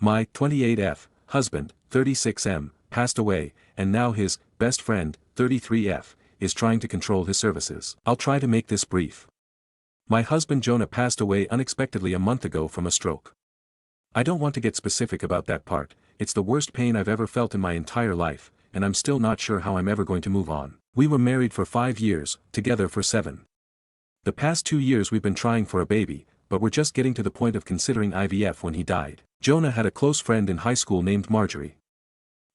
My 28F husband, 36M, passed away, and now his best friend, 33F, is trying to control his services. I'll try to make this brief. My husband Jonah passed away unexpectedly a month ago from a stroke. I don't want to get specific about that part, it's the worst pain I've ever felt in my entire life, and I'm still not sure how I'm ever going to move on. We were married for 5 years, together for 7. The past 2 years we've been trying for a baby, but we're just getting to the point of considering IVF when he died. Jonah had a close friend in high school named Marjorie.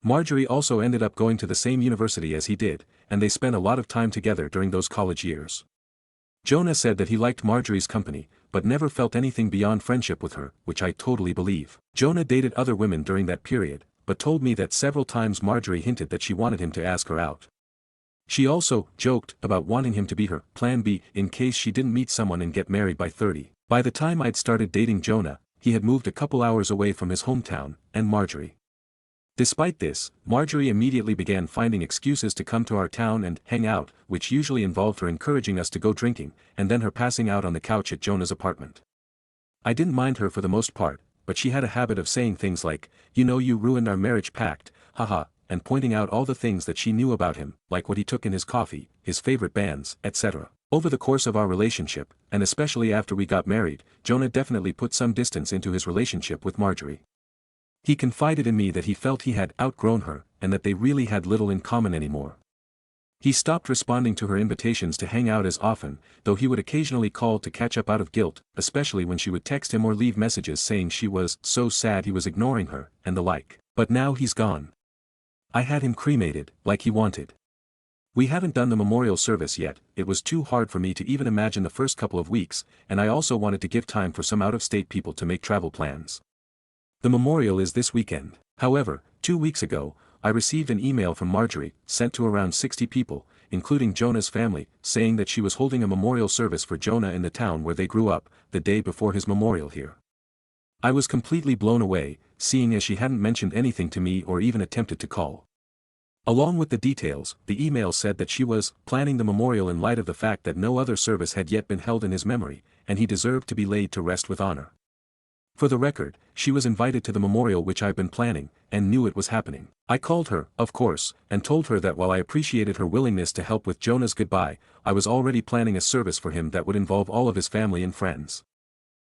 Marjorie also ended up going to the same university as he did, and they spent a lot of time together during those college years. Jonah said that he liked Marjorie's company, but never felt anything beyond friendship with her, which I totally believe. Jonah dated other women during that period, but told me that several times Marjorie hinted that she wanted him to ask her out. She also joked about wanting him to be her plan B in case she didn't meet someone and get married by 30. By the time I'd started dating Jonah, he had moved a couple hours away from his hometown, and Marjorie. Despite this, Marjorie immediately began finding excuses to come to our town and hang out, which usually involved her encouraging us to go drinking, and then her passing out on the couch at Jonah's apartment. I didn't mind her for the most part, but she had a habit of saying things like, "You know, you ruined our marriage pact, haha," and pointing out all the things that she knew about him, like what he took in his coffee, his favorite bands, etc. Over the course of our relationship, and especially after we got married, Jonah definitely put some distance into his relationship with Marjorie. He confided in me that he felt he had outgrown her, and that they really had little in common anymore. He stopped responding to her invitations to hang out as often, though he would occasionally call to catch up out of guilt, especially when she would text him or leave messages saying she was so sad he was ignoring her, and the like. But now he's gone. I had him cremated, like he wanted. We haven't done the memorial service yet, it was too hard for me to even imagine the first couple of weeks, and I also wanted to give time for some out-of-state people to make travel plans. The memorial is this weekend. However, 2 weeks ago, I received an email from Marjorie, sent to around 60 people, including Jonah's family, saying that she was holding a memorial service for Jonah in the town where they grew up, the day before his memorial here. I was completely blown away, seeing as she hadn't mentioned anything to me or even attempted to call. Along with the details, the email said that she was planning the memorial in light of the fact that no other service had yet been held in his memory, and he deserved to be laid to rest with honor. For the record, she was invited to the memorial which I've been planning, and knew it was happening. I called her, of course, and told her that while I appreciated her willingness to help with Jonah's goodbye, I was already planning a service for him that would involve all of his family and friends.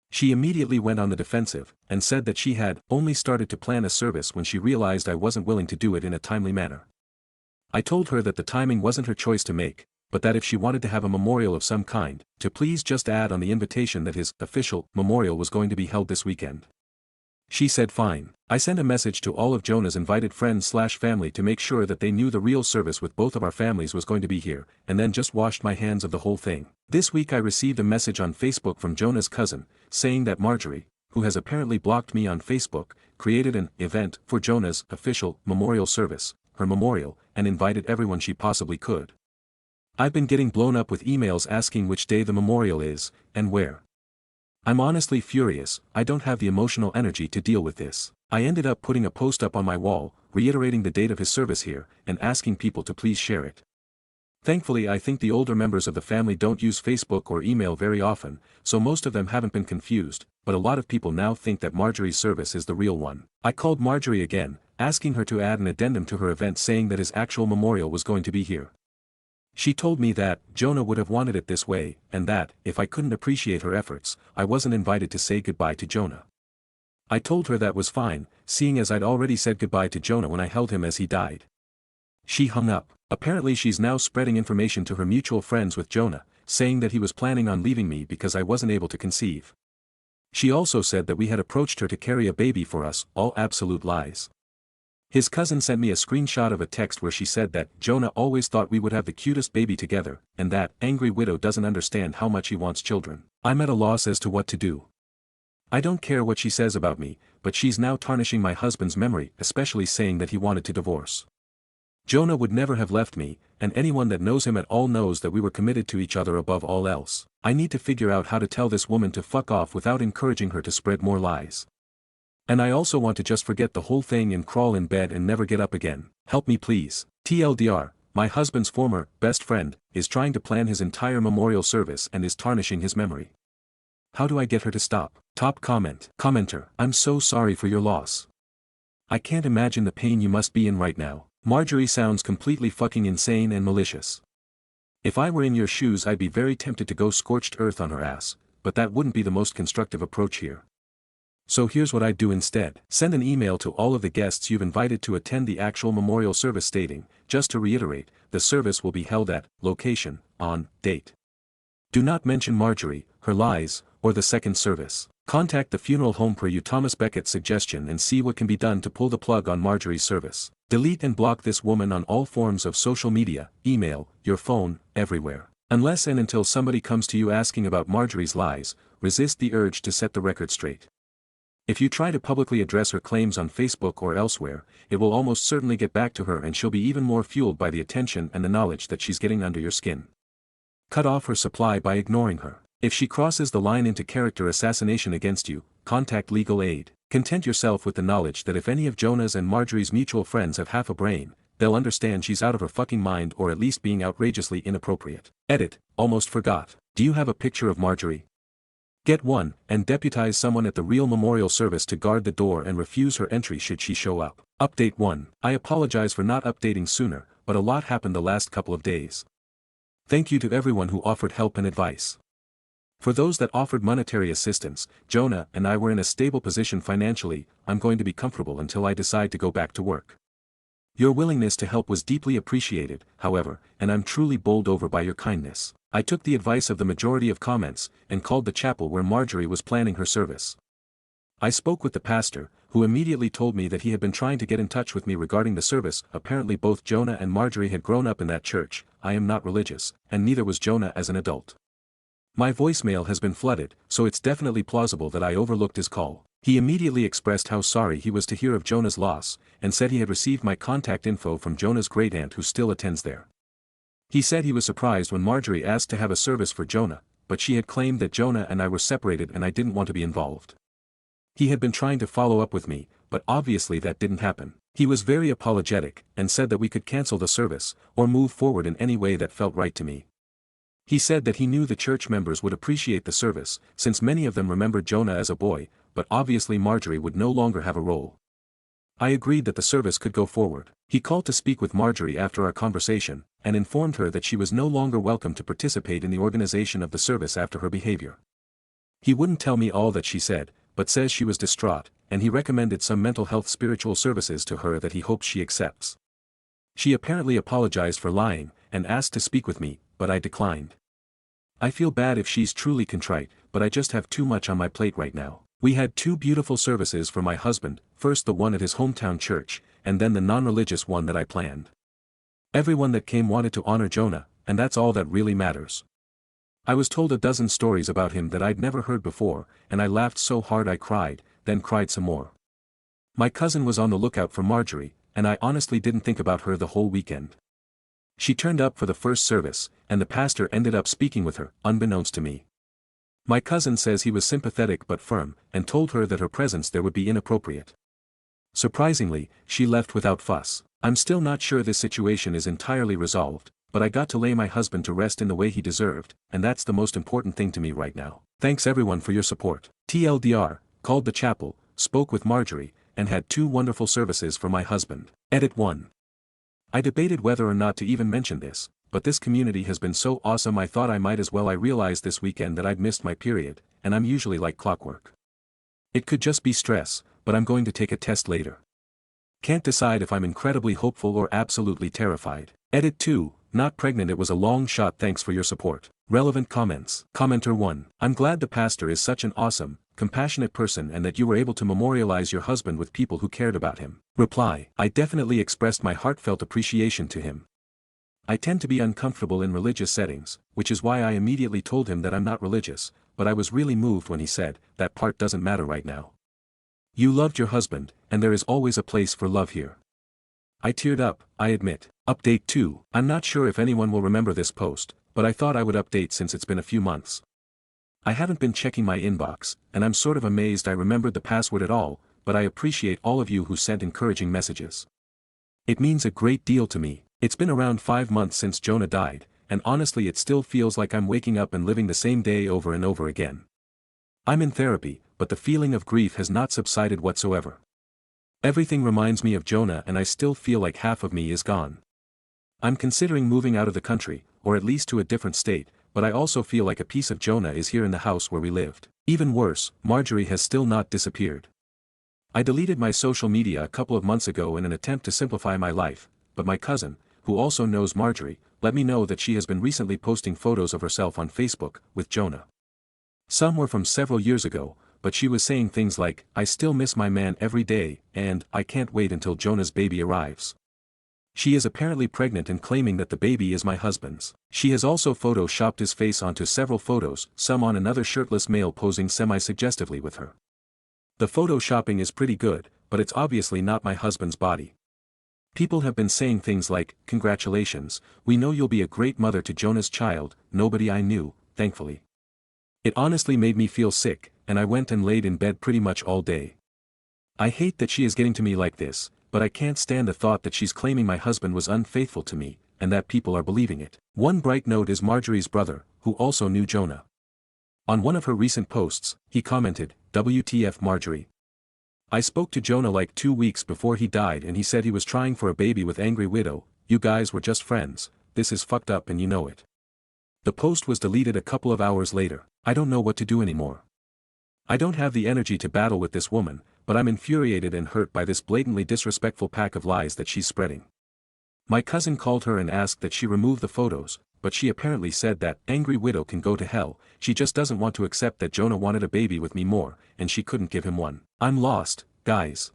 She immediately went on the defensive, and said that she had only started to plan a service when she realized I wasn't willing to do it in a timely manner. I told her that the timing wasn't her choice to make, but that if she wanted to have a memorial of some kind, to please just add on the invitation that his official memorial was going to be held this weekend. She said fine. I sent a message to all of Jonah's invited friends/family to make sure that they knew the real service with both of our families was going to be here, and then just washed my hands of the whole thing. This week I received a message on Facebook from Jonah's cousin, saying that Marjorie, who has apparently blocked me on Facebook, created an event for Jonah's official memorial service, her memorial, and invited everyone she possibly could. I've been getting blown up with emails asking which day the memorial is, and where. I'm honestly furious, I don't have the emotional energy to deal with this. I ended up putting a post up on my wall, reiterating the date of his service here, and asking people to please share it. Thankfully I think the older members of the family don't use Facebook or email very often, so most of them haven't been confused, but a lot of people now think that Marjorie's service is the real one. I called Marjorie again, asking her to add an addendum to her event saying that his actual memorial was going to be here. She told me that Jonah would have wanted it this way, and that, if I couldn't appreciate her efforts, I wasn't invited to say goodbye to Jonah. I told her that was fine, seeing as I'd already said goodbye to Jonah when I held him as he died. She hung up. Apparently she's now spreading information to her mutual friends with Jonah, saying that he was planning on leaving me because I wasn't able to conceive. She also said that we had approached her to carry a baby for us, all absolute lies. His cousin sent me a screenshot of a text where she said that Jonah always thought we would have the cutest baby together, and that angry widow doesn't understand how much he wants children. I'm at a loss as to what to do. I don't care what she says about me, but she's now tarnishing my husband's memory, especially saying that he wanted to divorce. Jonah would never have left me, and anyone that knows him at all knows that we were committed to each other above all else. I need to figure out how to tell this woman to fuck off without encouraging her to spread more lies. And I also want to just forget the whole thing and crawl in bed and never get up again. Help me please. TLDR, my husband's former best friend is trying to plan his entire memorial service and is tarnishing his memory. How do I get her to stop? Top comment. Commenter. I'm so sorry for your loss. I can't imagine the pain you must be in right now. Marjorie sounds completely fucking insane and malicious. If I were in your shoes I'd be very tempted to go scorched earth on her ass, but that wouldn't be the most constructive approach here. So here's what I'd do instead. Send an email to all of the guests you've invited to attend the actual memorial service stating, just to reiterate, the service will be held at, location, on, date. Do not mention Marjorie, her lies, or the second service. Contact the funeral home per Thomas Beckett's suggestion and see what can be done to pull the plug on Marjorie's service. Delete and block this woman on all forms of social media, email, your phone, everywhere. Unless and until somebody comes to you asking about Marjorie's lies, resist the urge to set the record straight. If you try to publicly address her claims on Facebook or elsewhere, it will almost certainly get back to her and she'll be even more fueled by the attention and the knowledge that she's getting under your skin. Cut off her supply by ignoring her. If she crosses the line into character assassination against you, contact legal aid. Content yourself with the knowledge that if any of Jonah's and Marjorie's mutual friends have half a brain, they'll understand she's out of her fucking mind or at least being outrageously inappropriate. Edit, almost forgot. Do you have a picture of Marjorie? Get one, and deputize someone at the real memorial service to guard the door and refuse her entry should she show up. Update 1. I apologize for not updating sooner, but a lot happened the last couple of days. Thank you to everyone who offered help and advice. For those that offered monetary assistance, Jonah and I were in a stable position financially. I'm going to be comfortable until I decide to go back to work. Your willingness to help was deeply appreciated, however, and I'm truly bowled over by your kindness. I took the advice of the majority of comments, and called the chapel where Marjorie was planning her service. I spoke with the pastor, who immediately told me that he had been trying to get in touch with me regarding the service. Apparently both Jonah and Marjorie had grown up in that church. I am not religious, and neither was Jonah as an adult. My voicemail has been flooded, so it's definitely plausible that I overlooked his call. He immediately expressed how sorry he was to hear of Jonah's loss, and said he had received my contact info from Jonah's great-aunt who still attends there. He said he was surprised when Marjorie asked to have a service for Jonah, but she had claimed that Jonah and I were separated and I didn't want to be involved. He had been trying to follow up with me, but obviously that didn't happen. He was very apologetic, and said that we could cancel the service, or move forward in any way that felt right to me. He said that he knew the church members would appreciate the service, since many of them remembered Jonah as a boy, but obviously Marjorie would no longer have a role. I agreed that the service could go forward. He called to speak with Marjorie after our conversation, and informed her that she was no longer welcome to participate in the organization of the service after her behavior. He wouldn't tell me all that she said, but says she was distraught, and he recommended some mental health spiritual services to her that he hopes she accepts. She apparently apologized for lying, and asked to speak with me, but I declined. I feel bad if she's truly contrite, but I just have too much on my plate right now. We had 2 beautiful services for my husband, first the one at his hometown church, and then the non-religious one that I planned. Everyone that came wanted to honor Jonah, and that's all that really matters. I was told a dozen stories about him that I'd never heard before, and I laughed so hard I cried, then cried some more. My cousin was on the lookout for Marjorie, and I honestly didn't think about her the whole weekend. She turned up for the first service, and the pastor ended up speaking with her, unbeknownst to me. My cousin says he was sympathetic but firm, and told her that her presence there would be inappropriate. Surprisingly, she left without fuss. I'm still not sure this situation is entirely resolved, but I got to lay my husband to rest in the way he deserved, and that's the most important thing to me right now. Thanks everyone for your support. TLDR, called the chapel, spoke with Marjorie, and had 2 wonderful services for my husband. Edit 1. I debated whether or not to even mention this, but this community has been so awesome I thought I might as well. I realized this weekend that I'd missed my period, and I'm usually like clockwork. It could just be stress, but I'm going to take a test later. Can't decide if I'm incredibly hopeful or absolutely terrified. Edit 2, not pregnant. It was a long shot. Thanks for your support. Relevant comments. Commenter 1. I'm glad the pastor is such an awesome, compassionate person and that you were able to memorialize your husband with people who cared about him. Reply. I definitely expressed my heartfelt appreciation to him. I tend to be uncomfortable in religious settings, which is why I immediately told him that I'm not religious, but I was really moved when he said, that part doesn't matter right now. You loved your husband, and there is always a place for love here. I teared up, I admit. Update 2. I'm not sure if anyone will remember this post, but I thought I would update since it's been a few months. I haven't been checking my inbox, and I'm sort of amazed I remembered the password at all, but I appreciate all of you who sent encouraging messages. It means a great deal to me. It's been around 5 months since Jonah died, and honestly it still feels like I'm waking up and living the same day over and over again. I'm in therapy, but the feeling of grief has not subsided whatsoever. Everything reminds me of Jonah and I still feel like half of me is gone. I'm considering moving out of the country, or at least to a different state, but I also feel like a piece of Jonah is here in the house where we lived. Even worse, Marjorie has still not disappeared. I deleted my social media a couple of months ago in an attempt to simplify my life, but my cousin, who also knows Marjorie, let me know that she has been recently posting photos of herself on Facebook, with Jonah. Some were from several years ago, but she was saying things like, "I still miss my man every day," and "I can't wait until Jonah's baby arrives." She is apparently pregnant and claiming that the baby is my husband's. She has also photoshopped his face onto several photos, some on another shirtless male posing semi-suggestively with her. The photoshopping is pretty good, but it's obviously not my husband's body. People have been saying things like, "Congratulations, we know you'll be a great mother to Jonah's child," nobody I knew, thankfully. It honestly made me feel sick, and I went and laid in bed pretty much all day. I hate that she is getting to me like this, but I can't stand the thought that she's claiming my husband was unfaithful to me, and that people are believing it. One bright note is Marjorie's brother, who also knew Jonah. On one of her recent posts, he commented, "WTF Marjorie. I spoke to Jonah like 2 weeks before he died and he said he was trying for a baby with angry widow, you guys were just friends, this is fucked up and you know it." The post was deleted a couple of hours later. I don't know what to do anymore. I don't have the energy to battle with this woman, but I'm infuriated and hurt by this blatantly disrespectful pack of lies that she's spreading. My cousin called her and asked that she remove the photos, but she apparently said that angry widow can go to hell, she just doesn't want to accept that Jonah wanted a baby with me more, and she couldn't give him one. I'm lost, guys.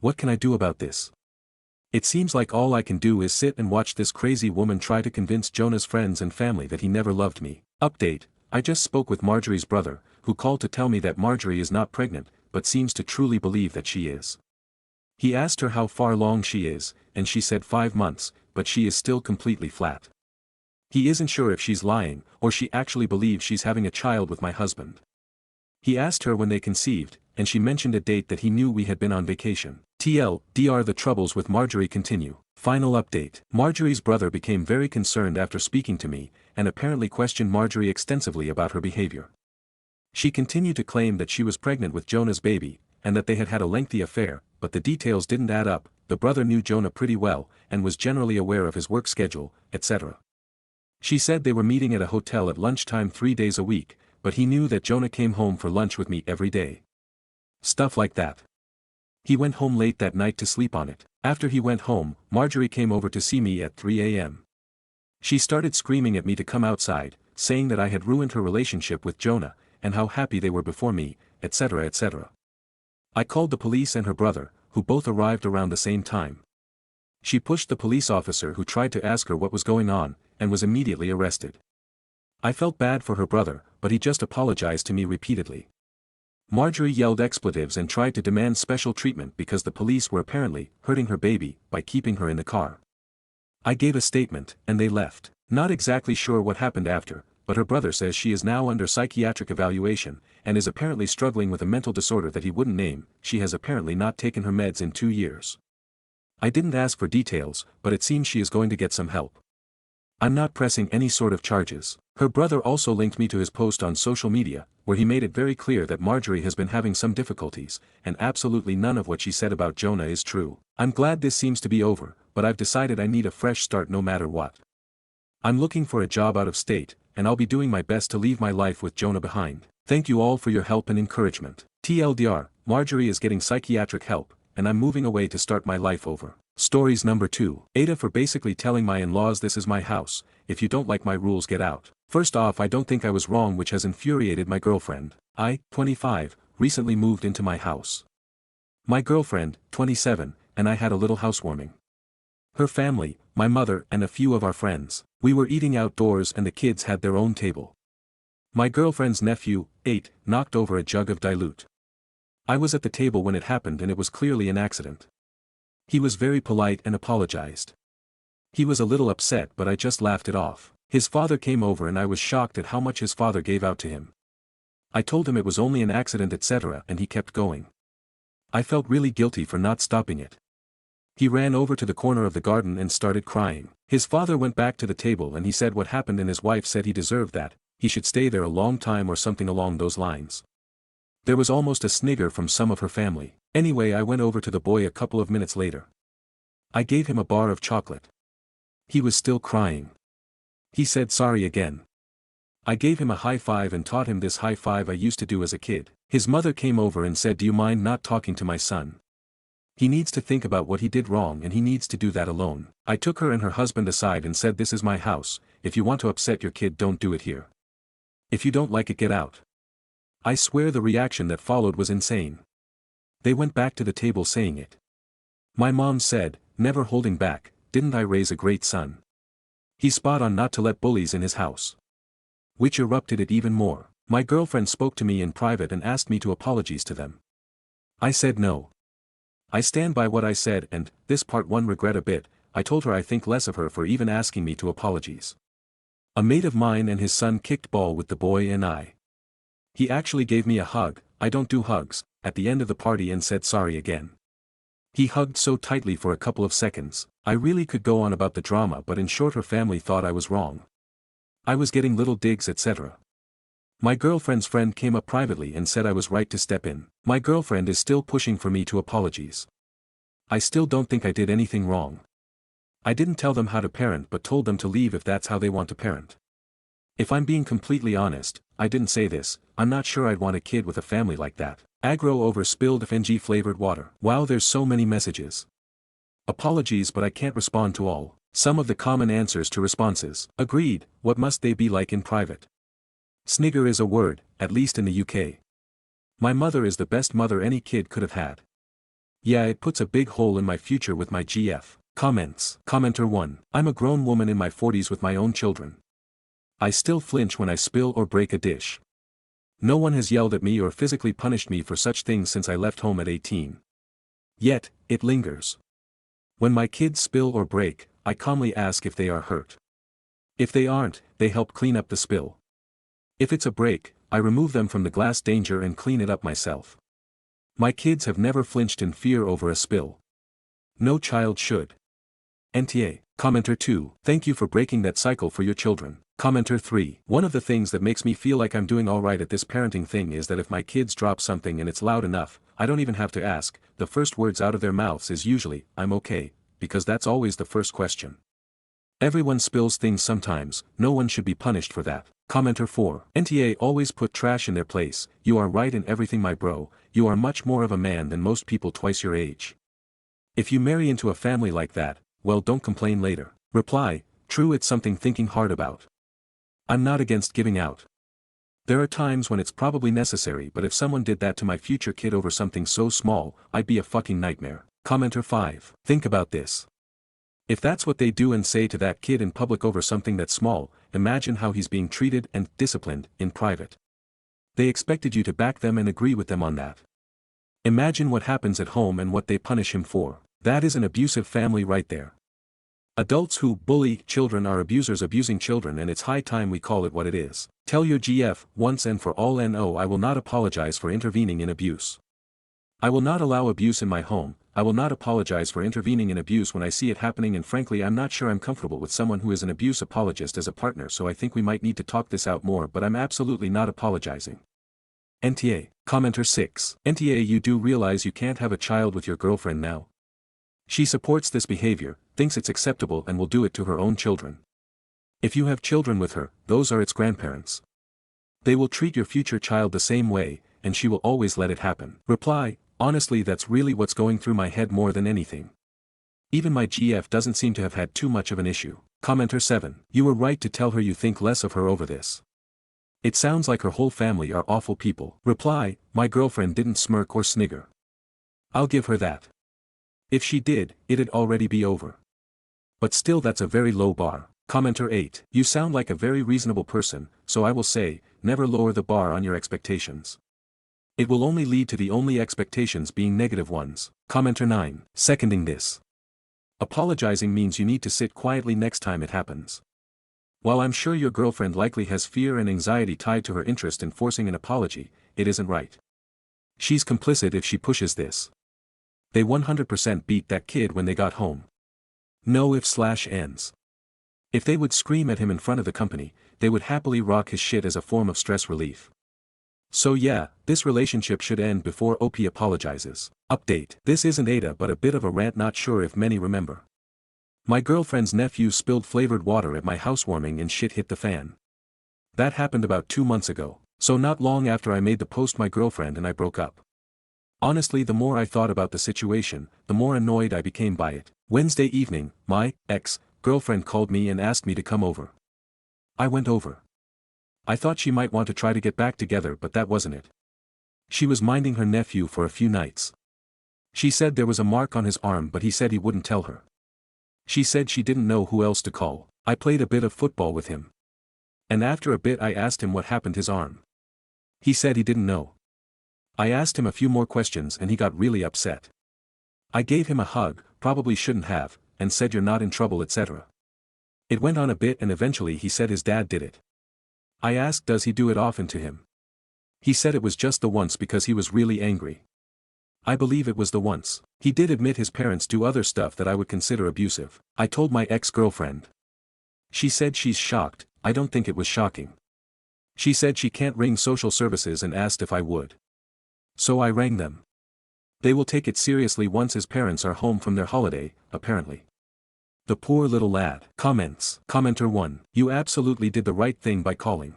What can I do about this? It seems like all I can do is sit and watch this crazy woman try to convince Jonah's friends and family that he never loved me. Update: I just spoke with Marjorie's brother, who called to tell me that Marjorie is not pregnant, but seems to truly believe that she is. He asked her how far along she is, and she said 5 months, but she is still completely flat. He isn't sure if she's lying, or she actually believes she's having a child with my husband. He asked her when they conceived, and she mentioned a date that he knew we had been on vacation. TLDR: the troubles with Marjorie continue. Final update: Marjorie's brother became very concerned after speaking to me, and apparently questioned Marjorie extensively about her behavior. She continued to claim that she was pregnant with Jonah's baby, and that they had had a lengthy affair, but the details didn't add up. The brother knew Jonah pretty well, and was generally aware of his work schedule, etc. She said they were meeting at a hotel at lunchtime 3 days a week, but he knew that Jonah came home for lunch with me every day. Stuff like that. He went home late that night to sleep on it. After he went home, Marjorie came over to see me at 3 a.m. She started screaming at me to come outside, saying that I had ruined her relationship with Jonah, and how happy they were before me, etc. etc. I called the police and her brother, who both arrived around the same time. She pushed the police officer who tried to ask her what was going on, and was immediately arrested. I felt bad for her brother, but he just apologized to me repeatedly. Marjorie yelled expletives and tried to demand special treatment because the police were apparently hurting her baby by keeping her in the car. I gave a statement, and they left. Not exactly sure what happened after, but her brother says she is now under psychiatric evaluation, and is apparently struggling with a mental disorder that he wouldn't name. She has apparently not taken her meds in 2 years. I didn't ask for details, but it seems she is going to get some help. I'm not pressing any sort of charges. Her brother also linked me to his post on social media, where he made it very clear that Marjorie has been having some difficulties, and absolutely none of what she said about Jonah is true. I'm glad this seems to be over, but I've decided I need a fresh start no matter what. I'm looking for a job out of state, and I'll be doing my best to leave my life with Jonah behind. Thank you all for your help and encouragement. TLDR: Marjorie is getting psychiatric help, and I'm moving away to start my life over. Stories number 2. Aita for basically telling my in-laws this is my house, if you don't like my rules get out. First off, I don't think I was wrong, which has infuriated my girlfriend. I, 25, recently moved into my house. My girlfriend, 27, and I had a little housewarming. Her family, my mother and a few of our friends. We were eating outdoors and the kids had their own table. My girlfriend's nephew, 8, knocked over a jug of dilute. I was at the table when it happened and it was clearly an accident. He was very polite and apologized. He was a little upset, but I just laughed it off. His father came over and I was shocked at how much his father gave out to him. I told him it was only an accident, etc., and he kept going. I felt really guilty for not stopping it. He ran over to the corner of the garden and started crying. His father went back to the table and he said what happened, and his wife said he deserved that, he should stay there a long time or something along those lines. There was almost a snigger from some of her family. Anyway, I went over to the boy a couple of minutes later. I gave him a bar of chocolate. He was still crying. He said sorry again. I gave him a high five and taught him this high five I used to do as a kid. His mother came over and said, "Do you mind not talking to my son? He needs to think about what he did wrong and he needs to do that alone." I took her and her husband aside and said, "This is my house, if you want to upset your kid don't do it here. If you don't like it, get out." I swear the reaction that followed was insane. They went back to the table saying it. My mom said, never holding back, "Didn't I raise a great son? He's spot on not to let bullies in his house." Which erupted it even more. My girlfriend spoke to me in private and asked me to apologize to them. I said no. I stand by what I said and, this part one regret a bit, I told her I think less of her for even asking me to apologize. A mate of mine and his son kicked ball with the boy and I. He actually gave me a hug, I don't do hugs, at the end of the party and said sorry again. He hugged so tightly for a couple of seconds, I really could go on about the drama, but in short her family thought I was wrong. I was getting little digs, etc. My girlfriend's friend came up privately and said I was right to step in. My girlfriend is still pushing for me to apologize. I still don't think I did anything wrong. I didn't tell them how to parent but told them to leave if that's how they want to parent. If I'm being completely honest, I didn't say this, I'm not sure I'd want a kid with a family like that. Aggro over spilled FNG flavored water. Wow, there's so many messages. Apologies, but I can't respond to all. Some of the common answers to responses. Agreed, what must they be like in private? Snigger is a word, at least in the UK. My mother is the best mother any kid could have had. Yeah, it puts a big hole in my future with my GF. Comments. Commenter 1. I'm a grown woman in my 40s with my own children. I still flinch when I spill or break a dish. No one has yelled at me or physically punished me for such things since I left home at 18. Yet, it lingers. When my kids spill or break, I calmly ask if they are hurt. If they aren't, they help clean up the spill. If it's a break, I remove them from the glass danger and clean it up myself. My kids have never flinched in fear over a spill. No child should. NTA. Commenter 2. Thank you for breaking that cycle for your children. Commenter 3. One of the things that makes me feel like I'm doing alright at this parenting thing is that if my kids drop something and it's loud enough, I don't even have to ask, the first words out of their mouths is usually, "I'm okay," because that's always the first question. Everyone spills things sometimes, no one should be punished for that. Commenter 4. NTA always put trash in their place, you are right in everything my bro, you are much more of a man than most people twice your age. If you marry into a family like that, well, don't complain later. Reply, true, it's something thinking hard about. I'm not against giving out. There are times when it's probably necessary, but if someone did that to my future kid over something so small, I'd be a fucking nightmare. Commenter 5. Think about this. If that's what they do and say to that kid in public over something that's small, imagine how he's being treated and disciplined in private. They expected you to back them and agree with them on that. Imagine what happens at home and what they punish him for. That is an abusive family right there. Adults who bully children are abusers abusing children, and it's high time we call it what it is. Tell your GF, once and for all, no, I will not apologize for intervening in abuse. I will not allow abuse in my home, I will not apologize for intervening in abuse when I see it happening, and frankly I'm not sure I'm comfortable with someone who is an abuse apologist as a partner, so I think we might need to talk this out more, but I'm absolutely not apologizing. NTA. Commenter 6. NTA, you do realize you can't have a child with your girlfriend now? She supports this behavior, thinks it's acceptable, and will do it to her own children. If you have children with her, those are its grandparents. They will treat your future child the same way, and she will always let it happen. Reply, honestly that's really what's going through my head more than anything. Even my GF doesn't seem to have had too much of an issue. Commenter 7. You were right to tell her you think less of her over this. It sounds like her whole family are awful people. Reply, my girlfriend didn't smirk or snigger. I'll give her that. If she did, it'd already be over. But still that's a very low bar. Commenter 8. You sound like a very reasonable person, so I will say, never lower the bar on your expectations. It will only lead to the only expectations being negative ones. Commenter 9. Seconding this. Apologizing means you need to sit quietly next time it happens. While I'm sure your girlfriend likely has fear and anxiety tied to her interest in forcing an apology, it isn't right. She's complicit if she pushes this. They 100% beat that kid when they got home. No ifs/ands. If they would scream at him in front of the company, they would happily rock his shit as a form of stress relief. So yeah, this relationship should end before OP apologizes. Update. This isn't Ada but a bit of a rant, not sure if many remember. My girlfriend's nephew spilled flavored water at my housewarming and shit hit the fan. That happened about 2 months ago, so not long after I made the post my girlfriend and I broke up. Honestly, the more I thought about the situation, the more annoyed I became by it. Wednesday evening, my ex-girlfriend called me and asked me to come over. I went over. I thought she might want to try to get back together, but that wasn't it. She was minding her nephew for a few nights. She said there was a mark on his arm, but he said he wouldn't tell her. She said she didn't know who else to call. I played a bit of football with him. And after a bit I asked him what happened to his arm. He said he didn't know. I asked him a few more questions and he got really upset. I gave him a hug, probably shouldn't have, and said you're not in trouble, etc. It went on a bit and eventually he said his dad did it. I asked does he do it often to him. He said it was just the once because he was really angry. I believe it was the once. He did admit his parents do other stuff that I would consider abusive. I told my ex-girlfriend. She said she's shocked. I don't think it was shocking. She said she can't ring social services and asked if I would. So I rang them. They will take it seriously once his parents are home from their holiday, apparently. The poor little lad. Comments. Commenter 1. You absolutely did the right thing by calling.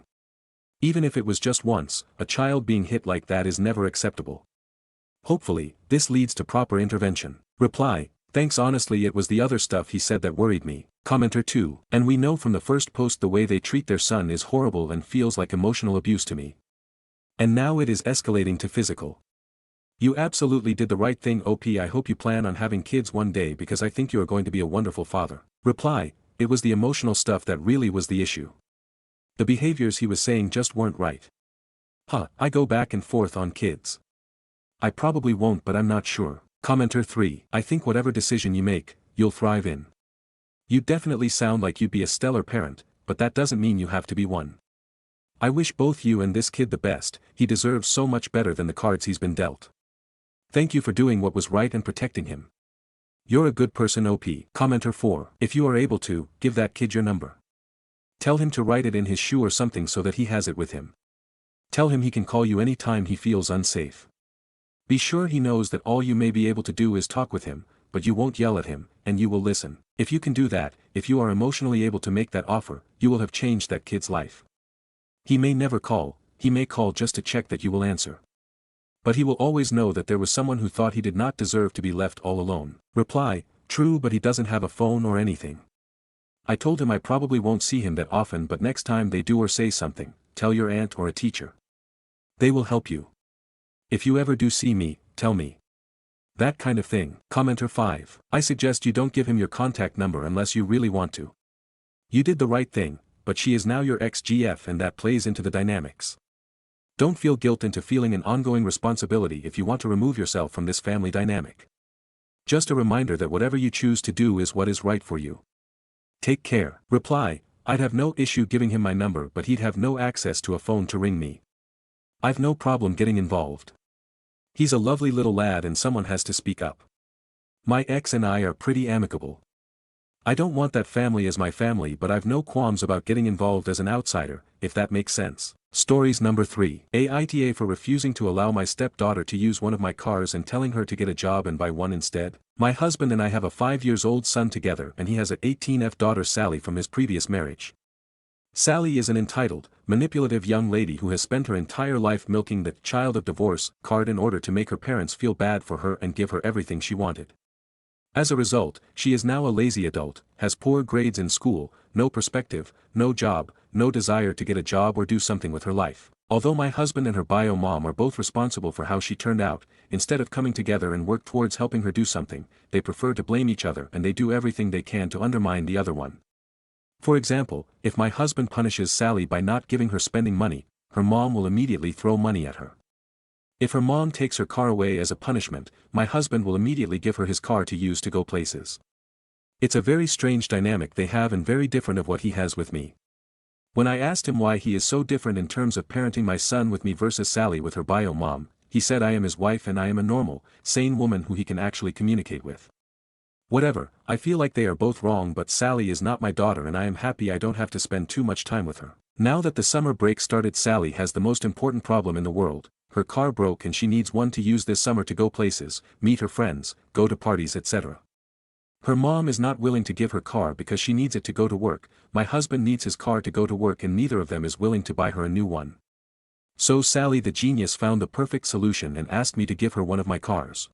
Even if it was just once, a child being hit like that is never acceptable. Hopefully, this leads to proper intervention. Reply. Thanks, honestly it was the other stuff he said that worried me. Commenter 2. And we know from the first post the way they treat their son is horrible and feels like emotional abuse to me. And now it is escalating to physical. You absolutely did the right thing, OP. I hope you plan on having kids one day because I think you are going to be a wonderful father. Reply. It was the emotional stuff that really was the issue. The behaviors he was saying just weren't right. I go back and forth on kids. I probably won't, but I'm not sure. Commenter 3. I think whatever decision you make, you'll thrive in. You definitely sound like you'd be a stellar parent, but that doesn't mean you have to be one. I wish both you and this kid the best. He deserves so much better than the cards he's been dealt. Thank you for doing what was right and protecting him. You're a good person, OP. Commenter 4. If you are able to, give that kid your number. Tell him to write it in his shoe or something so that he has it with him. Tell him he can call you any time he feels unsafe. Be sure he knows that all you may be able to do is talk with him, but you won't yell at him, and you will listen. If you can do that, if you are emotionally able to make that offer, you will have changed that kid's life. He may never call, he may call just to check that you will answer. But he will always know that there was someone who thought he did not deserve to be left all alone. Reply. True, but he doesn't have a phone or anything. I told him I probably won't see him that often, but next time they do or say something, tell your aunt or a teacher. They will help you. If you ever do see me, tell me. That kind of thing. Commenter 5. I suggest you don't give him your contact number unless you really want to. You did the right thing, but she is now your ex-GF and that plays into the dynamics. Don't feel guilt into feeling an ongoing responsibility if you want to remove yourself from this family dynamic. Just a reminder that whatever you choose to do is what is right for you. Take care. Reply. I'd have no issue giving him my number, but he'd have no access to a phone to ring me. I've no problem getting involved. He's a lovely little lad and someone has to speak up. My ex and I are pretty amicable. I don't want that family as my family, but I've no qualms about getting involved as an outsider, if that makes sense. Stories number 3. Aita for refusing to allow my stepdaughter to use one of my cars and telling her to get a job and buy one instead. My husband and I have a 5-year-old son together and he has an 18F daughter Sally from his previous marriage. Sally is an entitled, manipulative young lady who has spent her entire life milking the child of divorce card in order to make her parents feel bad for her and give her everything she wanted. As a result, she is now a lazy adult, has poor grades in school, no perspective, no job, no desire to get a job or do something with her life. Although my husband and her bio mom are both responsible for how she turned out, instead of coming together and work towards helping her do something, they prefer to blame each other and they do everything they can to undermine the other one. For example, if my husband punishes Sally by not giving her spending money, her mom will immediately throw money at her. If her mom takes her car away as a punishment, my husband will immediately give her his car to use to go places. It's a very strange dynamic they have and very different of what he has with me. When I asked him why he is so different in terms of parenting my son with me versus Sally with her bio mom, he said I am his wife and I am a normal, sane woman who he can actually communicate with. Whatever, I feel like they are both wrong, but Sally is not my daughter and I am happy I don't have to spend too much time with her. Now that the summer break started, Sally has the most important problem in the world. Her car broke and she needs one to use this summer to go places, meet her friends, go to parties, etc. Her mom is not willing to give her car because she needs it to go to work. My husband needs his car to go to work and neither of them is willing to buy her a new one. So Sally the genius found the perfect solution and asked me to give her one of my cars.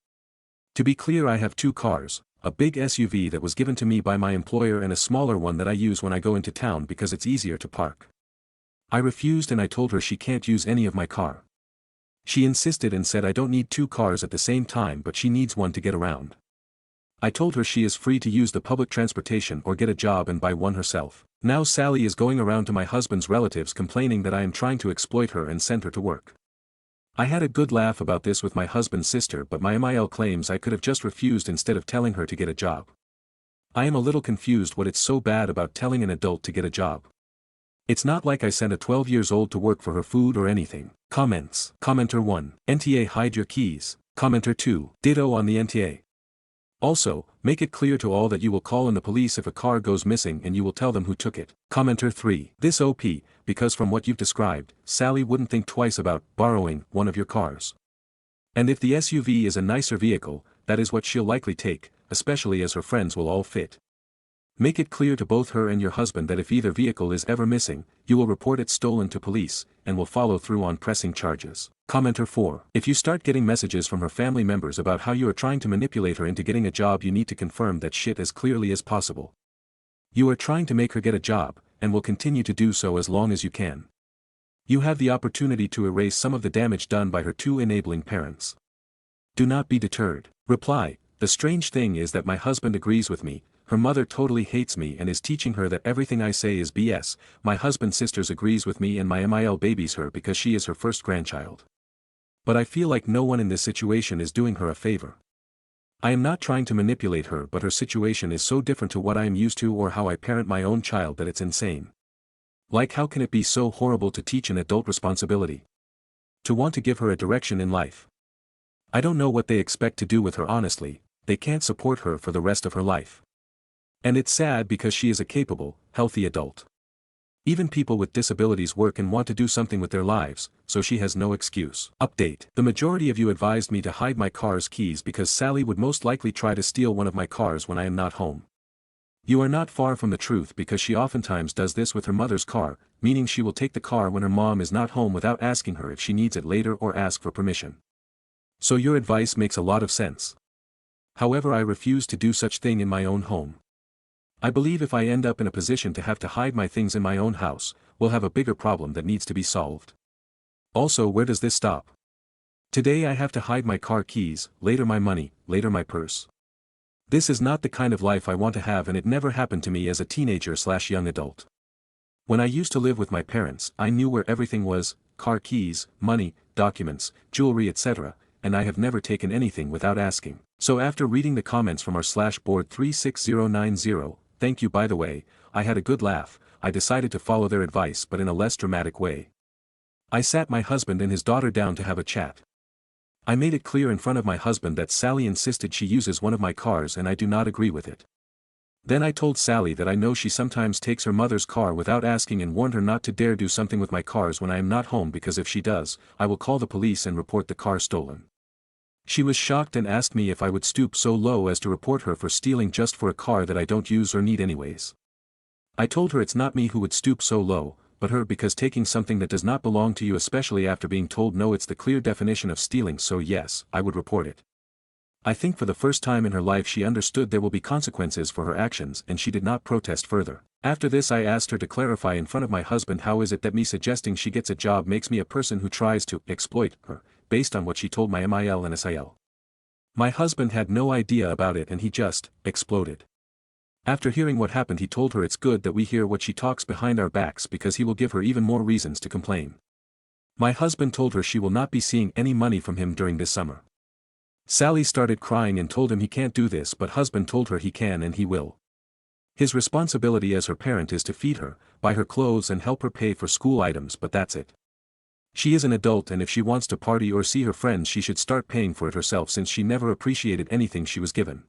To be clear, I have two cars, a big SUV that was given to me by my employer and a smaller one that I use when I go into town because it's easier to park. I refused and I told her she can't use any of my car. She insisted and said I don't need two cars at the same time, but she needs one to get around. I told her she is free to use the public transportation or get a job and buy one herself. Now Sally is going around to my husband's relatives complaining that I am trying to exploit her and send her to work. I had a good laugh about this with my husband's sister, but my MIL claims I could have just refused instead of telling her to get a job. I am a little confused what it's so bad about telling an adult to get a job. It's not like I sent a 12 years old to work for her food or anything. Comments. Commenter 1. NTA, hide your keys. Commenter 2. Ditto on the NTA. Also, make it clear to all that you will call in the police if a car goes missing and you will tell them who took it. Commenter 3. This OP, because from what you've described, Sally wouldn't think twice about borrowing one of your cars. And if the SUV is a nicer vehicle, that is what she'll likely take, especially as her friends will all fit. Make it clear to both her and your husband that if either vehicle is ever missing, you will report it stolen to police, and will follow through on pressing charges. Commenter 4. If you start getting messages from her family members about how you are trying to manipulate her into getting a job, you need to confirm that shit as clearly as possible. You are trying to make her get a job, and will continue to do so as long as you can. You have the opportunity to erase some of the damage done by her two enabling parents. Do not be deterred. Reply. The strange thing is that my husband agrees with me. Her mother totally hates me and is teaching her that everything I say is BS. My husband's sisters agrees with me and my MIL babies her because she is her first grandchild. But I feel like no one in this situation is doing her a favor. I am not trying to manipulate her, but her situation is so different to what I am used to or how I parent my own child that it's insane. Like, how can it be so horrible to teach an adult responsibility? To want to give her a direction in life. I don't know what they expect to do with her, honestly. They can't support her for the rest of her life. And it's sad because she is a capable, healthy adult. Even people with disabilities work and want to do something with their lives, so she has no excuse. Update. The majority of you advised me to hide my car's keys because Sally would most likely try to steal one of my cars when I am not home. You are not far from the truth because she oftentimes does this with her mother's car, meaning she will take the car when her mom is not home without asking her if she needs it later or ask for permission. So your advice makes a lot of sense. However, I refuse to do such thing in my own home. I believe if I end up in a position to have to hide my things in my own house, we'll have a bigger problem that needs to be solved. Also, where does this stop? Today I have to hide my car keys, later my money, later my purse. This is not the kind of life I want to have, and it never happened to me as a teenager/young adult. When I used to live with my parents, I knew where everything was: car keys, money, documents, jewelry, etc., and I have never taken anything without asking. So after reading the comments from our /board 36090, thank you by the way, I had a good laugh. I decided to follow their advice, but in a less dramatic way. I sat my husband and his daughter down to have a chat. I made it clear in front of my husband that Sally insisted she uses one of my cars and I do not agree with it. Then I told Sally that I know she sometimes takes her mother's car without asking and warned her not to dare do something with my cars when I am not home, because if she does, I will call the police and report the car stolen. She was shocked and asked me if I would stoop so low as to report her for stealing just for a car that I don't use or need anyways. I told her it's not me who would stoop so low, but her, because taking something that does not belong to you, especially after being told no, it's the clear definition of stealing, so yes, I would report it. I think for the first time in her life she understood there will be consequences for her actions, and she did not protest further. After this I asked her to clarify in front of my husband how is it that me suggesting she gets a job makes me a person who tries to exploit her, based on what she told my MIL and SIL. My husband had no idea about it and he just exploded. After hearing what happened, he told her it's good that we hear what she talks behind our backs because he will give her even more reasons to complain. My husband told her she will not be seeing any money from him during this summer. Sally started crying and told him he can't do this, but husband told her he can and he will. His responsibility as her parent is to feed her, buy her clothes and help her pay for school items, but that's it. She is an adult, and if she wants to party or see her friends she should start paying for it herself, since she never appreciated anything she was given.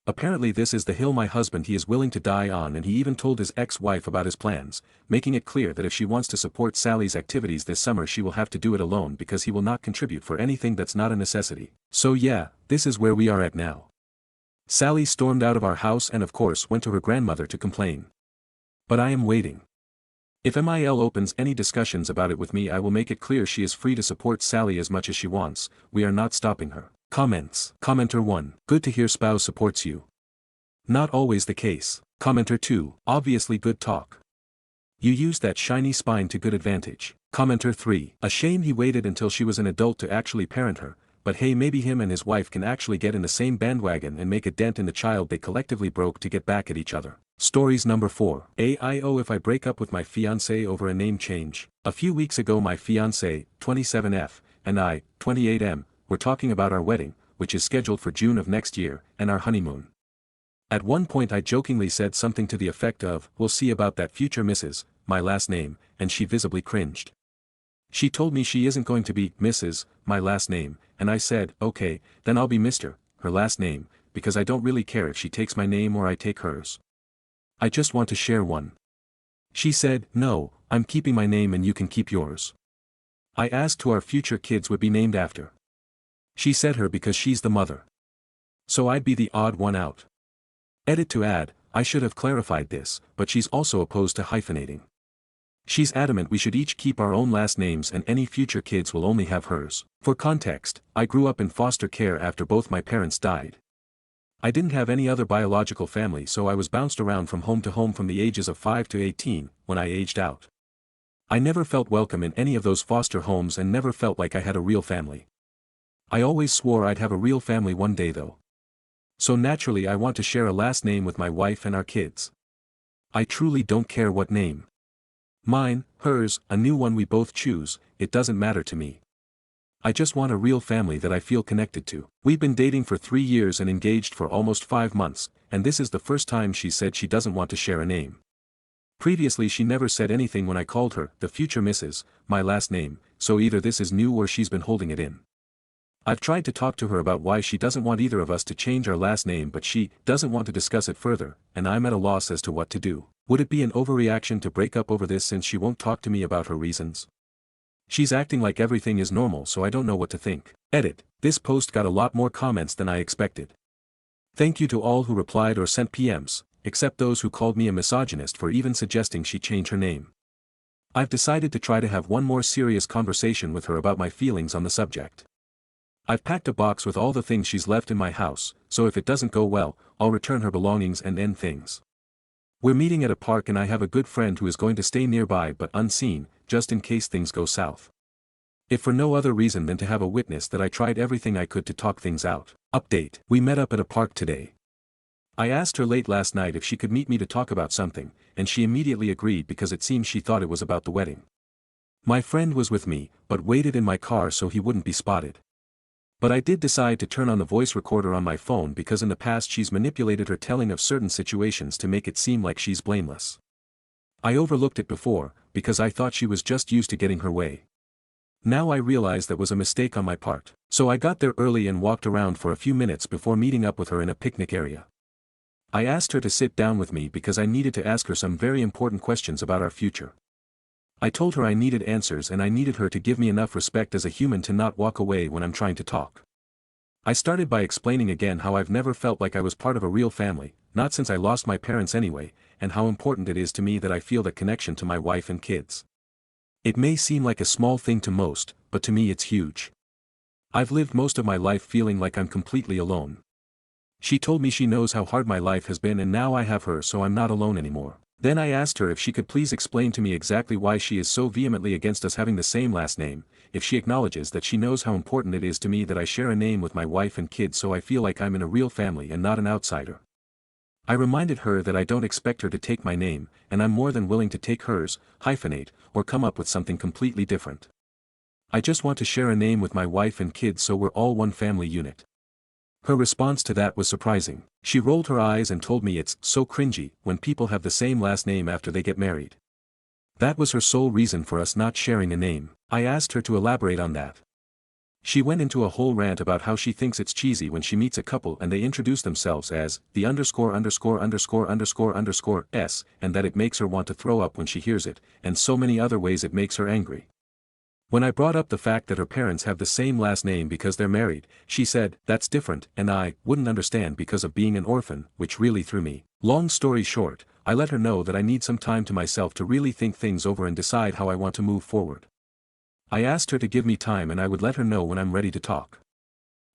Apparently this is the hill my husband he is willing to die on, and he even told his ex-wife about his plans, making it clear that if she wants to support Sally's activities this summer she will have to do it alone because he will not contribute for anything that's not a necessity. So yeah, this is where we are at now. Sally stormed out of our house and of course went to her grandmother to complain. But I am waiting. If MIL opens any discussions about it with me I will make it clear she is free to support Sally as much as she wants, we are not stopping her. Comments. Commenter 1. Good to hear spouse supports you. Not always the case. Commenter 2. Obviously good talk. You used that shiny spine to good advantage. Commenter 3. A shame he waited until she was an adult to actually parent her, but hey, maybe him and his wife can actually get in the same bandwagon and make a dent in the child they collectively broke to get back at each other. Stories number 4. AIO if I break up with my fiancé over a name change. A few weeks ago my fiancé, 27F, and I, 28M, we're talking about our wedding, which is scheduled for June of next year, and our honeymoon. At one point I jokingly said something to the effect of, we'll see about that future Mrs., my last name, and she visibly cringed. She told me she isn't going to be Mrs., my last name, and I said, okay, then I'll be Mr., her last name, because I don't really care if she takes my name or I take hers. I just want to share one. She said, no, I'm keeping my name and you can keep yours. I asked who our future kids would be named after. She said her because she's the mother. So I'd be the odd one out. Edit to add, I should have clarified this, but she's also opposed to hyphenating. She's adamant we should each keep our own last names and any future kids will only have hers. For context, I grew up in foster care after both my parents died. I didn't have any other biological family so I was bounced around from home to home from the ages of 5 to 18, when I aged out. I never felt welcome in any of those foster homes and never felt like I had a real family. I always swore I'd have a real family one day though. So naturally I want to share a last name with my wife and our kids. I truly don't care what name. Mine, hers, a new one we both choose, it doesn't matter to me. I just want a real family that I feel connected to. We've been dating for 3 years and engaged for almost 5 months, and this is the first time she said she doesn't want to share a name. Previously she never said anything when I called her, the future Mrs., my last name, so either this is new or she's been holding it in. I've tried to talk to her about why she doesn't want either of us to change our last name but she doesn't want to discuss it further, and I'm at a loss as to what to do. Would it be an overreaction to break up over this since she won't talk to me about her reasons? She's acting like everything is normal so I don't know what to think. Edit. This post got a lot more comments than I expected. Thank you to all who replied or sent PMs, except those who called me a misogynist for even suggesting she change her name. I've decided to try to have one more serious conversation with her about my feelings on the subject. I've packed a box with all the things she's left in my house, so if it doesn't go well, I'll return her belongings and end things. We're meeting at a park and I have a good friend who is going to stay nearby but unseen, just in case things go south. If for no other reason than to have a witness that I tried everything I could to talk things out. Update. We met up at a park today. I asked her late last night if she could meet me to talk about something, and she immediately agreed because it seems she thought it was about the wedding. My friend was with me, but waited in my car so he wouldn't be spotted. But I did decide to turn on the voice recorder on my phone because in the past she's manipulated her telling of certain situations to make it seem like she's blameless. I overlooked it before, because I thought she was just used to getting her way. Now I realize that was a mistake on my part. So I got there early and walked around for a few minutes before meeting up with her in a picnic area. I asked her to sit down with me because I needed to ask her some very important questions about our future. I told her I needed answers and I needed her to give me enough respect as a human to not walk away when I'm trying to talk. I started by explaining again how I've never felt like I was part of a real family, not since I lost my parents anyway, and how important it is to me that I feel that connection to my wife and kids. It may seem like a small thing to most, but to me it's huge. I've lived most of my life feeling like I'm completely alone. She told me she knows how hard my life has been and now I have her so I'm not alone anymore. Then I asked her if she could please explain to me exactly why she is so vehemently against us having the same last name, if she acknowledges that she knows how important it is to me that I share a name with my wife and kids so I feel like I'm in a real family and not an outsider. I reminded her that I don't expect her to take my name, and I'm more than willing to take hers, hyphenate, or come up with something completely different. I just want to share a name with my wife and kids so we're all one family unit. Her response to that was surprising. She rolled her eyes and told me it's so cringy when people have the same last name after they get married. That was her sole reason for us not sharing a name. I asked her to elaborate on that. She went into a whole rant about how she thinks it's cheesy when she meets a couple and they introduce themselves as the underscore underscore underscore underscore underscore s, and that it makes her want to throw up when she hears it, and so many other ways it makes her angry. When I brought up the fact that her parents have the same last name because they're married, she said, that's different, and I wouldn't understand because of being an orphan, which really threw me. Long story short, I let her know that I need some time to myself to really think things over and decide how I want to move forward. I asked her to give me time and I would let her know when I'm ready to talk.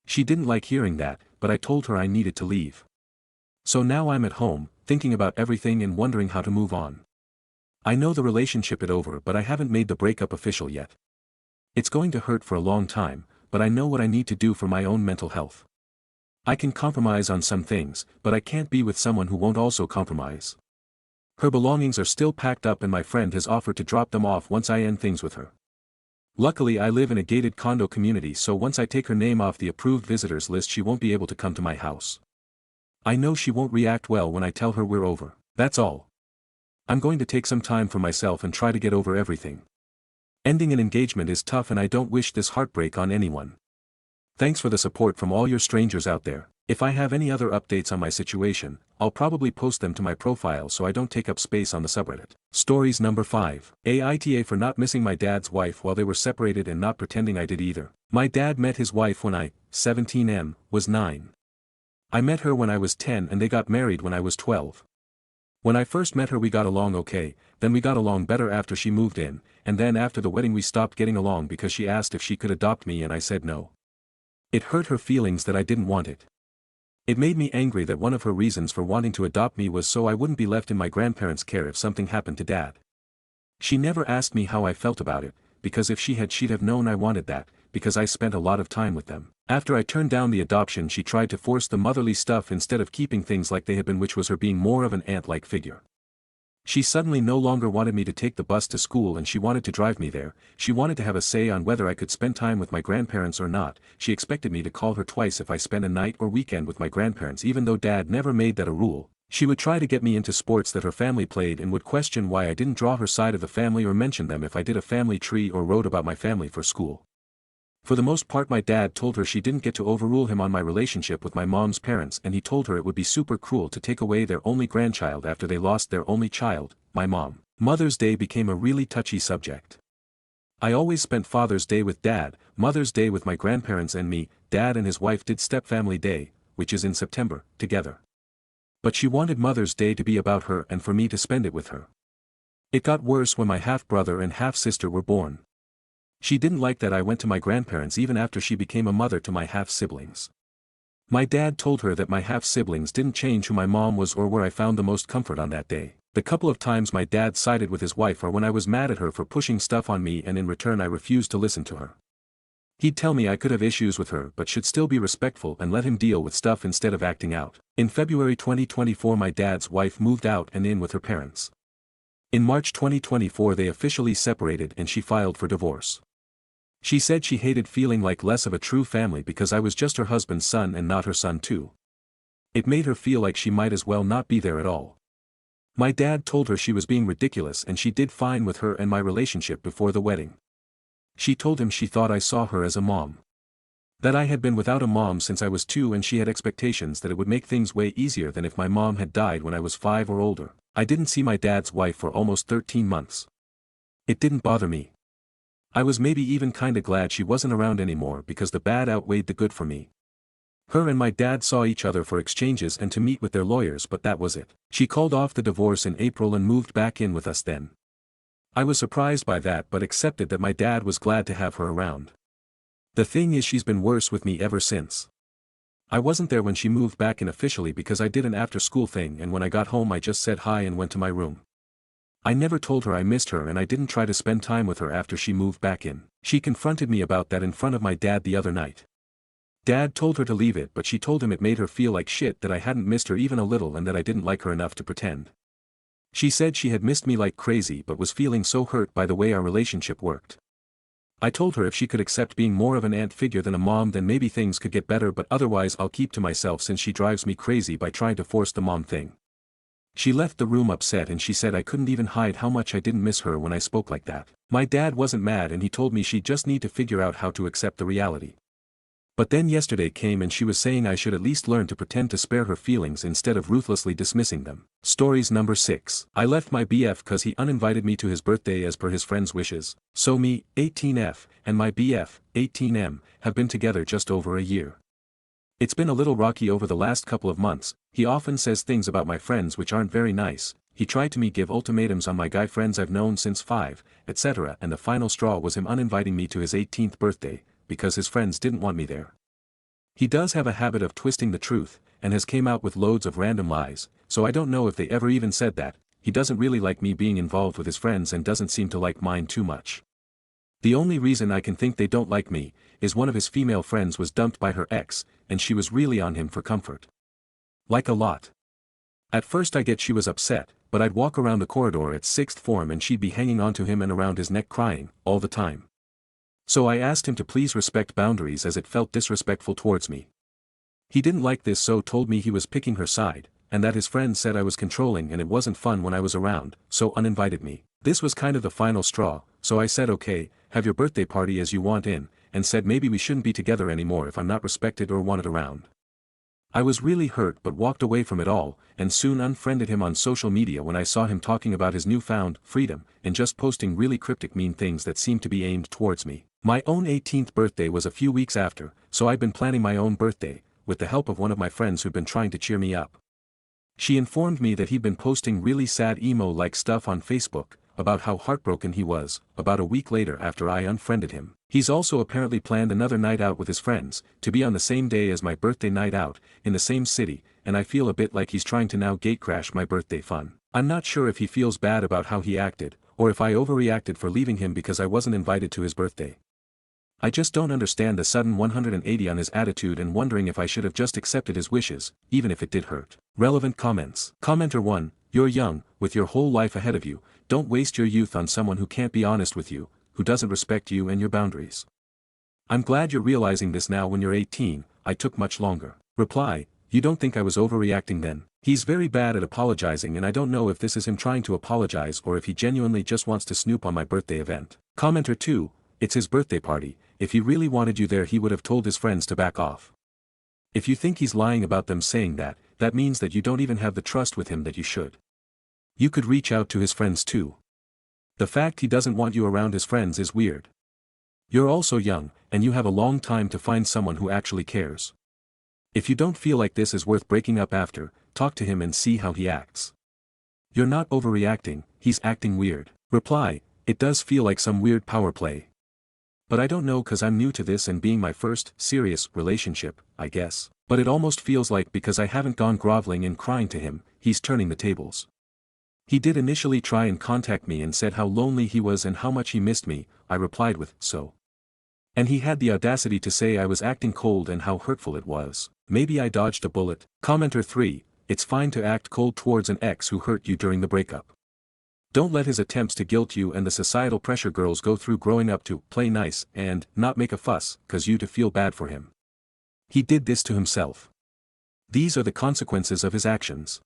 She didn't like hearing that, but I told her I needed to leave. So now I'm at home, thinking about everything and wondering how to move on. I know the relationship is over, but I haven't made the breakup official yet. It's going to hurt for a long time, but I know what I need to do for my own mental health. I can compromise on some things, but I can't be with someone who won't also compromise. Her belongings are still packed up and my friend has offered to drop them off once I end things with her. Luckily I live in a gated condo community, so once I take her name off the approved visitors list she won't be able to come to my house. I know she won't react well when I tell her we're over. That's all. I'm going to take some time for myself and try to get over everything. Ending an engagement is tough and I don't wish this heartbreak on anyone. Thanks for the support from all your strangers out there. If I have any other updates on my situation, I'll probably post them to my profile so I don't take up space on the subreddit. Stories number 5. Aita for not missing my dad's wife while they were separated and not pretending I did either. My dad met his wife when I, 17 was 9. I met her when I was 10 and they got married when I was 12. When I first met her we got along okay, then we got along better after she moved in, and then after the wedding we stopped getting along because she asked if she could adopt me and I said no. It hurt her feelings that I didn't want it. It made me angry that one of her reasons for wanting to adopt me was so I wouldn't be left in my grandparents' care if something happened to Dad. She never asked me how I felt about it, because if she had she'd have known I wanted that, because I spent a lot of time with them. After I turned down the adoption she tried to force the motherly stuff instead of keeping things like they had been, which was her being more of an aunt-like figure. She suddenly no longer wanted me to take the bus to school and she wanted to drive me there. She wanted to have a say on whether I could spend time with my grandparents or not. She expected me to call her twice if I spent a night or weekend with my grandparents, even though Dad never made that a rule. She would try to get me into sports that her family played and would question why I didn't draw her side of the family or mention them if I did a family tree or wrote about my family for school. For the most part my dad told her she didn't get to overrule him on my relationship with my mom's parents, and he told her it would be super cruel to take away their only grandchild after they lost their only child, my mom. Mother's Day became a really touchy subject. I always spent Father's Day with Dad, Mother's Day with my grandparents and me. Dad and his wife did Stepfamily Day, which is in September, together. But she wanted Mother's Day to be about her and for me to spend it with her. It got worse when my half-brother and half-sister were born. She didn't like that I went to my grandparents even after she became a mother to my half-siblings. My dad told her that my half-siblings didn't change who my mom was or where I found the most comfort on that day. The couple of times my dad sided with his wife are when I was mad at her for pushing stuff on me and in return I refused to listen to her. He'd tell me I could have issues with her but should still be respectful and let him deal with stuff instead of acting out. In February 2024 my dad's wife moved out and in with her parents. In March 2024 they officially separated and she filed for divorce. She said she hated feeling like less of a true family because I was just her husband's son and not her son too. It made her feel like she might as well not be there at all. My dad told her she was being ridiculous and she did fine with her and my relationship before the wedding. She told him she thought I saw her as a mom. That I had been without a mom since I was 2 and she had expectations that it would make things way easier than if my mom had died when I was 5 or older. I didn't see my dad's wife for almost 13 months. It didn't bother me. I was maybe even kinda glad she wasn't around anymore because the bad outweighed the good for me. Her and my dad saw each other for exchanges and to meet with their lawyers, but that was it. She called off the divorce in April and moved back in with us then. I was surprised by that but accepted that my dad was glad to have her around. The thing is she's been worse with me ever since. I wasn't there when she moved back in officially because I did an after-school thing and when I got home I just said hi and went to my room. I never told her I missed her and I didn't try to spend time with her after she moved back in. She confronted me about that in front of my dad the other night. Dad told her to leave it but she told him it made her feel like shit that I hadn't missed her even a little and that I didn't like her enough to pretend. She said she had missed me like crazy but was feeling so hurt by the way our relationship worked. I told her if she could accept being more of an aunt figure than a mom then maybe things could get better, but otherwise I'll keep to myself since she drives me crazy by trying to force the mom thing. She left the room upset and she said I couldn't even hide how much I didn't miss her when I spoke like that. My dad wasn't mad and he told me she'd just need to figure out how to accept the reality. But then yesterday came and she was saying I should at least learn to pretend to spare her feelings instead of ruthlessly dismissing them. Stories number 6. I left my BF cause he uninvited me to his birthday as per his friend's wishes, so me, 18F, and my BF, 18M, have been together just over a year. It's been a little rocky over the last couple of months. He often says things about my friends which aren't very nice. He tried to give ultimatums on my guy friends I've known since 5, etc. and the final straw was him uninviting me to his 18th birthday, because his friends didn't want me there. He does have a habit of twisting the truth, and has came out with loads of random lies, so I don't know if they ever even said that. He doesn't really like me being involved with his friends and doesn't seem to like mine too much. The only reason I can think they don't like me, is one of his female friends was dumped by her ex, and she was really on him for comfort. Like a lot. At first I get she was upset, but I'd walk around the corridor at 6th form and she'd be hanging onto him and around his neck crying, all the time. So I asked him to please respect boundaries as it felt disrespectful towards me. He didn't like this so told me he was picking her side, and that his friends said I was controlling and it wasn't fun when I was around, so uninvited me. This was kind of the final straw, so I said okay, have your birthday party as you want in, and said maybe we shouldn't be together anymore if I'm not respected or wanted around. I was really hurt but walked away from it all, and soon unfriended him on social media when I saw him talking about his newfound freedom, and just posting really cryptic mean things that seemed to be aimed towards me. My own 18th birthday was a few weeks after, so I'd been planning my own birthday, with the help of one of my friends who'd been trying to cheer me up. She informed me that he'd been posting really sad emo-like stuff on Facebook, about how heartbroken he was, about a week later after I unfriended him. He's also apparently planned another night out with his friends, to be on the same day as my birthday night out, in the same city, and I feel a bit like he's trying to now gatecrash my birthday fun. I'm not sure if he feels bad about how he acted, or if I overreacted for leaving him because I wasn't invited to his birthday. I just don't understand the sudden 180 on his attitude and wondering if I should have just accepted his wishes, even if it did hurt. Relevant comments. Commenter 1, you're young, with your whole life ahead of you, don't waste your youth on someone who can't be honest with you, who doesn't respect you and your boundaries. I'm glad you're realizing this now when you're 18, I took much longer. Reply, you don't think I was overreacting then? He's very bad at apologizing and I don't know if this is him trying to apologize or if he genuinely just wants to snoop on my birthday event. Commenter 2, it's his birthday party, if he really wanted you there he would have told his friends to back off. If you think he's lying about them saying that, that means that you don't even have the trust with him that you should. You could reach out to his friends too. The fact he doesn't want you around his friends is weird. You're also young, and you have a long time to find someone who actually cares. If you don't feel like this is worth breaking up after, talk to him and see how he acts. You're not overreacting, he's acting weird. Reply, it does feel like some weird power play. But I don't know cause I'm new to this and being my first, serious, relationship, I guess. But it almost feels like because I haven't gone groveling and crying to him, he's turning the tables. He did initially try and contact me and said how lonely he was and how much he missed me, I replied with, so. And he had the audacity to say I was acting cold and how hurtful it was. Maybe I dodged a bullet. Commenter 3, it's fine to act cold towards an ex who hurt you during the breakup. Don't let his attempts to guilt you and the societal pressure girls go through growing up to play nice and not make a fuss cause you to feel bad for him. He did this to himself. These are the consequences of his actions.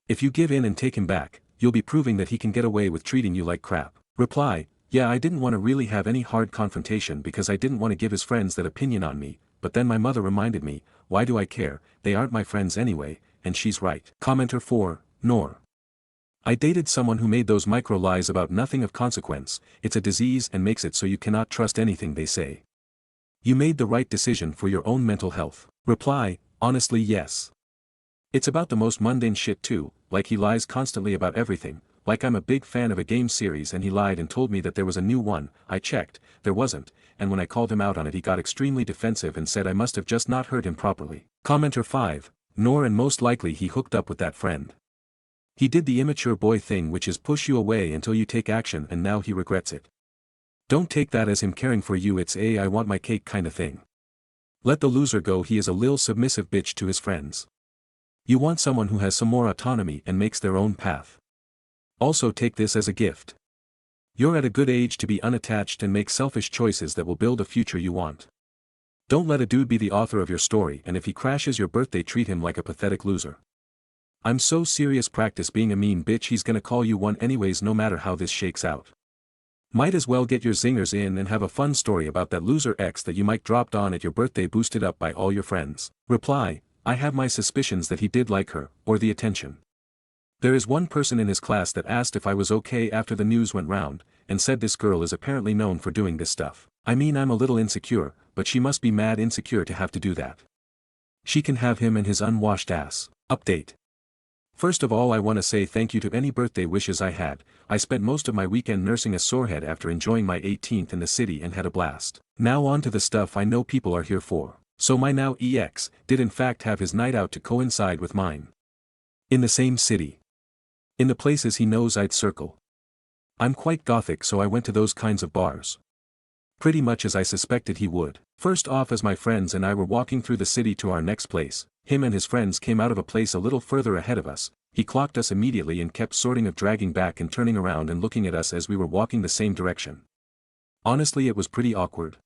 If you give in and take him back, you'll be proving that he can get away with treating you like crap. Reply, yeah I didn't want to really have any hard confrontation because I didn't want to give his friends that opinion on me, but then my mother reminded me, why do I care, they aren't my friends anyway, and she's right. Commenter 4, nor. I dated someone who made those micro lies about nothing of consequence, it's a disease and makes it so you cannot trust anything they say. You made the right decision for your own mental health. Reply, honestly yes. It's about the most mundane shit too, like he lies constantly about everything, like I'm a big fan of a game series and he lied and told me that there was a new one, I checked, there wasn't, and when I called him out on it he got extremely defensive and said I must have just not heard him properly. Commenter 5, nor and most likely he hooked up with that friend. He did the immature boy thing which is push you away until you take action and now he regrets it. Don't take that as him caring for you, it's a I want my cake kinda thing. Let the loser go, he is a lil submissive bitch to his friends. You want someone who has some more autonomy and makes their own path. Also take this as a gift. You're at a good age to be unattached and make selfish choices that will build a future you want. Don't let a dude be the author of your story and if he crashes your birthday treat him like a pathetic loser. I'm so serious, practice being a mean bitch, he's gonna call you one anyways no matter how this shakes out. Might as well get your zingers in and have a fun story about that loser ex that you might dropped on at your birthday boosted up by all your friends. Reply, I have my suspicions that he did like her, or the attention. There is one person in his class that asked if I was okay after the news went round, and said this girl is apparently known for doing this stuff. I mean, I'm a little insecure, but she must be mad insecure to have to do that. She can have him and his unwashed ass. Update. First of all, I want to say thank you to any birthday wishes I had. I spent most of my weekend nursing a sorehead after enjoying my 18th in the city and had a blast. Now on to the stuff I know people are here for. So my now ex did in fact have his night out to coincide with mine. In the same city. In the places he knows I'd circle. I'm quite gothic, so I went to those kinds of bars. Pretty much as I suspected he would. First off, as my friends and I were walking through the city to our next place, him and his friends came out of a place a little further ahead of us. He clocked us immediately and kept sorting of dragging back and turning around and looking at us as we were walking the same direction. Honestly, it was pretty awkward.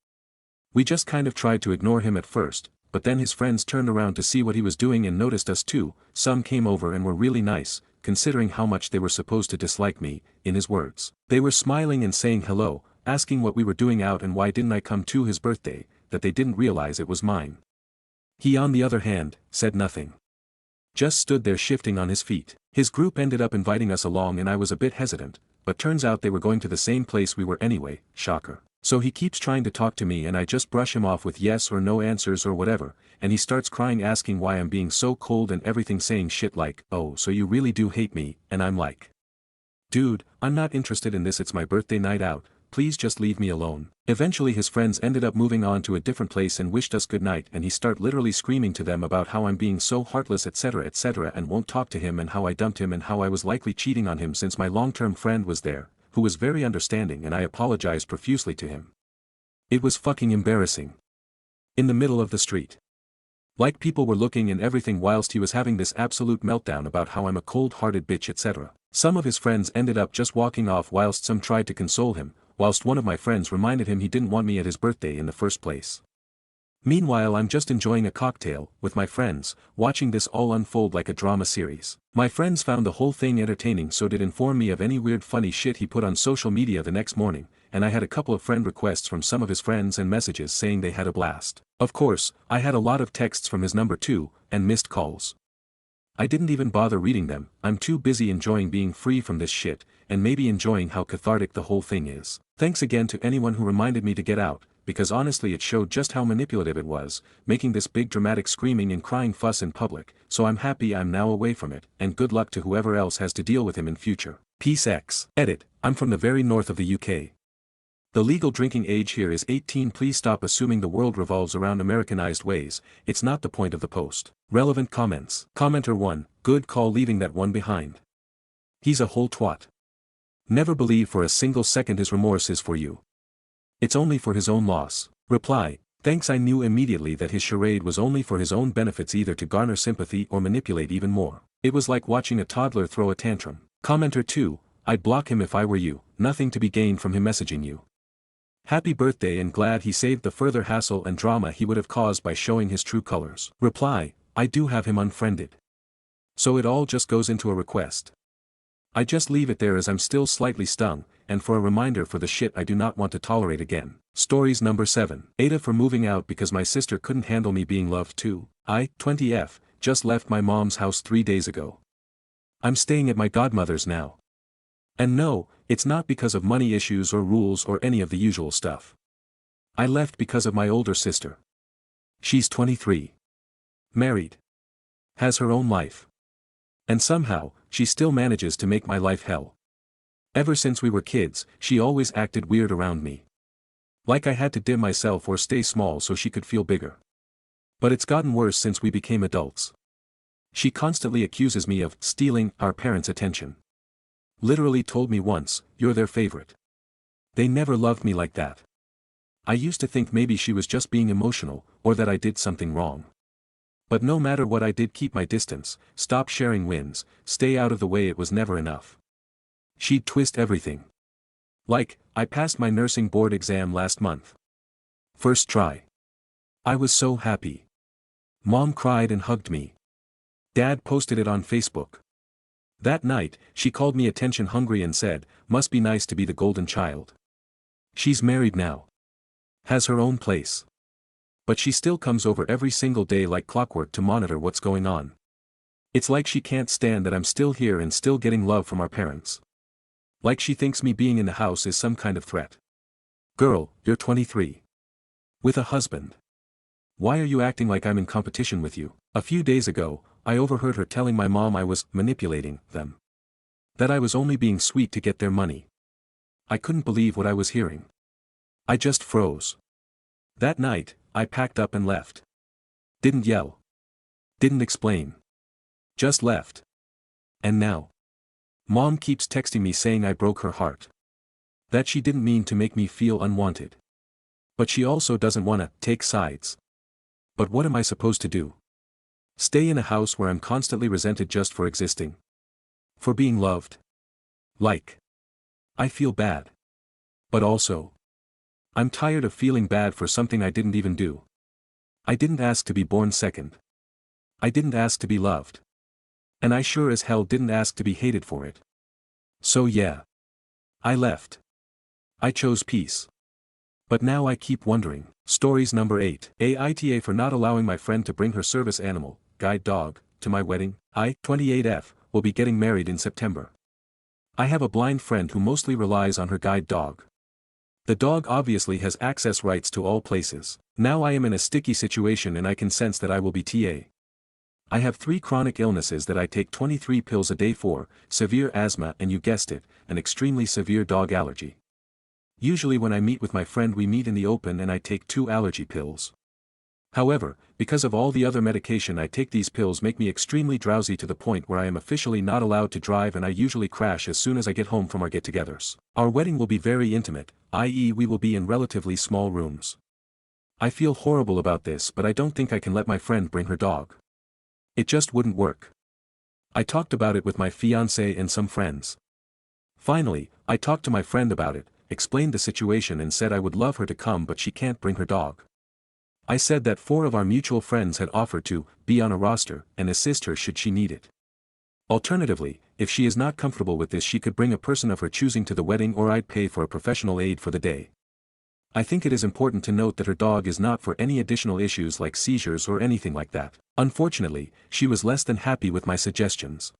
We just kind of tried to ignore him at first, but then his friends turned around to see what he was doing and noticed us too. Some came over and were really nice, considering how much they were supposed to dislike me, in his words. They were smiling and saying hello, asking what we were doing out and why didn't I come to his birthday, that they didn't realize it was mine. He, on the other hand, said nothing. Just stood there shifting on his feet. His group ended up inviting us along and I was a bit hesitant, but turns out they were going to the same place we were anyway, shocker. So he keeps trying to talk to me and I just brush him off with yes or no answers or whatever, and he starts crying asking why I'm being so cold and everything, saying shit like, oh, so you really do hate me, and I'm like, dude, I'm not interested in this, it's my birthday night out, please just leave me alone. Eventually his friends ended up moving on to a different place and wished us good night, and he started literally screaming to them about how I'm being so heartless etc and won't talk to him and how I dumped him and how I was likely cheating on him since my long-term friend was there, who was very understanding, and I apologized profusely to him. It was fucking embarrassing. In the middle of the street. Like people were looking and everything whilst he was having this absolute meltdown about how I'm a cold-hearted bitch etc. Some of his friends ended up just walking off whilst some tried to console him, whilst one of my friends reminded him he didn't want me at his birthday in the first place. Meanwhile, I'm just enjoying a cocktail, with my friends, watching this all unfold like a drama series. My friends found the whole thing entertaining, so did inform me of any weird funny shit he put on social media the next morning, and I had a couple of friend requests from some of his friends and messages saying they had a blast. Of course, I had a lot of texts from his number too, and missed calls. I didn't even bother reading them, I'm too busy enjoying being free from this shit, and maybe enjoying how cathartic the whole thing is. Thanks again to anyone who reminded me to get out, because honestly it showed just how manipulative it was, making this big dramatic screaming and crying fuss in public, so I'm happy I'm now away from it, and good luck to whoever else has to deal with him in future. Peace X. Edit, I'm from the very north of the UK. The legal drinking age here is 18. Please stop assuming the world revolves around Americanized ways, it's not the point of the post. Relevant comments. Commenter 1, good call leaving that one behind. He's a whole twat. Never believe for a single second his remorse is for you. It's only for his own loss. Reply, thanks, I knew immediately that his charade was only for his own benefits, either to garner sympathy or manipulate even more. It was like watching a toddler throw a tantrum. Commenter 2, I'd block him if I were you, nothing to be gained from him messaging you. Happy birthday, and glad he saved the further hassle and drama he would have caused by showing his true colors. Reply, I do have him unfriended. So it all just goes into a request. I just leave it there as I'm still slightly stung, and for a reminder for the shit I do not want to tolerate again. Stories number 7. Aita for moving out because my sister couldn't handle me being loved too. I, 20F, just left my mom's house 3 days ago. I'm staying at my godmother's now. And no, it's not because of money issues or rules or any of the usual stuff. I left because of my older sister. She's 23. Married. Has her own life. And somehow, she still manages to make my life hell. Ever since we were kids, she always acted weird around me. Like I had to dim myself or stay small so she could feel bigger. But it's gotten worse since we became adults. She constantly accuses me of stealing our parents' attention. Literally told me once, you're their favorite. They never loved me like that. I used to think maybe she was just being emotional, or that I did something wrong. But no matter what I did, keep my distance, stop sharing wins, stay out of the way, it was never enough. She'd twist everything. Like, I passed my nursing board exam last month. First try. I was so happy. Mom cried and hugged me. Dad posted it on Facebook. That night, she called me attention hungry and said, "Must be nice to be the golden child. She's married now. Has her own place. But she still comes over every single day like clockwork to monitor what's going on. It's like she can't stand that I'm still here and still getting love from our parents. Like she thinks me being in the house is some kind of threat. Girl, you're 23. With a husband. Why are you acting like I'm in competition with you?" A few days ago, I overheard her telling my mom I was manipulating them. That I was only being sweet to get their money. I couldn't believe what I was hearing. I just froze. That night, I packed up and left. Didn't yell. Didn't explain. Just left. And now? Mom keeps texting me saying I broke her heart. That she didn't mean to make me feel unwanted. But she also doesn't want to take sides. But what am I supposed to do? Stay in a house where I'm constantly resented just for existing? For being loved? Like. I feel bad. But also, I'm tired of feeling bad for something I didn't even do. I didn't ask to be born second. I didn't ask to be loved. And I sure as hell didn't ask to be hated for it. So yeah. I left. I chose peace. But now I keep wondering. Stories number 8. Aita for not allowing my friend to bring her service animal, guide dog, to my wedding. I, 28F, will be getting married in September. I have a blind friend who mostly relies on her guide dog. The dog obviously has access rights to all places. Now I am in a sticky situation and I can sense that I will be TA. I have 3 chronic illnesses that I take 23 pills a day for, severe asthma and you guessed it, an extremely severe dog allergy. Usually when I meet with my friend we meet in the open and I take 2 allergy pills. However, because of all the other medication I take, these pills make me extremely drowsy to the point where I am officially not allowed to drive and I usually crash as soon as I get home from our get-togethers. Our wedding will be very intimate, i.e. we will be in relatively small rooms. I feel horrible about this but I don't think I can let my friend bring her dog. It just wouldn't work. I talked about it with my fiancé and some friends. Finally, I talked to my friend about it, explained the situation and said I would love her to come but she can't bring her dog. I said that 4 of our mutual friends had offered to be on a roster and assist her should she need it. Alternatively, if she is not comfortable with this she could bring a person of her choosing to the wedding or I'd pay for a professional aid for the day. I think it is important to note that her dog is not for any additional issues like seizures or anything like that. Unfortunately, she was less than happy with my suggestions.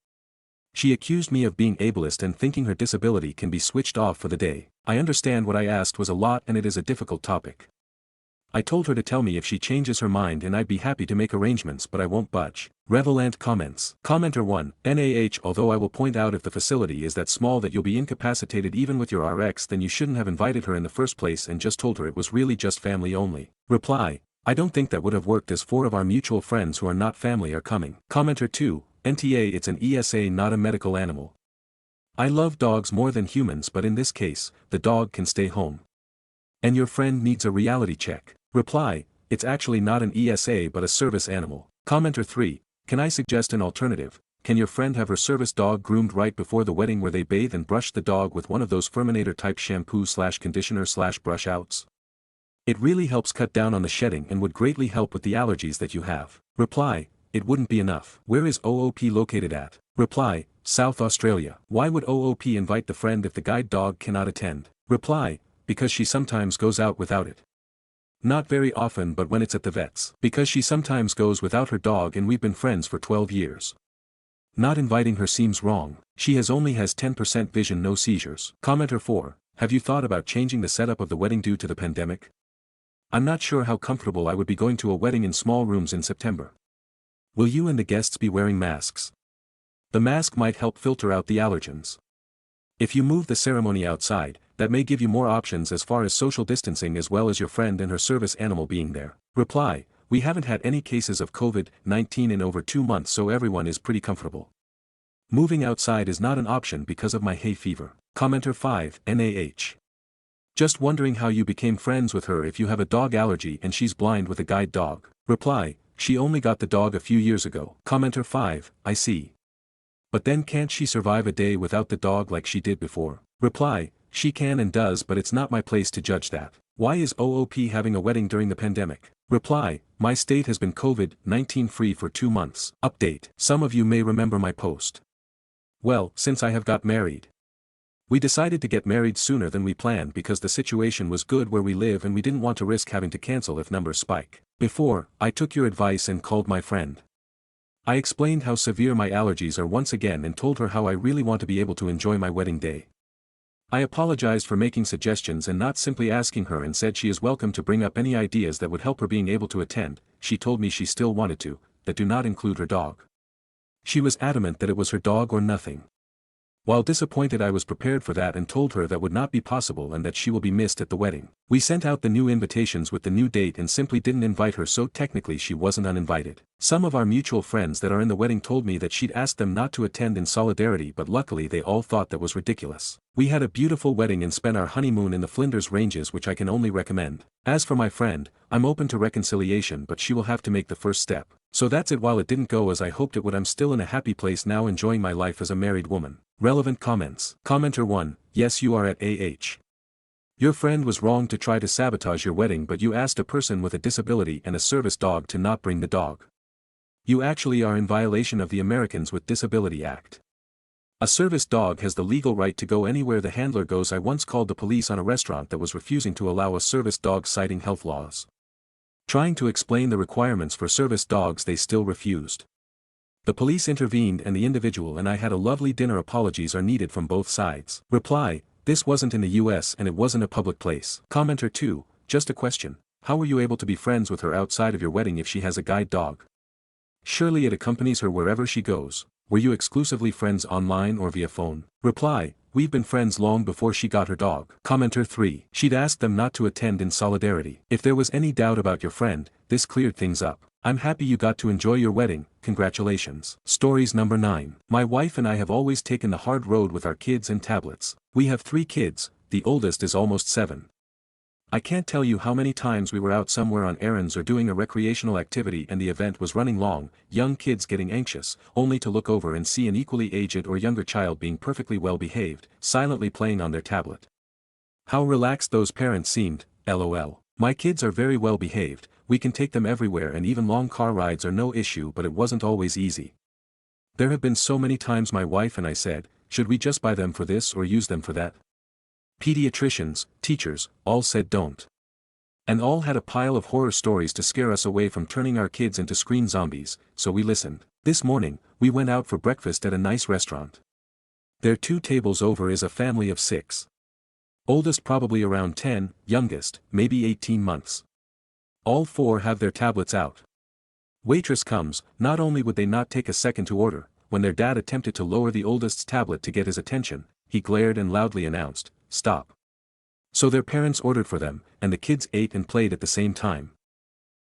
She accused me of being ableist and thinking her disability can be switched off for the day. I understand what I asked was a lot and it is a difficult topic. I told her to tell me if she changes her mind and I'd be happy to make arrangements but I won't budge. Revelant comments. Commenter 1, NAH. Although I will point out if the facility is that small that you'll be incapacitated even with your RX then you shouldn't have invited her in the first place and just told her it was really just family only. Reply. I don't think that would have worked as 4 of our mutual friends who are not family are coming. Commenter 2, NTA. It's an ESA not a medical animal. I love dogs more than humans but in this case, the dog can stay home. And your friend needs a reality check. Reply, it's actually not an ESA but a service animal. Commenter 3, can I suggest an alternative? Can your friend have her service dog groomed right before the wedding where they bathe and brush the dog with one of those Furminator type shampoo/conditioner/brush outs? It really helps cut down on the shedding and would greatly help with the allergies that you have. Reply, it wouldn't be enough. Where is OOP located at? Reply, South Australia. Why would OOP invite the friend if the guide dog cannot attend? Reply, because she sometimes goes out without it. Not very often but when it's at the vet's. Because she sometimes goes without her dog and we've been friends for 12 years. Not inviting her seems wrong. She only has 10% vision, no seizures. Commenter 4, have you thought about changing the setup of the wedding due to the pandemic? I'm not sure how comfortable I would be going to a wedding in small rooms in September. Will you and the guests be wearing masks? The mask might help filter out the allergens. If you move the ceremony outside, that may give you more options as far as social distancing as well as your friend and her service animal being there. Reply, we haven't had any cases of COVID-19 in over 2 months so everyone is pretty comfortable. Moving outside is not an option because of my hay fever. Commenter 5, NAH. Just wondering how you became friends with her if you have a dog allergy and she's blind with a guide dog. Reply, she only got the dog a few years ago. Commenter 5, I see. But then can't she survive a day without the dog like she did before? Reply, she can and does but it's not my place to judge that. Why is OOP having a wedding during the pandemic? Reply, my state has been COVID-19 free for 2 months. Update, some of you may remember my post. Well, since I have got married. We decided to get married sooner than we planned because the situation was good where we live and we didn't want to risk having to cancel if numbers spike. Before, I took your advice and called my friend. I explained how severe my allergies are once again and told her how I really want to be able to enjoy my wedding day. I apologized for making suggestions and not simply asking her and said she is welcome to bring up any ideas that would help her being able to attend. She told me she still wanted to, that do not include her dog. She was adamant that it was her dog or nothing. While disappointed, I was prepared for that and told her that would not be possible and that she will be missed at the wedding. We sent out the new invitations with the new date and simply didn't invite her, so technically she wasn't uninvited. Some of our mutual friends that are in the wedding told me that she'd asked them not to attend in solidarity, but luckily they all thought that was ridiculous. We had a beautiful wedding and spent our honeymoon in the Flinders Ranges, which I can only recommend. As for my friend, I'm open to reconciliation, but she will have to make the first step. So that's it. While it didn't go as I hoped it would, I'm still in a happy place now, enjoying my life as a married woman. Relevant comments. Commenter 1, yes, you are at AH. Your friend was wrong to try to sabotage your wedding, but you asked a person with a disability and a service dog to not bring the dog. You actually are in violation of the Americans with Disability Act. A service dog has the legal right to go anywhere the handler goes. I once called the police on a restaurant that was refusing to allow a service dog, citing health laws. Trying to explain the requirements for service dogs, they still refused. The police intervened and the individual and I had a lovely dinner. Apologies are needed from both sides. Reply, this wasn't in the US and it wasn't a public place. Commenter 2, just a question. How were you able to be friends with her outside of your wedding if she has a guide dog? Surely it accompanies her wherever she goes. Were you exclusively friends online or via phone? Reply, we've been friends long before she got her dog. Commenter 3, she'd asked them not to attend in solidarity. If there was any doubt about your friend, this cleared things up. I'm happy you got to enjoy your wedding, congratulations. Stories number 9. My wife and I have always taken the hard road with our kids and tablets. We have 3 kids, the oldest is almost 7. I can't tell you how many times we were out somewhere on errands or doing a recreational activity and the event was running long, young kids getting anxious, only to look over and see an equally aged or younger child being perfectly well behaved, silently playing on their tablet. How relaxed those parents seemed, lol. My kids are very well behaved, we can take them everywhere and even long car rides are no issue, but it wasn't always easy. There have been so many times my wife and I said, should we just buy them for this or use them for that? Pediatricians, teachers, all said don't. And all had a pile of horror stories to scare us away from turning our kids into screen zombies, so we listened. This morning, we went out for breakfast at a nice restaurant. There 2 tables over is a family of 6. Oldest probably around 10, youngest, maybe 18 months. All 4 have their tablets out. Waitress comes, not only would they not take a second to order, when their dad attempted to lower the oldest's tablet to get his attention, he glared and loudly announced, stop. So their parents ordered for them, and the kids ate and played at the same time.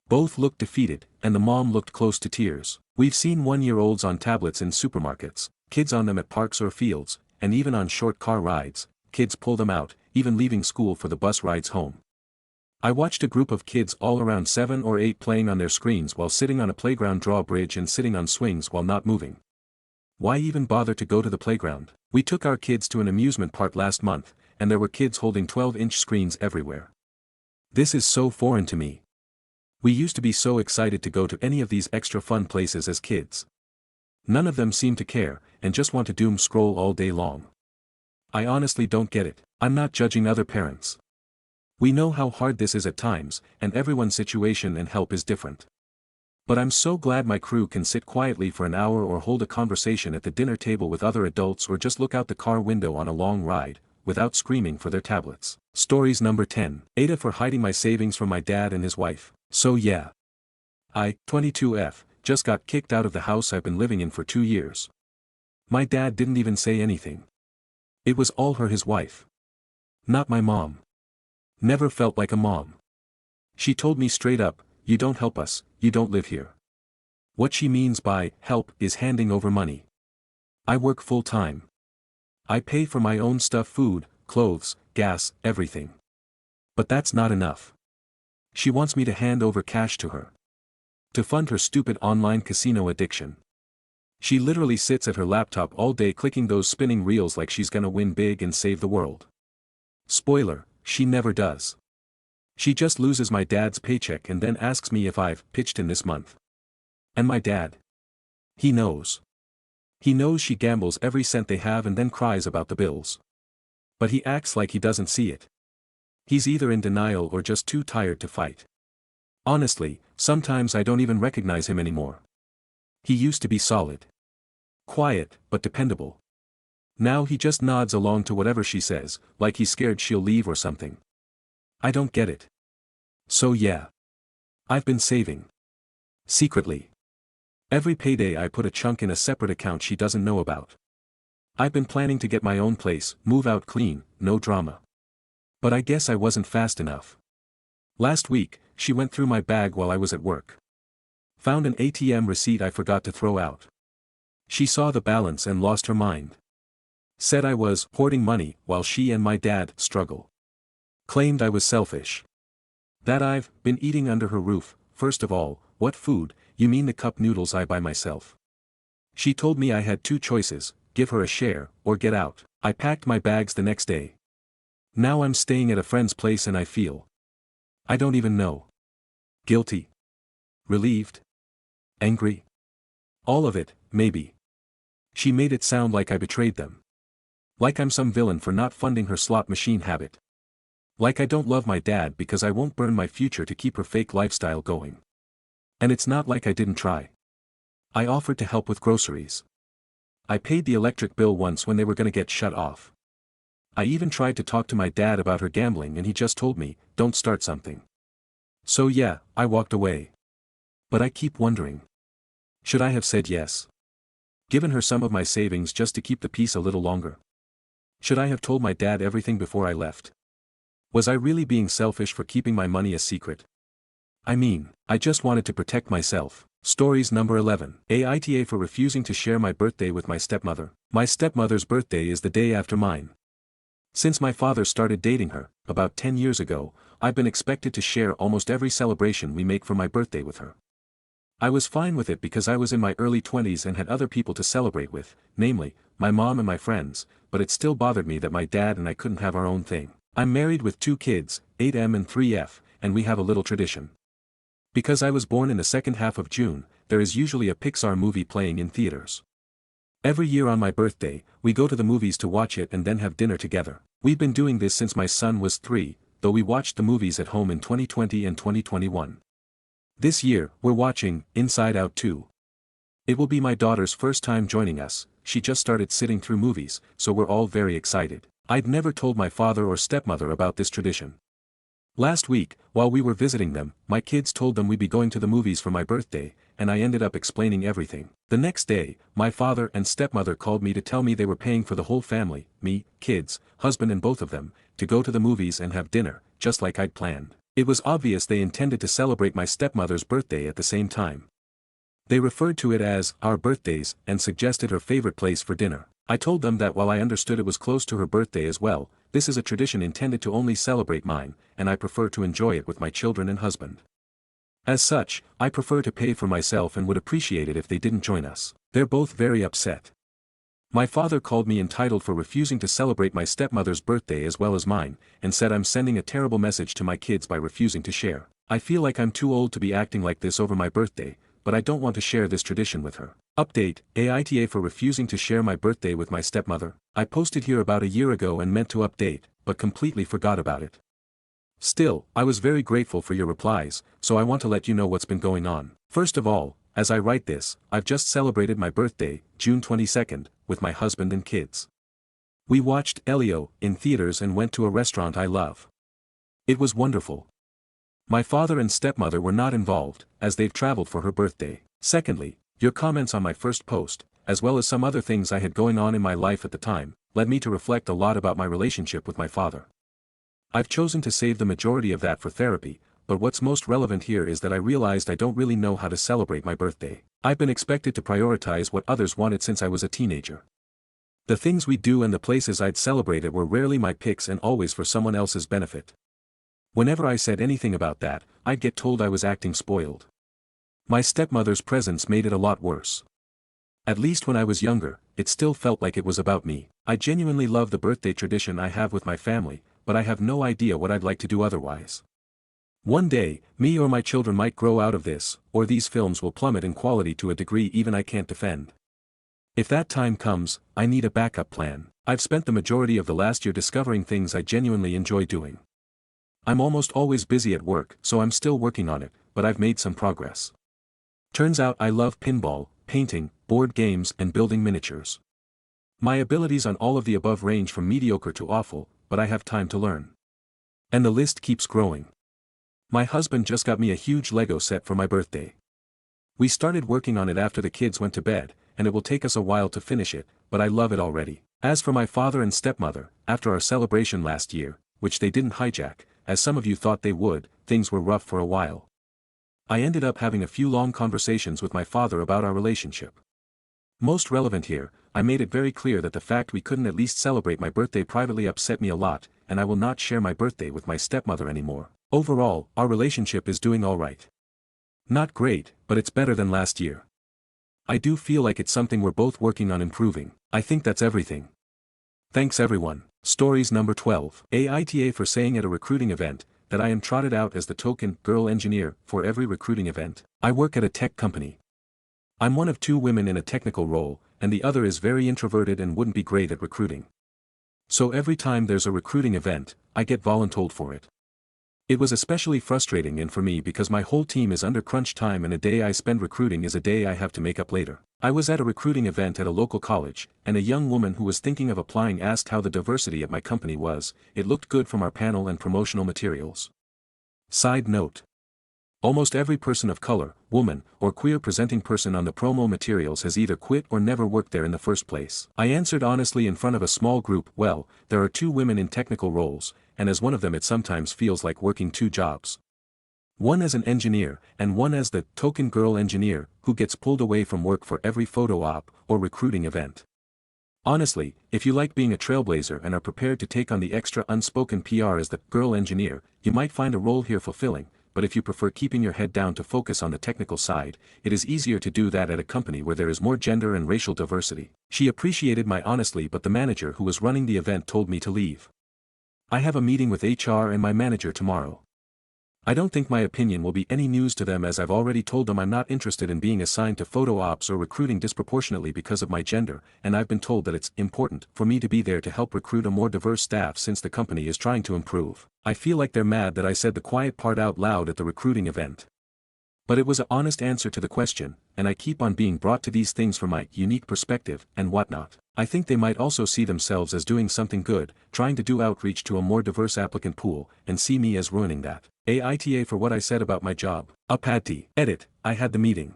Both looked defeated, and the mom looked close to tears. We've seen 1-year-olds on tablets in supermarkets, kids on them at parks or fields, and even on short car rides, kids pull them out, even leaving school for the bus rides home. I watched a group of kids all around 7 or 8 playing on their screens while sitting on a playground drawbridge and sitting on swings while not moving. Why even bother to go to the playground? We took our kids to an amusement park last month, and there were kids holding 12-inch screens everywhere. This is so foreign to me. We used to be so excited to go to any of these extra fun places as kids. None of them seem to care, and just want to doom scroll all day long. I honestly don't get it. I'm not judging other parents. We know how hard this is at times, and everyone's situation and help is different. But I'm so glad my crew can sit quietly for an hour or hold a conversation at the dinner table with other adults or just look out the car window on a long ride, without screaming for their tablets. Stories number 10. Aita for hiding my savings from my dad and his wife. So yeah. I, 22F, just got kicked out of the house I've been living in for 2 years. My dad didn't even say anything. It was all her, his wife. Not my mom. Never felt like a mom. She told me straight up, you don't help us, you don't live here. What she means by help is handing over money. I work full time. I pay for my own stuff, food, clothes, gas, everything. But that's not enough. She wants me to hand over cash to her. To fund her stupid online casino addiction. She literally sits at her laptop all day clicking those spinning reels like she's gonna win big and save the world. Spoiler, she never does. She just loses my dad's paycheck and then asks me if I've pitched in this month. And my dad? He knows. He knows she gambles every cent they have and then cries about the bills. But he acts like he doesn't see it. He's either in denial or just too tired to fight. Honestly, sometimes I don't even recognize him anymore. He used to be solid. Quiet, but dependable. Now he just nods along to whatever she says, like he's scared she'll leave or something. I don't get it. So yeah. I've been saving. Secretly. Every payday I put a chunk in a separate account she doesn't know about. I've been planning to get my own place, move out clean, no drama. But I guess I wasn't fast enough. Last week, she went through my bag while I was at work. Found an ATM receipt I forgot to throw out. She saw the balance and lost her mind. Said I was hoarding money while she and my dad struggle. Claimed I was selfish. That I've been eating under her roof. First of all, what food? You mean the cup noodles I buy myself? She told me I had two choices, give her a share, or get out. I packed my bags the next day. Now I'm staying at a friend's place and I feel. I don't even know. Guilty? Relieved? Angry? All of it, maybe. She made it sound like I betrayed them. Like I'm some villain for not funding her slot machine habit. Like I don't love my dad because I won't burn my future to keep her fake lifestyle going. And it's not like I didn't try. I offered to help with groceries. I paid the electric bill once when they were gonna get shut off. I even tried to talk to my dad about her gambling and he just told me, don't start something. So yeah, I walked away. But I keep wondering. Should I have said yes? Given her some of my savings just to keep the peace a little longer? Should I have told my dad everything before I left? Was I really being selfish for keeping my money a secret? I mean, I just wanted to protect myself. Stories number 11. Aita for refusing to share my birthday with my stepmother. My stepmother's birthday is the day after mine. Since my father started dating her, about 10 years ago, I've been expected to share almost every celebration we make for my birthday with her. I was fine with it because I was in my early 20s and had other people to celebrate with, namely, my mom and my friends, but it still bothered me that my dad and I couldn't have our own thing. I'm married with 2 kids, 8M and 3F, and we have a little tradition. Because I was born in the second half of June, there is usually a Pixar movie playing in theaters. Every year on my birthday, we go to the movies to watch it and then have dinner together. We've been doing this since my son was 3, though we watched the movies at home in 2020 and 2021. This year, we're watching Inside Out 2. It will be my daughter's first time joining us. She just started sitting through movies, so we're all very excited. I'd never told my father or stepmother about this tradition. Last week, while we were visiting them, my kids told them we'd be going to the movies for my birthday, and I ended up explaining everything. The next day, my father and stepmother called me to tell me they were paying for the whole family, me, kids, husband and both of them, to go to the movies and have dinner, just like I'd planned. It was obvious they intended to celebrate my stepmother's birthday at the same time. They referred to it as our birthdays and suggested her favorite place for dinner. I told them that while I understood it was close to her birthday as well, this is a tradition intended to only celebrate mine, and I prefer to enjoy it with my children and husband. As such, I prefer to pay for myself and would appreciate it if they didn't join us. They're both very upset. My father called me entitled for refusing to celebrate my stepmother's birthday as well as mine, and said I'm sending a terrible message to my kids by refusing to share. I feel like I'm too old to be acting like this over my birthday, but I don't want to share this tradition with her. Update, Aita for refusing to share my birthday with my stepmother. I posted here about a year ago and meant to update, but completely forgot about it. Still, I was very grateful for your replies, so I want to let you know what's been going on. First of all, as I write this, I've just celebrated my birthday, June 22nd, with my husband and kids. We watched Elio in theaters and went to a restaurant I love. It was wonderful. My father and stepmother were not involved, as they've traveled for her birthday. Secondly, your comments on my first post, as well as some other things I had going on in my life at the time, led me to reflect a lot about my relationship with my father. I've chosen to save the majority of that for therapy, but what's most relevant here is that I realized I don't really know how to celebrate my birthday. I've been expected to prioritize what others wanted since I was a teenager. The things we do and the places I'd celebrate at were rarely my picks and always for someone else's benefit. Whenever I said anything about that, I'd get told I was acting spoiled. My stepmother's presence made it a lot worse. At least when I was younger, it still felt like it was about me. I genuinely love the birthday tradition I have with my family, but I have no idea what I'd like to do otherwise. One day, me or my children might grow out of this, or these films will plummet in quality to a degree even I can't defend. If that time comes, I need a backup plan. I've spent the majority of the last year discovering things I genuinely enjoy doing. I'm almost always busy at work, so I'm still working on it, but I've made some progress. Turns out I love pinball, painting, board games and building miniatures. My abilities on all of the above range from mediocre to awful, but I have time to learn. And the list keeps growing. My husband just got me a huge Lego set for my birthday. We started working on it after the kids went to bed, and it will take us a while to finish it, but I love it already. As for my father and stepmother, after our celebration last year, which they didn't hijack, as some of you thought they would, things were rough for a while. I ended up having a few long conversations with my father about our relationship. Most relevant here, I made it very clear that the fact we couldn't at least celebrate my birthday privately upset me a lot, and I will not share my birthday with my stepmother anymore. Overall, our relationship is doing alright. Not great, but it's better than last year. I do feel like it's something we're both working on improving. I think that's everything. Thanks everyone. Stories number 12. Aita for saying at a recruiting event, that I am trotted out as the token girl engineer for every recruiting event. I work at a tech company. I'm one of 2 women in a technical role, and the other is very introverted and wouldn't be great at recruiting. So every time there's a recruiting event, I get voluntold for it. It was especially frustrating and for me because my whole team is under crunch time and a day I spend recruiting is a day I have to make up later. I was at a recruiting event at a local college, and a young woman who was thinking of applying asked how the diversity at my company was. It looked good from our panel and promotional materials. Side note. Almost every person of color, woman, or queer presenting person on the promo materials has either quit or never worked there in the first place. I answered honestly in front of a small group, well, there are 2 women in technical roles, and as one of them it sometimes feels like working 2 jobs. One as an engineer, and one as the token girl engineer, who gets pulled away from work for every photo op, or recruiting event. Honestly, if you like being a trailblazer and are prepared to take on the extra unspoken PR as the girl engineer, you might find a role here fulfilling, but if you prefer keeping your head down to focus on the technical side, it is easier to do that at a company where there is more gender and racial diversity. She appreciated my honesty, but the manager who was running the event told me to leave. I have a meeting with HR and my manager tomorrow. I don't think my opinion will be any news to them, as I've already told them I'm not interested in being assigned to photo ops or recruiting disproportionately because of my gender, and I've been told that it's important for me to be there to help recruit a more diverse staff since the company is trying to improve. I feel like they're mad that I said the quiet part out loud at the recruiting event. But it was an honest answer to the question, and I keep on being brought to these things from my unique perspective and whatnot. I think they might also see themselves as doing something good, trying to do outreach to a more diverse applicant pool, and see me as ruining that. Aita for what I said about my job. Upati. Edit. I had the meeting.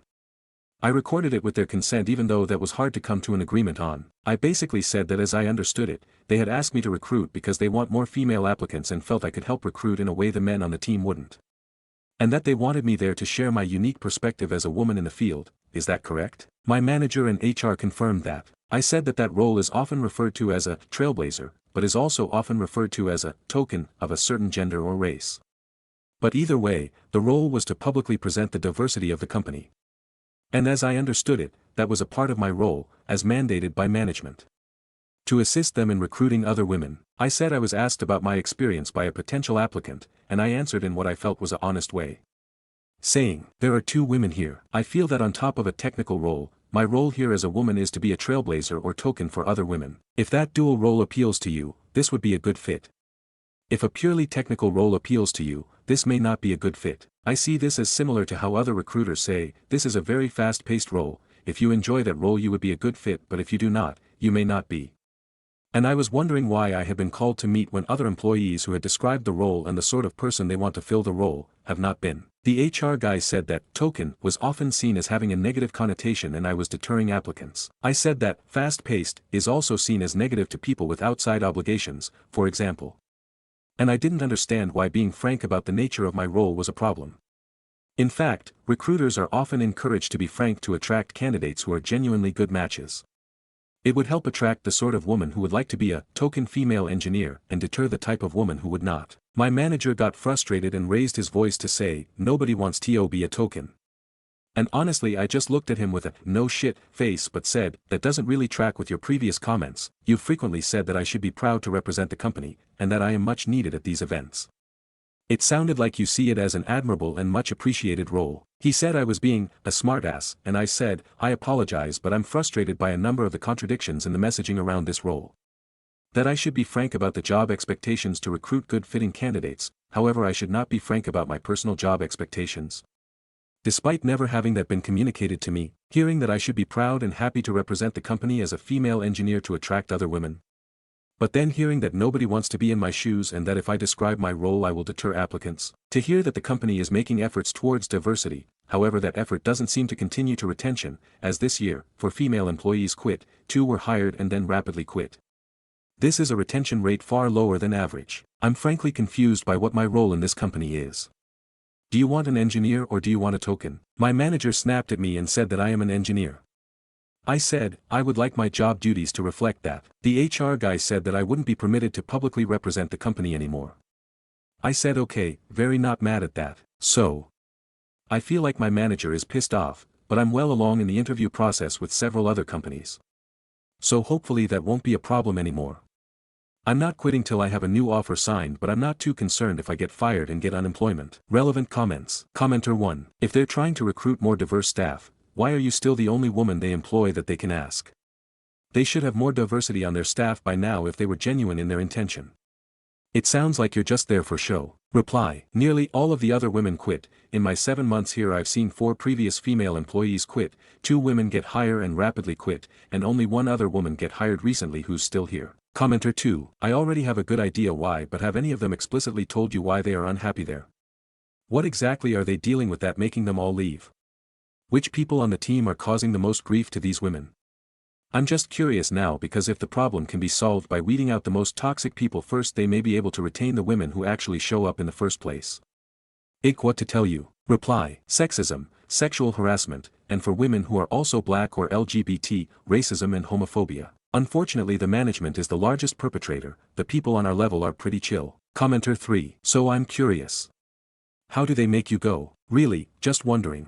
I recorded it with their consent even though that was hard to come to an agreement on. I basically said that as I understood it, they had asked me to recruit because they want more female applicants and felt I could help recruit in a way the men on the team wouldn't. And that they wanted me there to share my unique perspective as a woman in the field. Is that correct? My manager and HR confirmed that. I said that that role is often referred to as a trailblazer, but is also often referred to as a token of a certain gender or race. But either way, the role was to publicly present the diversity of the company. And as I understood it, that was a part of my role, as mandated by management. To assist them in recruiting other women. I said I was asked about my experience by a potential applicant, and I answered in what I felt was an honest way. Saying, there are 2 women here. I feel that on top of a technical role, my role here as a woman is to be a trailblazer or token for other women. If that dual role appeals to you, this would be a good fit. If a purely technical role appeals to you, this may not be a good fit. I see this as similar to how other recruiters say, this is a very fast-paced role, if you enjoy that role you would be a good fit, but if you do not, you may not be. And I was wondering why I had been called to meet when other employees who had described the role and the sort of person they want to fill the role, have not been. The HR guy said that token was often seen as having a negative connotation and I was deterring applicants. I said that fast-paced is also seen as negative to people with outside obligations, for example. And I didn't understand why being frank about the nature of my role was a problem. In fact, recruiters are often encouraged to be frank to attract candidates who are genuinely good matches. It would help attract the sort of woman who would like to be a token female engineer and deter the type of woman who would not. My manager got frustrated and raised his voice to say, nobody wants to be a token. And honestly I just looked at him with a no shit face but said, that doesn't really track with your previous comments. You've frequently said that I should be proud to represent the company, and that I am much needed at these events. It sounded like you see it as an admirable and much appreciated role. He said I was being a smartass, and I said, I apologize, but I'm frustrated by a number of the contradictions in the messaging around this role. That I should be frank about the job expectations to recruit good-fitting candidates, however I should not be frank about my personal job expectations. Despite never having that been communicated to me, hearing that I should be proud and happy to represent the company as a female engineer to attract other women. But then hearing that nobody wants to be in my shoes and that if I describe my role I will deter applicants. To hear that the company is making efforts towards diversity, however that effort doesn't seem to continue to retention, as this year, 4 female employees quit, 2 were hired and then rapidly quit. This is a retention rate far lower than average. I'm frankly confused by what my role in this company is. Do you want an engineer or do you want a token? My manager snapped at me and said that I am an engineer. I said, I would like my job duties to reflect that. The HR guy said that I wouldn't be permitted to publicly represent the company anymore. I said okay, very not mad at that. So, I feel like my manager is pissed off, but I'm well along in the interview process with several other companies. So hopefully that won't be a problem anymore. I'm not quitting till I have a new offer signed, but I'm not too concerned if I get fired and get unemployment. Relevant comments. Commenter 1. If they're trying to recruit more diverse staff, why are you still the only woman they employ that they can ask? They should have more diversity on their staff by now if they were genuine in their intention. It sounds like you're just there for show. Reply. Nearly all of the other women quit. In my 7 months here I've seen 4 previous female employees quit, 2 women get hired and rapidly quit, and only 1 other woman get hired recently who's still here. Commenter 2. I already have a good idea why, but have any of them explicitly told you why they are unhappy there? What exactly are they dealing with that making them all leave? Which people on the team are causing the most grief to these women? I'm just curious now because if the problem can be solved by weeding out the most toxic people first, they may be able to retain the women who actually show up in the first place. What to tell you? Reply. Sexism, sexual harassment, and for women who are also black or LGBT, racism and homophobia. Unfortunately the management is the largest perpetrator, the people on our level are pretty chill. Commenter 3. So I'm curious. How do they make you go? Really, just wondering.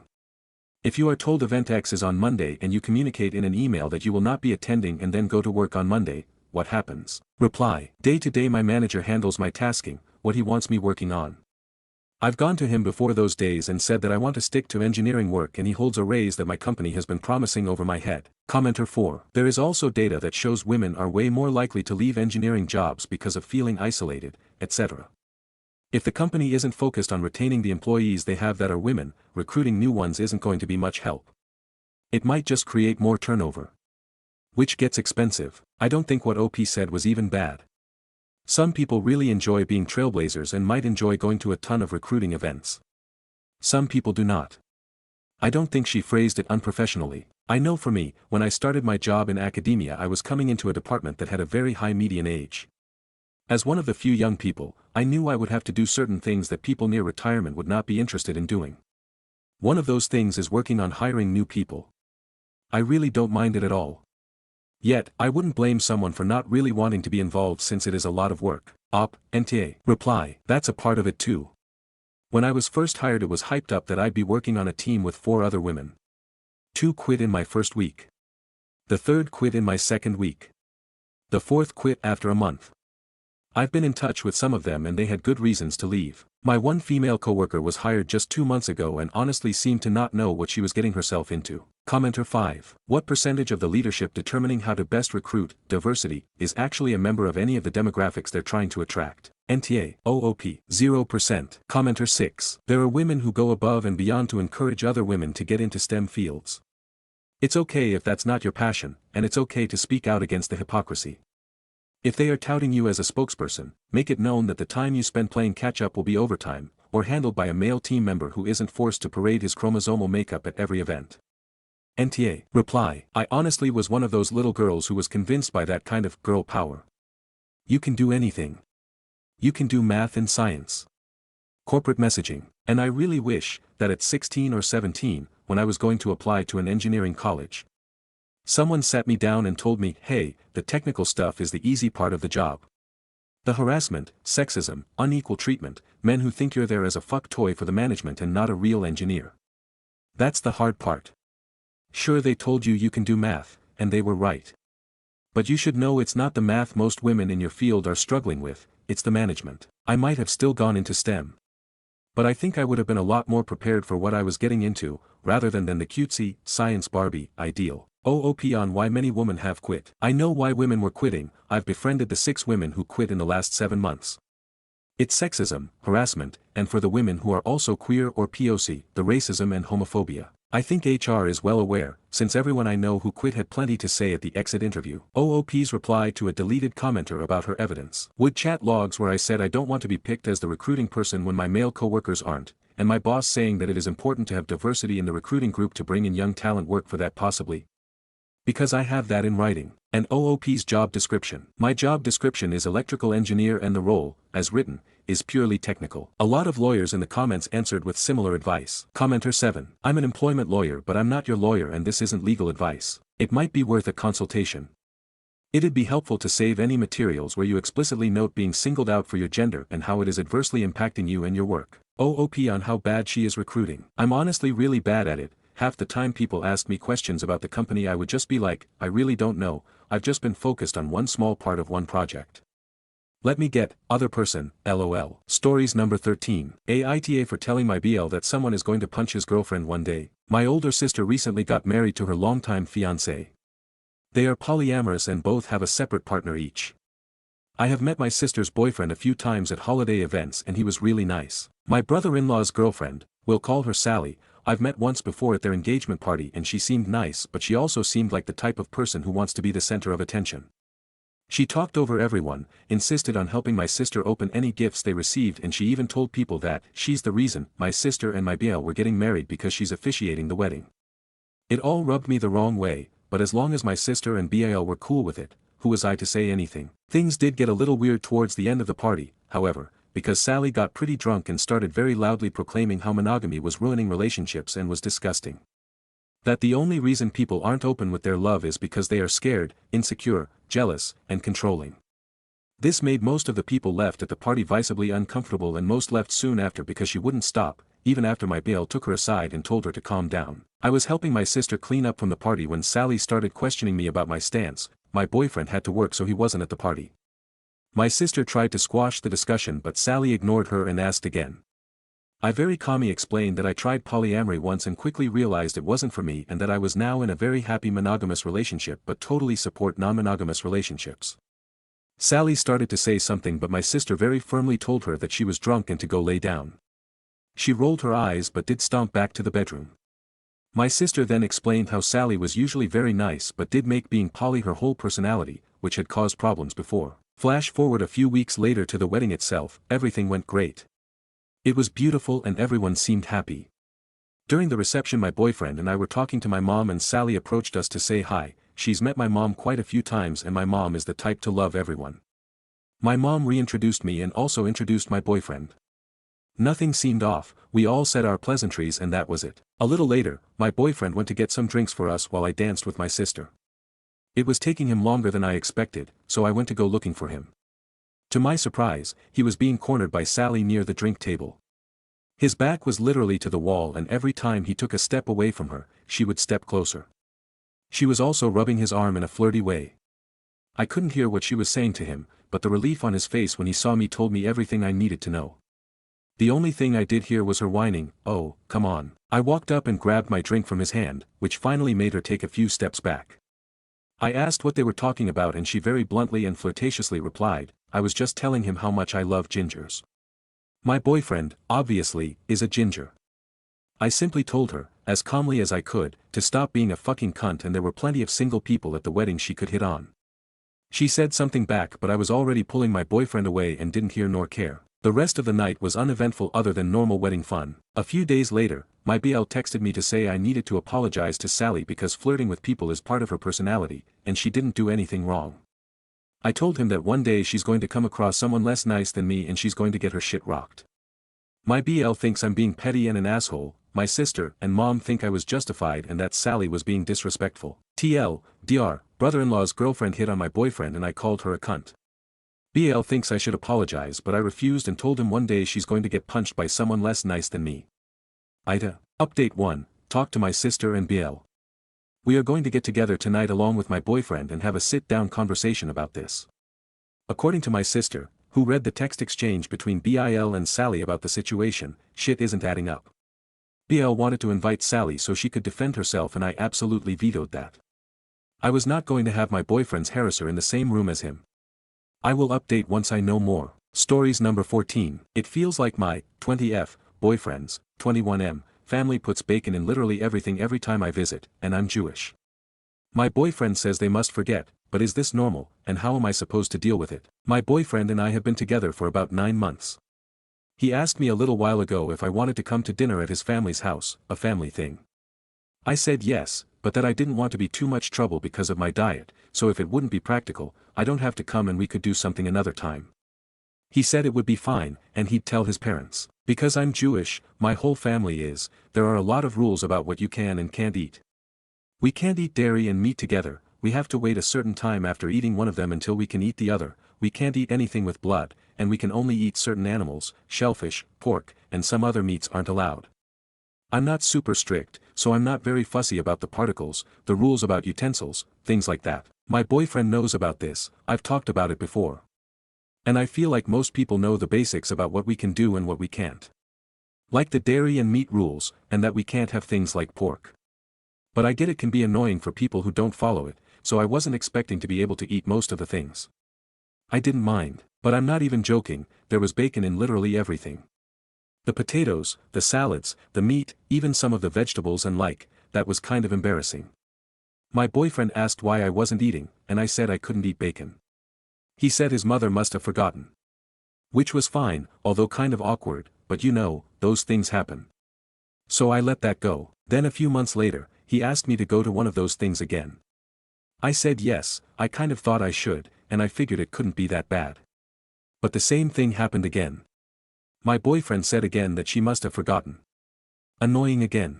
If you are told event X is on Monday and you communicate in an email that you will not be attending and then go to work on Monday, what happens? Reply. Day to day my manager handles my tasking, what he wants me working on. I've gone to him before those days and said that I want to stick to engineering work and he holds a raise that my company has been promising over my head. Commenter 4. There is also data that shows women are way more likely to leave engineering jobs because of feeling isolated, etc. If the company isn't focused on retaining the employees they have that are women, recruiting new ones isn't going to be much help. It might just create more turnover. Which gets expensive. I don't think what OP said was even bad. Some people really enjoy being trailblazers and might enjoy going to a ton of recruiting events. Some people do not. I don't think she phrased it unprofessionally. I know for me, when I started my job in academia I was coming into a department that had a very high median age. As one of the few young people, I knew I would have to do certain things that people near retirement would not be interested in doing. One of those things is working on hiring new people. I really don't mind it at all. Yet, I wouldn't blame someone for not really wanting to be involved since it is a lot of work. NTA. Reply. That's a part of it too. When I was first hired it was hyped up that I'd be working on a team with 4 other women. 2 quit in my first week. The 3rd quit in my 2nd week. The 4th quit after a month. I've been in touch with some of them and they had good reasons to leave. My one female coworker was hired just 2 months ago and honestly seemed to not know what she was getting herself into. Commenter 5. What percentage of the leadership determining how to best recruit diversity is actually a member of any of the demographics they're trying to attract? NTA. OOP. 0%. Commenter 6. There are women who go above and beyond to encourage other women to get into STEM fields. It's okay if that's not your passion, and it's okay to speak out against the hypocrisy. If they are touting you as a spokesperson, make it known that the time you spend playing catch-up will be overtime, or handled by a male team member who isn't forced to parade his chromosomal makeup at every event. NTA. Reply. I honestly was one of those little girls who was convinced by that kind of girl power. You can do anything. You can do math and science. Corporate messaging. And I really wish that at 16 or 17, when I was going to apply to an engineering college, someone sat me down and told me, hey, the technical stuff is the easy part of the job. The harassment, sexism, unequal treatment, men who think you're there as a fuck toy for the management and not a real engineer. That's the hard part. Sure, they told you you can do math, and they were right. But you should know it's not the math most women in your field are struggling with, it's the management. I might have still gone into STEM. But I think I would have been a lot more prepared for what I was getting into, rather than the cutesy, science Barbie, ideal. OOP on why many women have quit. I know why women were quitting. I've befriended the 6 women who quit in the last 7 months. It's sexism, harassment, and for the women who are also queer or POC, the racism and homophobia. I think HR is well aware, since everyone I know who quit had plenty to say at the exit interview. OOP's reply to a deleted commenter about her evidence. Would chat logs where I said I don't want to be picked as the recruiting person when my male coworkers aren't, and my boss saying that it is important to have diversity in the recruiting group to bring in young talent work for that possibly. Because I have that in writing. And OOP's job description. My job description is electrical engineer and the role, as written, is purely technical. A lot of lawyers in the comments answered with similar advice. Commenter 7. I'm an employment lawyer but I'm not your lawyer and this isn't legal advice. It might be worth a consultation. It'd be helpful to save any materials where you explicitly note being singled out for your gender and how it is adversely impacting you and your work. OOP on how bad she is recruiting. I'm honestly really bad at it. Half the time people ask me questions about the company I would just be like, I really don't know, I've just been focused on one small part of one project. Let me get, other person, LOL. Stories number 13. AITA for telling my BL that someone is going to punch his girlfriend one day. My older sister recently got married to her longtime fiancé. They are polyamorous and both have a separate partner each. I have met my sister's boyfriend a few times at holiday events and he was really nice. My brother-in-law's girlfriend, we'll call her Sally, I've met once before at their engagement party and she seemed nice but she also seemed like the type of person who wants to be the center of attention. She talked over everyone, insisted on helping my sister open any gifts they received and she even told people that she's the reason my sister and my BL were getting married because she's officiating the wedding. It all rubbed me the wrong way, but as long as my sister and BL were cool with it, who was I to say anything? Things did get a little weird towards the end of the party, however, because Sally got pretty drunk and started very loudly proclaiming how monogamy was ruining relationships and was disgusting. That the only reason people aren't open with their love is because they are scared, insecure, jealous, and controlling. This made most of the people left at the party visibly uncomfortable and most left soon after because she wouldn't stop, even after my BL took her aside and told her to calm down. I was helping my sister clean up from the party when Sally started questioning me about my stance. My boyfriend had to work so he wasn't at the party. My sister tried to squash the discussion but Sally ignored her and asked again. I very calmly explained that I tried polyamory once and quickly realized it wasn't for me and that I was now in a very happy monogamous relationship but totally support non-monogamous relationships. Sally started to say something but my sister very firmly told her that she was drunk and to go lay down. She rolled her eyes but did stomp back to the bedroom. My sister then explained how Sally was usually very nice but did make being poly her whole personality, which had caused problems before. Flash forward a few weeks later to the wedding itself, everything went great. It was beautiful and everyone seemed happy. During the reception my boyfriend and I were talking to my mom and Sally approached us to say hi. She's met my mom quite a few times and my mom is the type to love everyone. My mom reintroduced me and also introduced my boyfriend. Nothing seemed off, we all said our pleasantries and that was it. A little later, my boyfriend went to get some drinks for us while I danced with my sister. It was taking him longer than I expected, so I went to go looking for him. To my surprise, he was being cornered by Sally near the drink table. His back was literally to the wall and every time he took a step away from her, she would step closer. She was also rubbing his arm in a flirty way. I couldn't hear what she was saying to him, but the relief on his face when he saw me told me everything I needed to know. The only thing I did hear was her whining, "Oh, come on." I walked up and grabbed my drink from his hand, which finally made her take a few steps back. I asked what they were talking about and she very bluntly and flirtatiously replied, "I was just telling him how much I love gingers." My boyfriend, obviously, is a ginger. I simply told her, as calmly as I could, to stop being a fucking cunt and there were plenty of single people at the wedding she could hit on. She said something back but I was already pulling my boyfriend away and didn't hear nor care. The rest of the night was uneventful other than normal wedding fun. A few days later, my BL texted me to say I needed to apologize to Sally because flirting with people is part of her personality, and she didn't do anything wrong. I told him that one day she's going to come across someone less nice than me and she's going to get her shit rocked. My BL thinks I'm being petty and an asshole, my sister and mom think I was justified and that Sally was being disrespectful. TLDR, brother-in-law's girlfriend hit on my boyfriend and I called her a cunt. BL thinks I should apologize but I refused and told him one day she's going to get punched by someone less nice than me. Aita. Update 1, talk to my sister and BL. We are going to get together tonight along with my boyfriend and have a sit-down conversation about this. According to my sister, who read the text exchange between BIL and Sally about the situation. Shit isn't adding up. BL wanted to invite Sally so she could defend herself and I absolutely vetoed that. I was not going to have my boyfriend's harasser in the same room as him. I will update once I know more. Stories number 14. It feels like my 20F boyfriend's 21M family puts bacon in literally everything every time I visit, and I'm Jewish. My boyfriend says they must forget, but is this normal, and how am I supposed to deal with it? My boyfriend and I have been together for about 9 months. He asked me a little while ago if I wanted to come to dinner at his family's house, a family thing. I said yes, but that I didn't want to be too much trouble because of my diet, so if it wouldn't be practical, I don't have to come and we could do something another time. He said it would be fine, and he'd tell his parents. Because I'm Jewish, my whole family is, there are a lot of rules about what you can and can't eat. We can't eat dairy and meat together, we have to wait a certain time after eating one of them until we can eat the other, we can't eat anything with blood, and we can only eat certain animals, shellfish, pork, and some other meats aren't allowed. I'm not super strict, so I'm not very fussy about the particles, the rules about utensils, things like that. My boyfriend knows about this, I've talked about it before. And I feel like most people know the basics about what we can do and what we can't. Like the dairy and meat rules, and that we can't have things like pork. But I get it can be annoying for people who don't follow it, so I wasn't expecting to be able to eat most of the things. I didn't mind, but I'm not even joking, there was bacon in literally everything. The potatoes, the salads, the meat, even some of the vegetables and that was kind of embarrassing. My boyfriend asked why I wasn't eating, and I said I couldn't eat bacon. He said his mother must have forgotten. Which was fine, although kind of awkward, but you know, those things happen. So I let that go. Then a few months later, he asked me to go to one of those things again. I said yes, I kind of thought I should, and I figured it couldn't be that bad. But the same thing happened again. My boyfriend said again that she must have forgotten. Annoying again.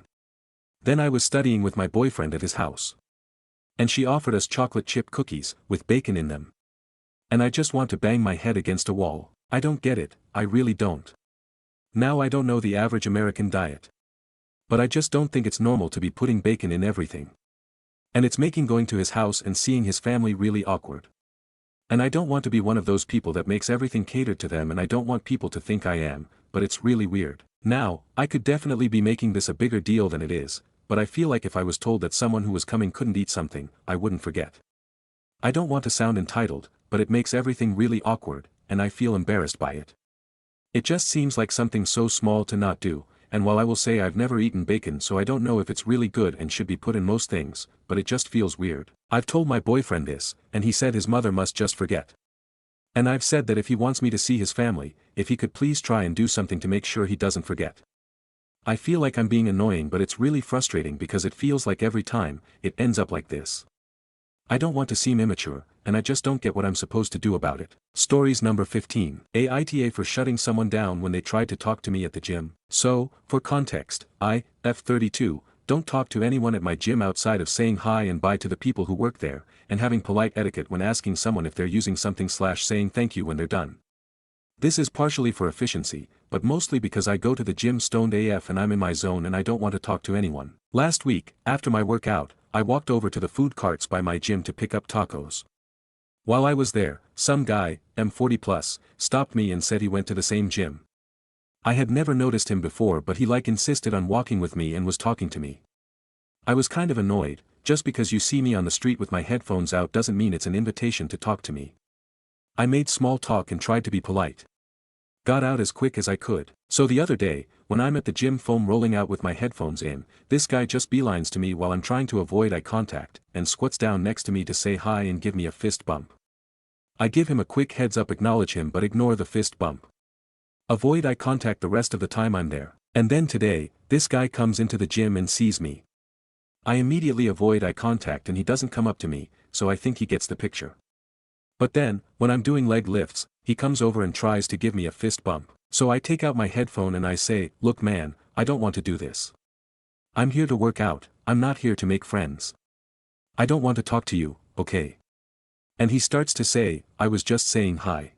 Then I was studying with my boyfriend at his house. And she offered us chocolate chip cookies, with bacon in them. And I just want to bang my head against a wall. I don't get it, I really don't. Now I don't know the average American diet. But I just don't think it's normal to be putting bacon in everything. And it's making going to his house and seeing his family really awkward. And I don't want to be one of those people that makes everything catered to them and I don't want people to think I am, but it's really weird. Now, I could definitely be making this a bigger deal than it is, but I feel like if I was told that someone who was coming couldn't eat something, I wouldn't forget. I don't want to sound entitled, but it makes everything really awkward, and I feel embarrassed by it. It just seems like something so small to not do, and while I will say I've never eaten bacon so I don't know if it's really good and should be put in most things, but it just feels weird. I've told my boyfriend this, and he said his mother must just forget. And I've said that if he wants me to see his family, if he could please try and do something to make sure he doesn't forget. I feel like I'm being annoying but it's really frustrating because it feels like every time, it ends up like this. I don't want to seem immature, and I just don't get what I'm supposed to do about it. Stories number 15. Aita for shutting someone down when they tried to talk to me at the gym. So, for context, I, F32, don't talk to anyone at my gym outside of saying hi and bye to the people who work there, and having polite etiquette when asking someone if they're using something / saying thank you when they're done. This is partially for efficiency, but mostly because I go to the gym stoned AF and I'm in my zone and I don't want to talk to anyone. Last week, after my workout, I walked over to the food carts by my gym to pick up tacos. While I was there, some guy, M40+, stopped me and said he went to the same gym. I had never noticed him before but he insisted on walking with me and was talking to me. I was kind of annoyed, just because you see me on the street with my headphones out doesn't mean it's an invitation to talk to me. I made small talk and tried to be polite. Got out as quick as I could. So the other day, when I'm at the gym foam rolling out with my headphones in, this guy just beelines to me while I'm trying to avoid eye contact, and squats down next to me to say hi and give me a fist bump. I give him a quick heads up, acknowledge him but ignore the fist bump. Avoid eye contact the rest of the time I'm there. And then today, this guy comes into the gym and sees me. I immediately avoid eye contact and he doesn't come up to me, so I think he gets the picture. But then, when I'm doing leg lifts, he comes over and tries to give me a fist bump. So I take out my headphone and I say, "Look man, I don't want to do this. I'm here to work out, I'm not here to make friends. I don't want to talk to you, okay?" And he starts to say, "I was just saying hi."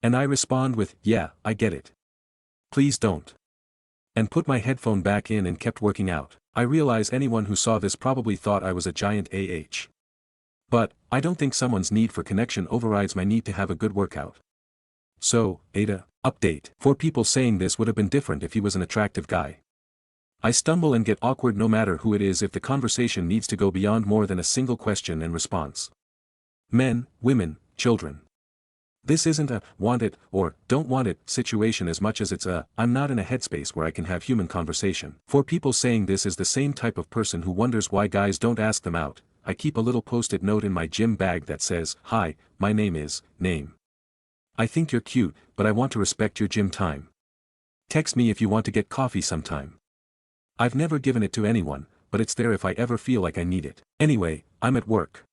And I respond with, "Yeah, I get it. Please don't." And put my headphone back in and kept working out. I realize anyone who saw this probably thought I was a giant AH. But, I don't think someone's need for connection overrides my need to have a good workout. So, Aita, update. 4 people saying this would have been different if he was an attractive guy. I stumble and get awkward no matter who it is if the conversation needs to go beyond more than a single question and response. Men, women, children. This isn't a want it or don't want it situation as much as it's a I'm not in a headspace where I can have human conversation. 4 people saying this is the same type of person who wonders why guys don't ask them out. I keep a little post-it note in my gym bag that says, "Hi, my name is, name. I think you're cute, but I want to respect your gym time. Text me if you want to get coffee sometime." I've never given it to anyone, but it's there if I ever feel like I need it. Anyway, I'm at work.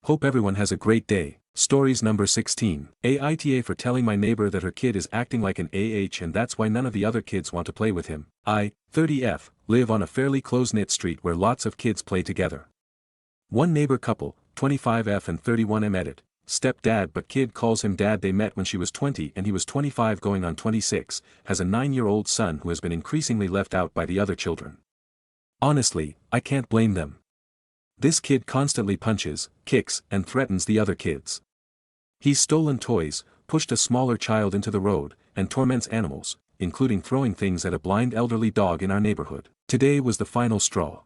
Hope everyone has a great day. Stories number 16. Aita for telling my neighbor that her kid is acting like an and that's why none of the other kids want to play with him. I, 30F, live on a fairly close-knit street where lots of kids play together. One neighbor couple, 25F and 31M edit, stepdad but kid calls him dad. They met when she was 20 and he was 25 going on 26, has a 9-year-old son who has been increasingly left out by the other children. Honestly, I can't blame them. This kid constantly punches, kicks, and threatens the other kids. He's stolen toys, pushed a smaller child into the road, and torments animals, including throwing things at a blind elderly dog in our neighborhood. Today was the final straw.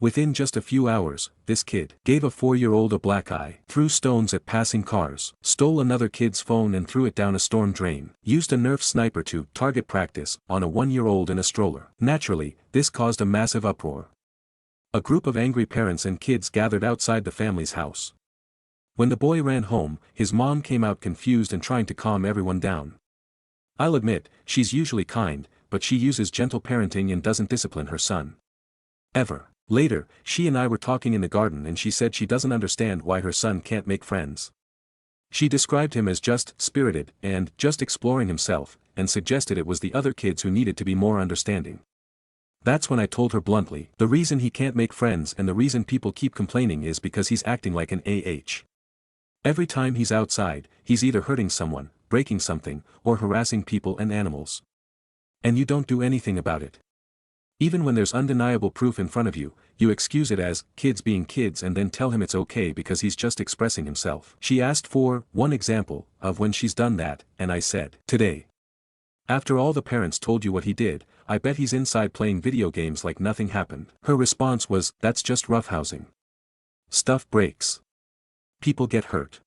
Within just a few hours, this kid gave a 4-year-old a black eye, threw stones at passing cars, stole another kid's phone and threw it down a storm drain, used a Nerf sniper to target practice on a 1-year-old in a stroller. Naturally, this caused a massive uproar. A group of angry parents and kids gathered outside the family's house. When the boy ran home, his mom came out confused and trying to calm everyone down. I'll admit, she's usually kind, but she uses gentle parenting and doesn't discipline her son. Ever. Later, she and I were talking in the garden and she said she doesn't understand why her son can't make friends. She described him as just spirited and just exploring himself, and suggested it was the other kids who needed to be more understanding. That's when I told her bluntly, the reason he can't make friends and the reason people keep complaining is because he's acting like an Every time he's outside, he's either hurting someone, breaking something, or harassing people and animals. And you don't do anything about it. Even when there's undeniable proof in front of you, you excuse it as kids being kids and then tell him it's okay because he's just expressing himself. She asked for one example of when she's done that, and I said, today. After all the parents told you what he did, I bet he's inside playing video games like nothing happened. Her response was, that's just roughhousing. Stuff breaks. People get hurt.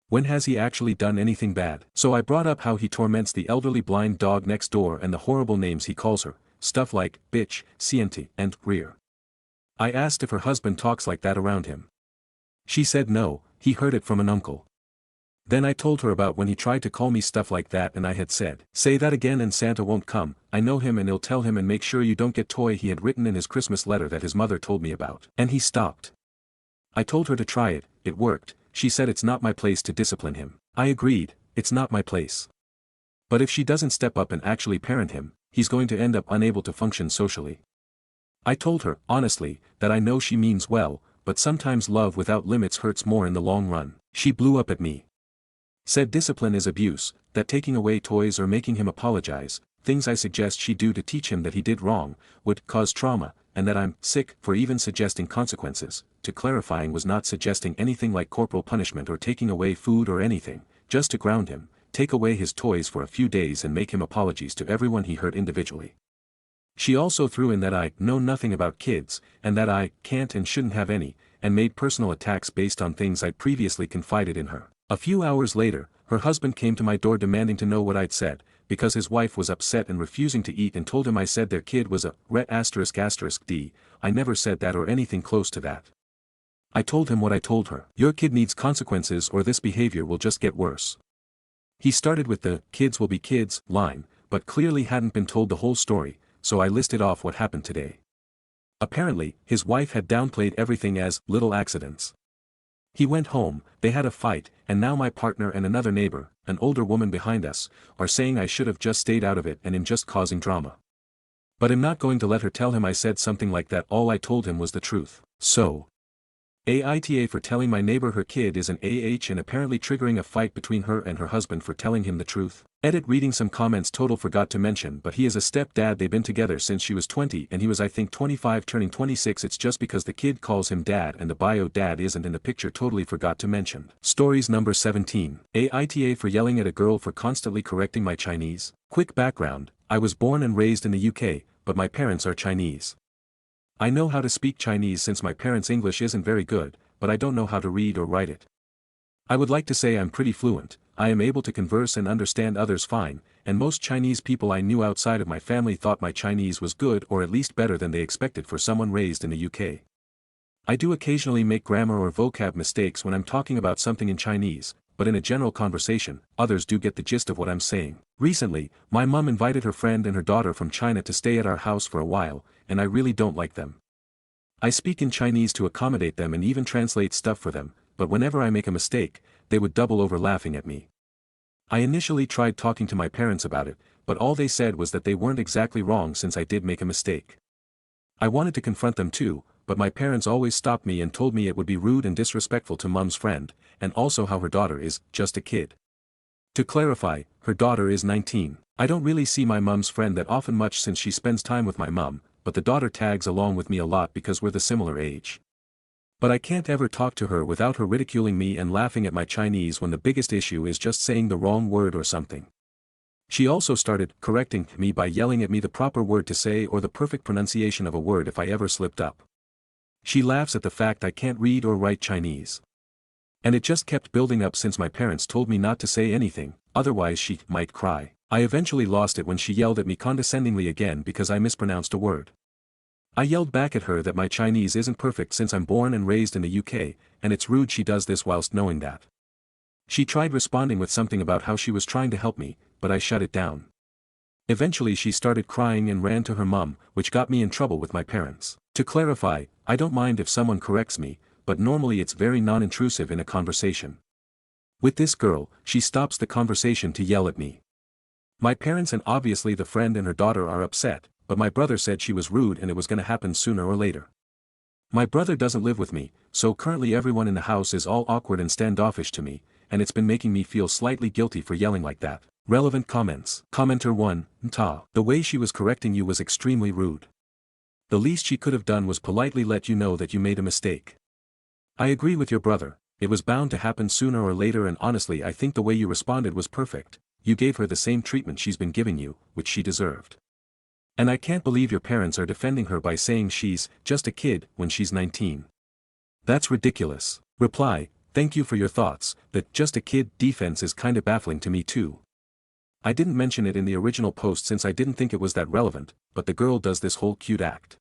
When has he actually done anything bad? So I brought up how he torments the elderly blind dog next door and the horrible names he calls her, stuff like bitch, siente, and rear. I asked if her husband talks like that around him. She said no, he heard it from an uncle. Then I told her about when he tried to call me stuff like that and I had said, say that again and Santa won't come. I know him and he'll tell him and make sure you don't get toy he had written in his Christmas letter that his mother told me about. And he stopped. I told her to try it, it worked. She said it's not my place to discipline him. I agreed, it's not my place. But if she doesn't step up and actually parent him, he's going to end up unable to function socially. I told her, honestly, that I know she means well, but sometimes love without limits hurts more in the long run. She blew up at me. Said discipline is abuse, that taking away toys or making him apologize, things I suggest she do to teach him that he did wrong, would cause trauma, and that I'm sick for even suggesting consequences. To clarifying was not suggesting anything like corporal punishment or taking away food or anything, just to ground him, take away his toys for a few days and make him apologies to everyone he hurt individually. She also threw in that I know nothing about kids, and that I can't and shouldn't have any, and made personal attacks based on things I'd previously confided in her. A few hours later, her husband came to my door demanding to know what I'd said, because his wife was upset and refusing to eat and told him I said their kid was a ret****d. I never said that or anything close to that. I told him what I told her. Your kid needs consequences or this behavior will just get worse. He started with the kids will be kids line, but clearly hadn't been told the whole story, so I listed off what happened today. Apparently, his wife had downplayed everything as little accidents. He went home, they had a fight, and now my partner and another neighbor, an older woman behind us, are saying I should have just stayed out of it and him just causing drama. But I'm not going to let her tell him I said something like that. All I told him was the truth. So, Aita for telling my neighbor her kid is an and apparently triggering a fight between her and her husband for telling him the truth. Edit reading some comments total forgot to mention but he is a stepdad they've been together since she was 20 and he was I think 25 turning 26 it's just because the kid calls him dad and the bio dad isn't in the picture totally forgot to mention. Stories number 17. Aita for yelling at a girl for constantly correcting my Chinese. Quick background, I was born and raised in the UK, but my parents are Chinese. I know how to speak Chinese since my parents' English isn't very good, but I don't know how to read or write it. I would like to say I'm pretty fluent, I am able to converse and understand others fine, and most Chinese people I knew outside of my family thought my Chinese was good or at least better than they expected for someone raised in the UK. I do occasionally make grammar or vocab mistakes when I'm talking about something in Chinese, but in a general conversation, others do get the gist of what I'm saying. Recently, my mum invited her friend and her daughter from China to stay at our house for a while, and I really don't like them. I speak in Chinese to accommodate them and even translate stuff for them, but whenever I make a mistake, they would double over laughing at me. I initially tried talking to my parents about it, but all they said was that they weren't exactly wrong since I did make a mistake. I wanted to confront them too, but my parents always stopped me and told me it would be rude and disrespectful to Mum's friend, and also how her daughter is just a kid. To clarify, her daughter is 19. I don't really see my mum's friend that often much since she spends time with my mum, but the daughter tags along with me a lot because we're the similar age. But I can't ever talk to her without her ridiculing me and laughing at my Chinese when the biggest issue is just saying the wrong word or something. She also started correcting me by yelling at me the proper word to say or the perfect pronunciation of a word if I ever slipped up. She laughs at the fact I can't read or write Chinese. And it just kept building up since my parents told me not to say anything, otherwise she might cry. I eventually lost it when she yelled at me condescendingly again because I mispronounced a word. I yelled back at her that my Chinese isn't perfect since I'm born and raised in the UK, and it's rude she does this whilst knowing that. She tried responding with something about how she was trying to help me, but I shut it down. Eventually she started crying and ran to her mum, which got me in trouble with my parents. To clarify, I don't mind if someone corrects me, but normally it's very non-intrusive in a conversation. With this girl, she stops the conversation to yell at me. My parents and obviously the friend and her daughter are upset, but my brother said she was rude and it was gonna happen sooner or later. My brother doesn't live with me, so currently everyone in the house is all awkward and standoffish to me, and it's been making me feel slightly guilty for yelling like that. Relevant comments. Commenter 1, Ta. The way she was correcting you was extremely rude. The least she could have done was politely let you know that you made a mistake. I agree with your brother, it was bound to happen sooner or later and honestly I think the way you responded was perfect, you gave her the same treatment she's been giving you, which she deserved. And I can't believe your parents are defending her by saying she's just a kid when she's 19. That's ridiculous. Reply, thank you for your thoughts, that just a kid defense is kinda baffling to me too. I didn't mention it in the original post since I didn't think it was that relevant, but the girl does this whole cute act.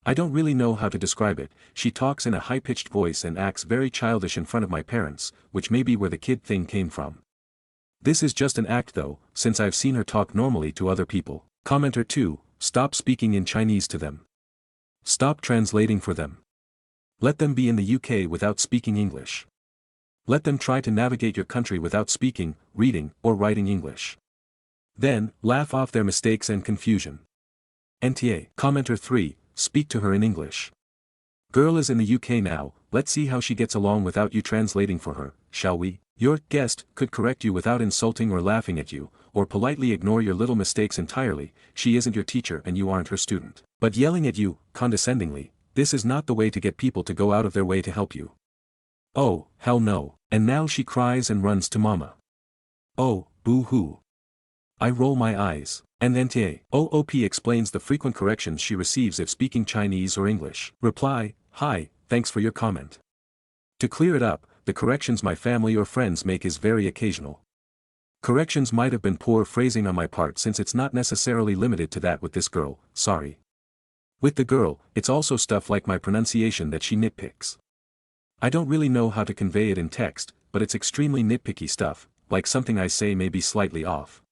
I don't really know how to describe it, she talks in a high-pitched voice and acts very childish in front of my parents, which may be where the kid thing came from. This is just an act though, since I've seen her talk normally to other people. Commenter 2, stop speaking in Chinese to them. Stop translating for them. Let them be in the UK without speaking English. Let them try to navigate your country without speaking, reading, or writing English. Then, laugh off their mistakes and confusion. NTA. Commenter 3, speak to her in English. Girl is in the UK now, let's see how she gets along without you translating for her, shall we? Your guest could correct you without insulting or laughing at you, or politely ignore your little mistakes entirely, she isn't your teacher and you aren't her student. But yelling at you, condescendingly, this is not the way to get people to go out of their way to help you. Oh, hell no, and now she cries and runs to mama. Oh, boo-hoo. I roll my eyes, and NTA. OOP explains the frequent corrections she receives if speaking Chinese or English. Reply, hi, thanks for your comment. To clear it up, the corrections my family or friends make is very occasional. Corrections might have been poor phrasing on my part since it's not necessarily limited to that with this girl, sorry. With the girl, it's also stuff like my pronunciation that she nitpicks. I don't really know how to convey it in text, but it's extremely nitpicky stuff, like something I say may be slightly off.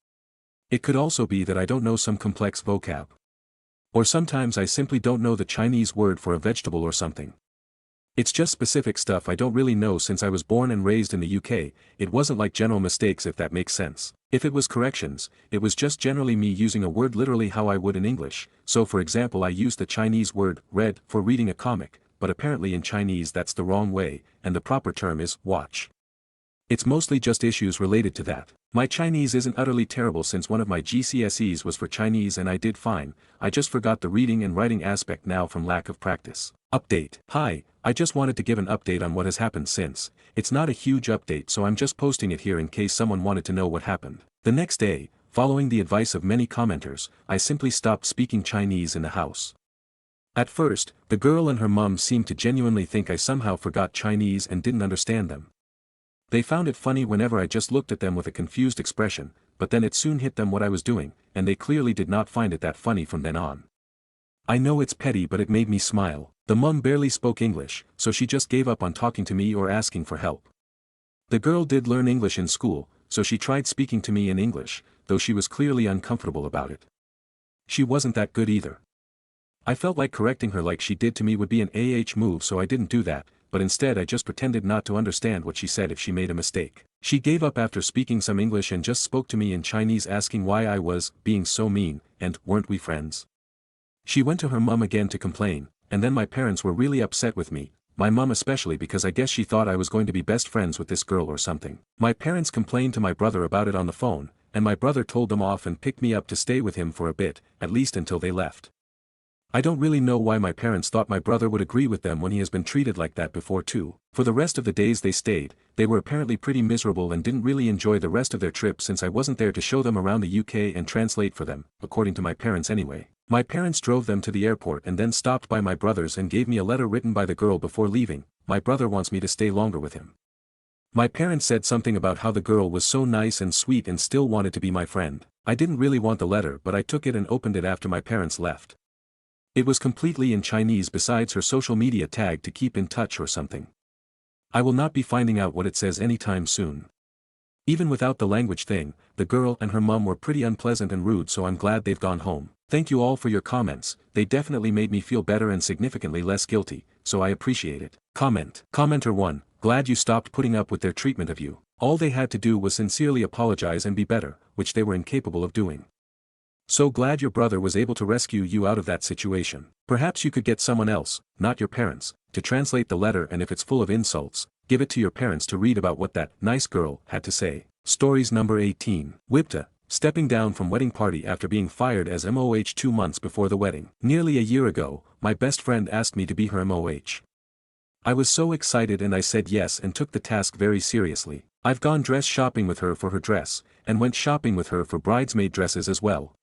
It could also be that I don't know some complex vocab. Or sometimes I simply don't know the Chinese word for a vegetable or something. It's just specific stuff I don't really know since I was born and raised in the UK, it wasn't like general mistakes if that makes sense. If it was corrections, it was just generally me using a word literally how I would in English, so for example I used the Chinese word, read, for reading a comic, but apparently in Chinese that's the wrong way, and the proper term is watch. It's mostly just issues related to that. My Chinese isn't utterly terrible since one of my GCSEs was for Chinese and I did fine, I just forgot the reading and writing aspect now from lack of practice. Update. Hi, I just wanted to give an update on what has happened since. It's not a huge update so I'm just posting it here in case someone wanted to know what happened. The next day, following the advice of many commenters, I simply stopped speaking Chinese in the house. At first, the girl and her mum seemed to genuinely think I somehow forgot Chinese and didn't understand them. They found it funny whenever I just looked at them with a confused expression, but then it soon hit them what I was doing, and they clearly did not find it that funny from then on. I know it's petty but it made me smile. The mum barely spoke English, so she just gave up on talking to me or asking for help. The girl did learn English in school, so she tried speaking to me in English, though she was clearly uncomfortable about it. She wasn't that good either. I felt like correcting her like she did to me would be an move so I didn't do that, but instead I just pretended not to understand what she said if she made a mistake. She gave up after speaking some English and just spoke to me in Chinese asking why I was being so mean, and weren't we friends? She went to her mum again to complain, and then my parents were really upset with me, my mum especially because I guess she thought I was going to be best friends with this girl or something. My parents complained to my brother about it on the phone, and my brother told them off and picked me up to stay with him for a bit, at least until they left. I don't really know why my parents thought my brother would agree with them when he has been treated like that before too. For the rest of the days they stayed, they were apparently pretty miserable and didn't really enjoy the rest of their trip since I wasn't there to show them around the UK and translate for them, according to my parents anyway. My parents drove them to the airport and then stopped by my brother's and gave me a letter written by the girl before leaving. My brother wants me to stay longer with him. My parents said something about how the girl was so nice and sweet and still wanted to be my friend. I didn't really want the letter but I took it and opened it after my parents left. It was completely in Chinese besides her social media tag to keep in touch or something. I will not be finding out what it says anytime soon. Even without the language thing, the girl and her mum were pretty unpleasant and rude so I'm glad they've gone home. Thank you all for your comments, they definitely made me feel better and significantly less guilty, so I appreciate it. Comment. Commenter 1, glad you stopped putting up with their treatment of you. All they had to do was sincerely apologize and be better, which they were incapable of doing. So glad your brother was able to rescue you out of that situation. Perhaps you could get someone else, not your parents, to translate the letter and if it's full of insults, give it to your parents to read about what that nice girl had to say. Stories number 18. Wipta, stepping down from wedding party after being fired as MOH 2 months before the wedding. Nearly a year ago, my best friend asked me to be her MOH. I was so excited and I said yes and took the task very seriously. I've gone dress shopping with her for her dress, and went shopping with her for bridesmaid dresses as well.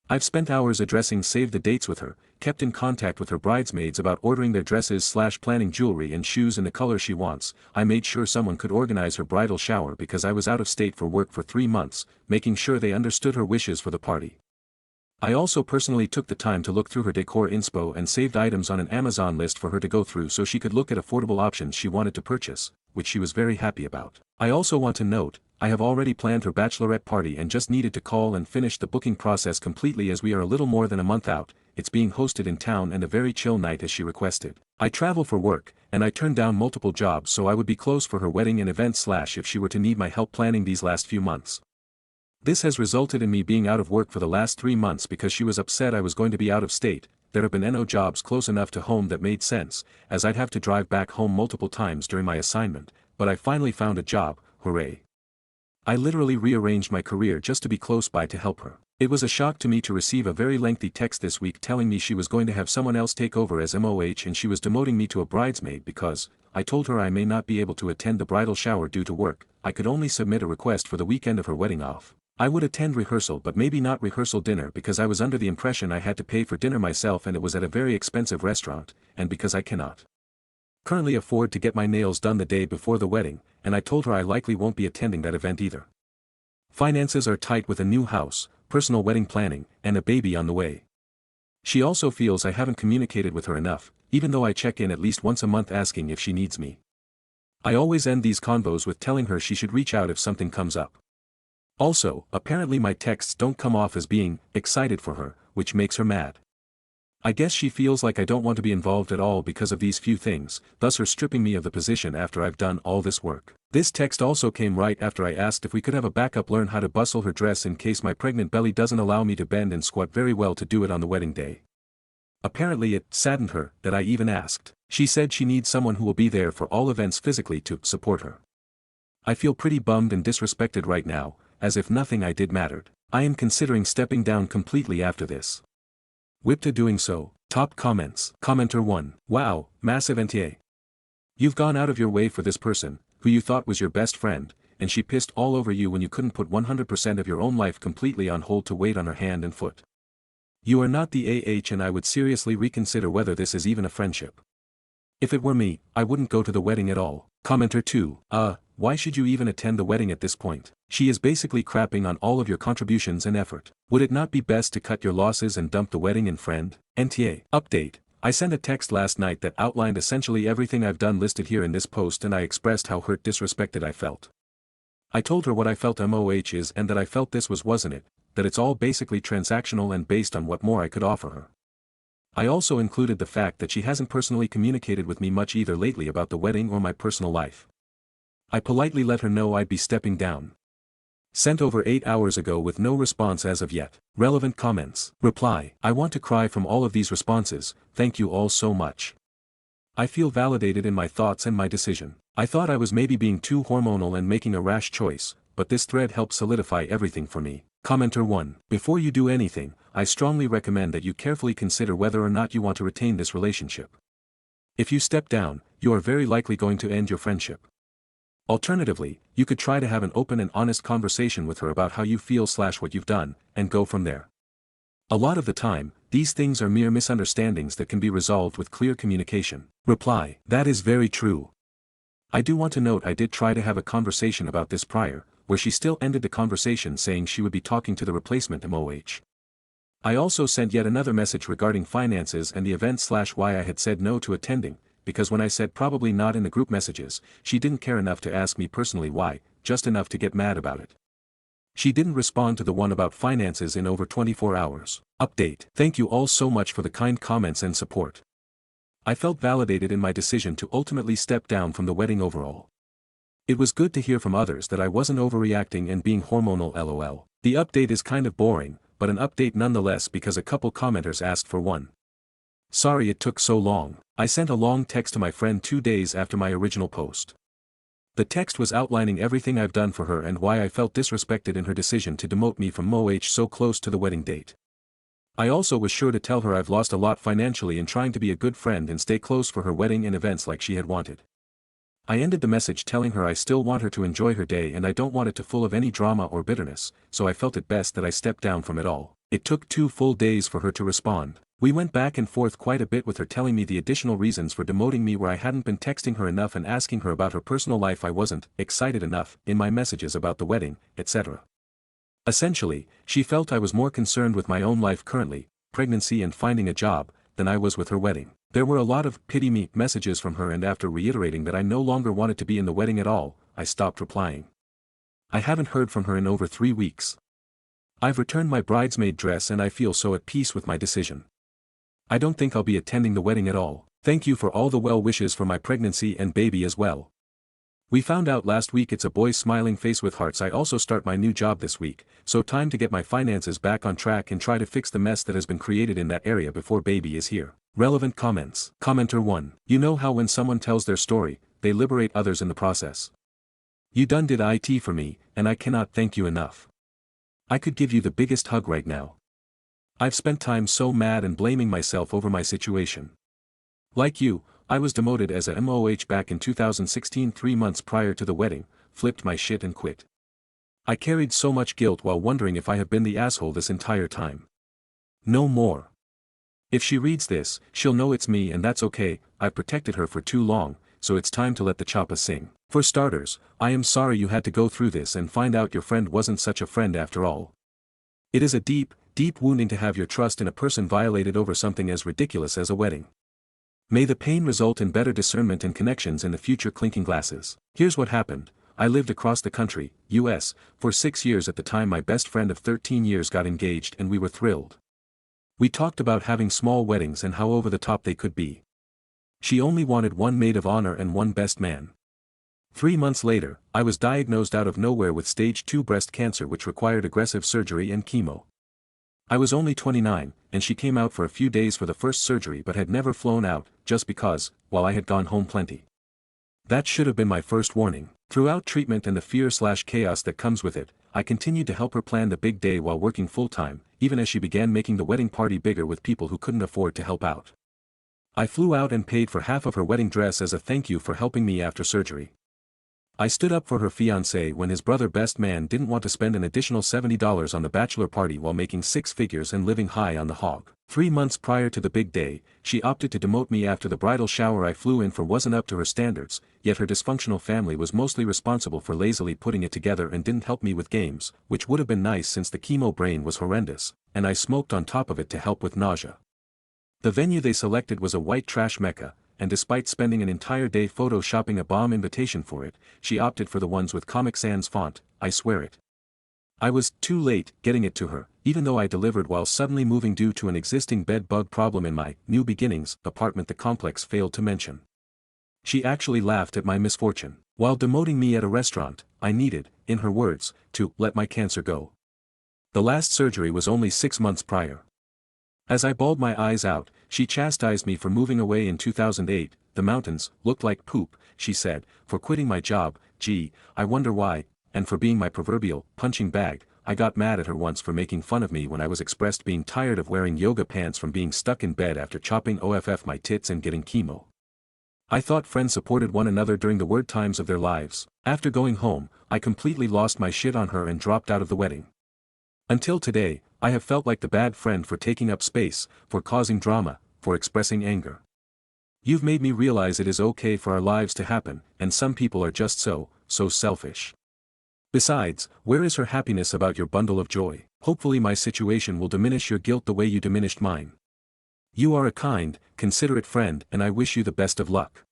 I've spent hours addressing save the dates with her, kept in contact with her bridesmaids about ordering their dresses/planning jewelry and shoes in the color she wants. I made sure someone could organize her bridal shower because I was out of state for work for 3 months, making sure they understood her wishes for the party. I also personally took the time to look through her decor inspo and saved items on an Amazon list for her to go through so she could look at affordable options she wanted to purchase, which she was very happy about. I also want to note, I have already planned her bachelorette party and just needed to call and finish the booking process completely as we are a little more than a month out. It's being hosted in town and a very chill night as she requested. I travel for work, and I turned down multiple jobs so I would be close for her wedding and event / if she were to need my help planning these last few months. This has resulted in me being out of work for the last 3 months because she was upset I was going to be out of state. There have been no jobs close enough to home that made sense, as I'd have to drive back home multiple times during my assignment, but I finally found a job, hooray. I literally rearranged my career just to be close by to help her. It was a shock to me to receive a very lengthy text this week telling me she was going to have someone else take over as MOH and she was demoting me to a bridesmaid because, I told her I may not be able to attend the bridal shower due to work. I could only submit a request for the weekend of her wedding off. I would attend rehearsal but maybe not rehearsal dinner because I was under the impression I had to pay for dinner myself and it was at a very expensive restaurant, and because I cannot currently afford to get my nails done the day before the wedding, and I told her I likely won't be attending that event either. Finances are tight with a new house, personal wedding planning, and a baby on the way. She also feels I haven't communicated with her enough, even though I check in at least once a month asking if she needs me. I always end these convos with telling her she should reach out if something comes up. Also, apparently my texts don't come off as being excited for her, which makes her mad. I guess she feels like I don't want to be involved at all because of these few things, thus her stripping me of the position after I've done all this work. This text also came right after I asked if we could have a backup learn how to bustle her dress in case my pregnant belly doesn't allow me to bend and squat very well to do it on the wedding day. Apparently it saddened her that I even asked. She said she needs someone who will be there for all events physically to support her. I feel pretty bummed and disrespected right now, as if nothing I did mattered. I am considering stepping down completely after this. Whipped to doing so. Top comments. Commenter 1. Wow, massive NTA. You've gone out of your way for this person, who you thought was your best friend, and she pissed all over you when you couldn't put 100% of your own life completely on hold to wait on her hand and foot. You are not the AH, and I would seriously reconsider whether this is even a friendship. If it were me, I wouldn't go to the wedding at all. Commenter 2. Why should you even attend the wedding at this point? She is basically crapping on all of your contributions and effort. Would it not be best to cut your losses and dump the wedding and friend? NTA. Update. I sent a text last night that outlined essentially everything I've done listed here in this post, and I expressed how hurt, disrespected I felt. I told her what I felt MOH is, and that I felt this wasn't it, that it's all basically transactional and based on what more I could offer her. I also included the fact that she hasn't personally communicated with me much either lately about the wedding or my personal life. I politely let her know I'd be stepping down. Sent over 8 hours ago with no response as of yet. Relevant comments. Reply. I want to cry from all of these responses, thank you all so much. I feel validated in my thoughts and my decision. I thought I was maybe being too hormonal and making a rash choice, but this thread helped solidify everything for me. Commenter 1. Before you do anything, I strongly recommend that you carefully consider whether or not you want to retain this relationship. If you step down, you are very likely going to end your friendship. Alternatively, you could try to have an open and honest conversation with her about how you feel / what you've done, and go from there. A lot of the time, these things are mere misunderstandings that can be resolved with clear communication. Reply. That is very true. I do want to note I did try to have a conversation about this prior, where she still ended the conversation saying she would be talking to the replacement MOH. I also sent yet another message regarding finances and the event / why I had said no to attending, because when I said probably not in the group messages, she didn't care enough to ask me personally why, just enough to get mad about it. She didn't respond to the one about finances in over 24 hours. Update. Thank you all so much for the kind comments and support. I felt validated in my decision to ultimately step down from the wedding overall. It was good to hear from others that I wasn't overreacting and being hormonal LOL. The update is kind of boring, but an update nonetheless because a couple commenters asked for one. Sorry it took so long. I sent a long text to my friend 2 days after my original post. The text was outlining everything I've done for her and why I felt disrespected in her decision to demote me from MOH so close to the wedding date. I also was sure to tell her I've lost a lot financially in trying to be a good friend and stay close for her wedding and events like she had wanted. I ended the message telling her I still want her to enjoy her day and I don't want it to full of any drama or bitterness, so I felt it best that I stepped down from it all. It took 2 full days for her to respond. We went back and forth quite a bit with her telling me the additional reasons for demoting me where I hadn't been texting her enough and asking her about her personal life, I wasn't excited enough in my messages about the wedding, etc. Essentially, she felt I was more concerned with my own life currently, pregnancy and finding a job, than I was with her wedding. There were a lot of pity me messages from her, and after reiterating that I no longer wanted to be in the wedding at all, I stopped replying. I haven't heard from her in over 3 weeks. I've returned my bridesmaid dress and I feel so at peace with my decision. I don't think I'll be attending the wedding at all. Thank you for all the well wishes for my pregnancy and baby as well. We found out last week it's a boy's smiling face with hearts. I also start my new job this week, so time to get my finances back on track and try to fix the mess that has been created in that area before baby is here. Relevant comments. Commenter 1. You know how when someone tells their story, they liberate others in the process. You done did it for me, and I cannot thank you enough. I could give you the biggest hug right now. I've spent time so mad and blaming myself over my situation. Like you, I was demoted as a MOH back in 2016, 3 months prior to the wedding, flipped my shit and quit. I carried so much guilt while wondering if I have been the asshole this entire time. No more. If she reads this, she'll know it's me, and that's okay. I've protected her for too long, so it's time to let the choppa sing. For starters, I am sorry you had to go through this and find out your friend wasn't such a friend after all. It is a deep wounding to have your trust in a person violated over something as ridiculous as a wedding. May the pain result in better discernment and connections in the future. Clinking glasses. Here's what happened. I lived across the country, US, for 6 years at the time. My best friend of 13 years got engaged and we were thrilled. We talked about having small weddings and how over the top they could be. She only wanted 1 maid of honor and 1 best man. 3 months later, I was diagnosed out of nowhere with stage 2 breast cancer, which required aggressive surgery and chemo. I was only 29, and she came out for a few days for the first surgery but had never flown out, just because, while I had gone home plenty. That should have been my first warning. Throughout treatment and the fear/chaos that comes with it, I continued to help her plan the big day while working full-time, even as she began making the wedding party bigger with people who couldn't afford to help out. I flew out and paid for half of her wedding dress as a thank you for helping me after surgery. I stood up for her fiancé when his brother best man didn't want to spend an additional $70 on the bachelor party while making six figures and living high on the hog. 3 months prior to the big day, she opted to demote me after the bridal shower I flew in for wasn't up to her standards, yet her dysfunctional family was mostly responsible for lazily putting it together and didn't help me with games, which would have been nice since the chemo brain was horrendous, and I smoked on top of it to help with nausea. The venue they selected was a white trash mecca, and despite spending an entire day photoshopping a bomb invitation for it, she opted for the ones with Comic Sans font, I swear it. I was too late getting it to her, even though I delivered while suddenly moving due to an existing bed bug problem in my New Beginnings apartment the complex failed to mention. She actually laughed at my misfortune. While demoting me at a restaurant, I needed, in her words, to let my cancer go. The last surgery was only 6 months prior. As I bawled my eyes out, she chastised me for moving away in 2008, the mountains looked like poop, she said, for quitting my job, gee, I wonder why, and for being my proverbial punching bag. I got mad at her once for making fun of me when I was expressed being tired of wearing yoga pants from being stuck in bed after chopping off my tits and getting chemo. I thought friends supported one another during the worst times of their lives. After going home, I completely lost my shit on her and dropped out of the wedding. Until today, I have felt like the bad friend for taking up space, for causing drama, for expressing anger. You've made me realize it is okay for our lives to happen, and some people are just so selfish. Besides, where is her happiness about your bundle of joy? Hopefully my situation will diminish your guilt the way you diminished mine. You are a kind, considerate friend and I wish you the best of luck.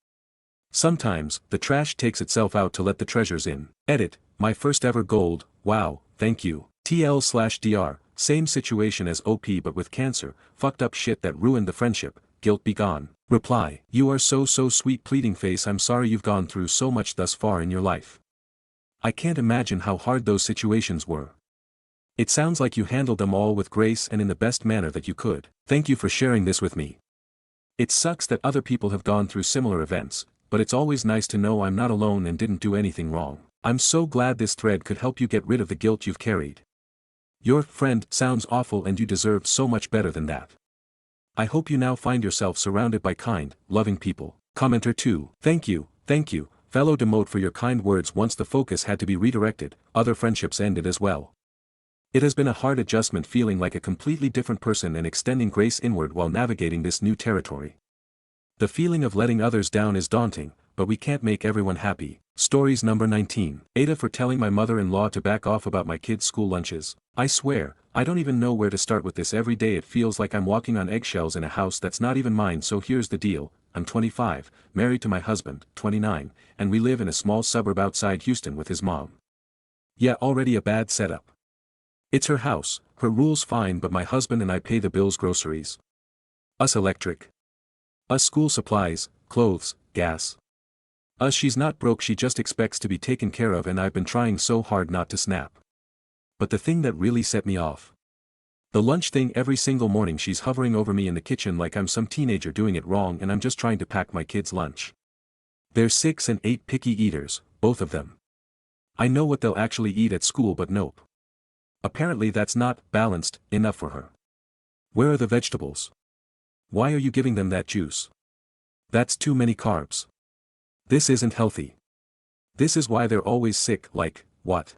Sometimes, the trash takes itself out to let the treasures in. Edit, my first ever gold, wow, thank you. TL/DR, same situation as OP but with cancer, fucked up shit that ruined the friendship, guilt be gone. Reply, you are so sweet pleading face. I'm sorry you've gone through so much thus far in your life. I can't imagine how hard those situations were. It sounds like you handled them all with grace and in the best manner that you could. Thank you for sharing this with me. It sucks that other people have gone through similar events, but it's always nice to know I'm not alone and didn't do anything wrong. I'm so glad this thread could help you get rid of the guilt you've carried. Your friend sounds awful and you deserve so much better than that. I hope you now find yourself surrounded by kind, loving people. Commenter 2. Thank you, fellow demote for your kind words. Once the focus had to be redirected, other friendships ended as well. It has been a hard adjustment feeling like a completely different person and extending grace inward while navigating this new territory. The feeling of letting others down is daunting, but we can't make everyone happy. Stories number 19. Aita for telling my mother-in-law to back off about my kids' school lunches. I swear, I don't even know where to start with this. Every day it feels like I'm walking on eggshells in a house that's not even mine. So here's the deal, I'm 25, married to my husband, 29, and we live in a small suburb outside Houston with his mom. Yeah, already a bad setup. It's her house, her rules fine, but my husband and I pay the bills, groceries. Us electric. Us school supplies, clothes, gas. Us she's not broke, she just expects to be taken care of and I've been trying so hard not to snap. But the thing that really set me off. The lunch thing. Every single morning she's hovering over me in the kitchen like I'm some teenager doing it wrong and I'm just trying to pack my kids' lunch. They're 6 and 8 picky eaters, both of them. I know what they'll actually eat at school but nope. Apparently that's not balanced enough for her. Where are the vegetables? Why are you giving them that juice? That's too many carbs. This isn't healthy. This is why they're always sick. Like, what?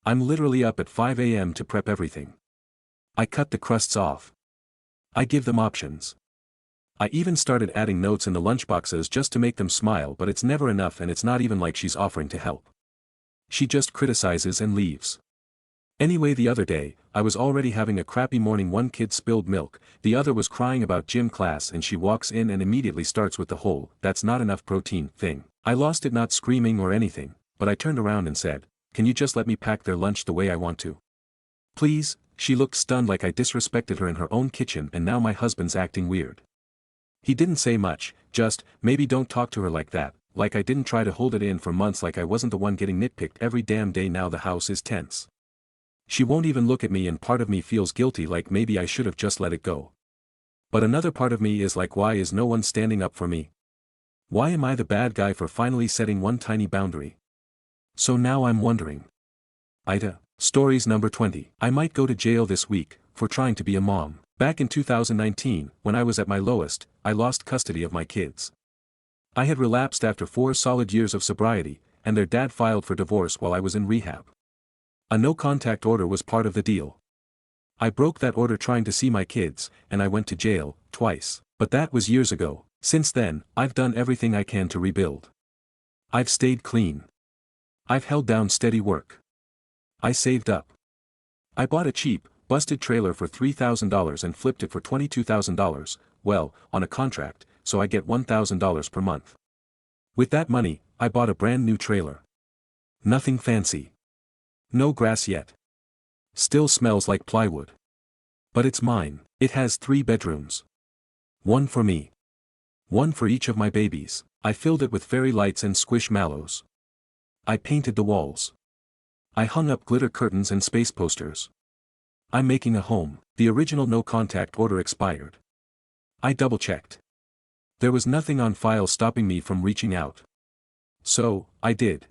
I'm literally up at 5 a.m. to prep everything. I cut the crusts off. I give them options. I even started adding notes in the lunchboxes just to make them smile, but it's never enough and it's not even like she's offering to help. She just criticizes and leaves. Anyway, the other day, I was already having a crappy morning. One kid spilled milk, the other was crying about gym class, and she walks in and immediately starts with the whole "that's not enough protein" thing. I lost it, not screaming or anything, but I turned around and said, "Can you just let me pack their lunch the way I want to? Please?" She looked stunned like I disrespected her in her own kitchen and now my husband's acting weird. He didn't say much, just, "Maybe don't talk to her like that," like I didn't try to hold it in for months, like I wasn't the one getting nitpicked every damn day. Now the house is tense. She won't even look at me and part of me feels guilty like maybe I should have just let it go. But another part of me is like, why is no one standing up for me? Why am I the bad guy for finally setting one tiny boundary? So now I'm wondering. Aita, stories number 20. I might go to jail this week, for trying to be a mom. Back in 2019, when I was at my lowest, I lost custody of my kids. I had relapsed after 4 solid years of sobriety, and their dad filed for divorce while I was in rehab. A no-contact order was part of the deal. I broke that order trying to see my kids, and I went to jail, twice. But that was years ago. Since then, I've done everything I can to rebuild. I've stayed clean. I've held down steady work. I saved up. I bought a cheap, busted trailer for $3,000 and flipped it for $22,000, well, on a contract, so I get $1,000 per month. With that money, I bought a brand new trailer. Nothing fancy. No grass yet. Still smells like plywood. But it's mine. It has 3 bedrooms. One for me. One for each of my babies. I filled it with fairy lights and squishmallows. I painted the walls. I hung up glitter curtains and space posters. I'm making a home. The original no-contact order expired. I double-checked. There was nothing on file stopping me from reaching out. So, I did.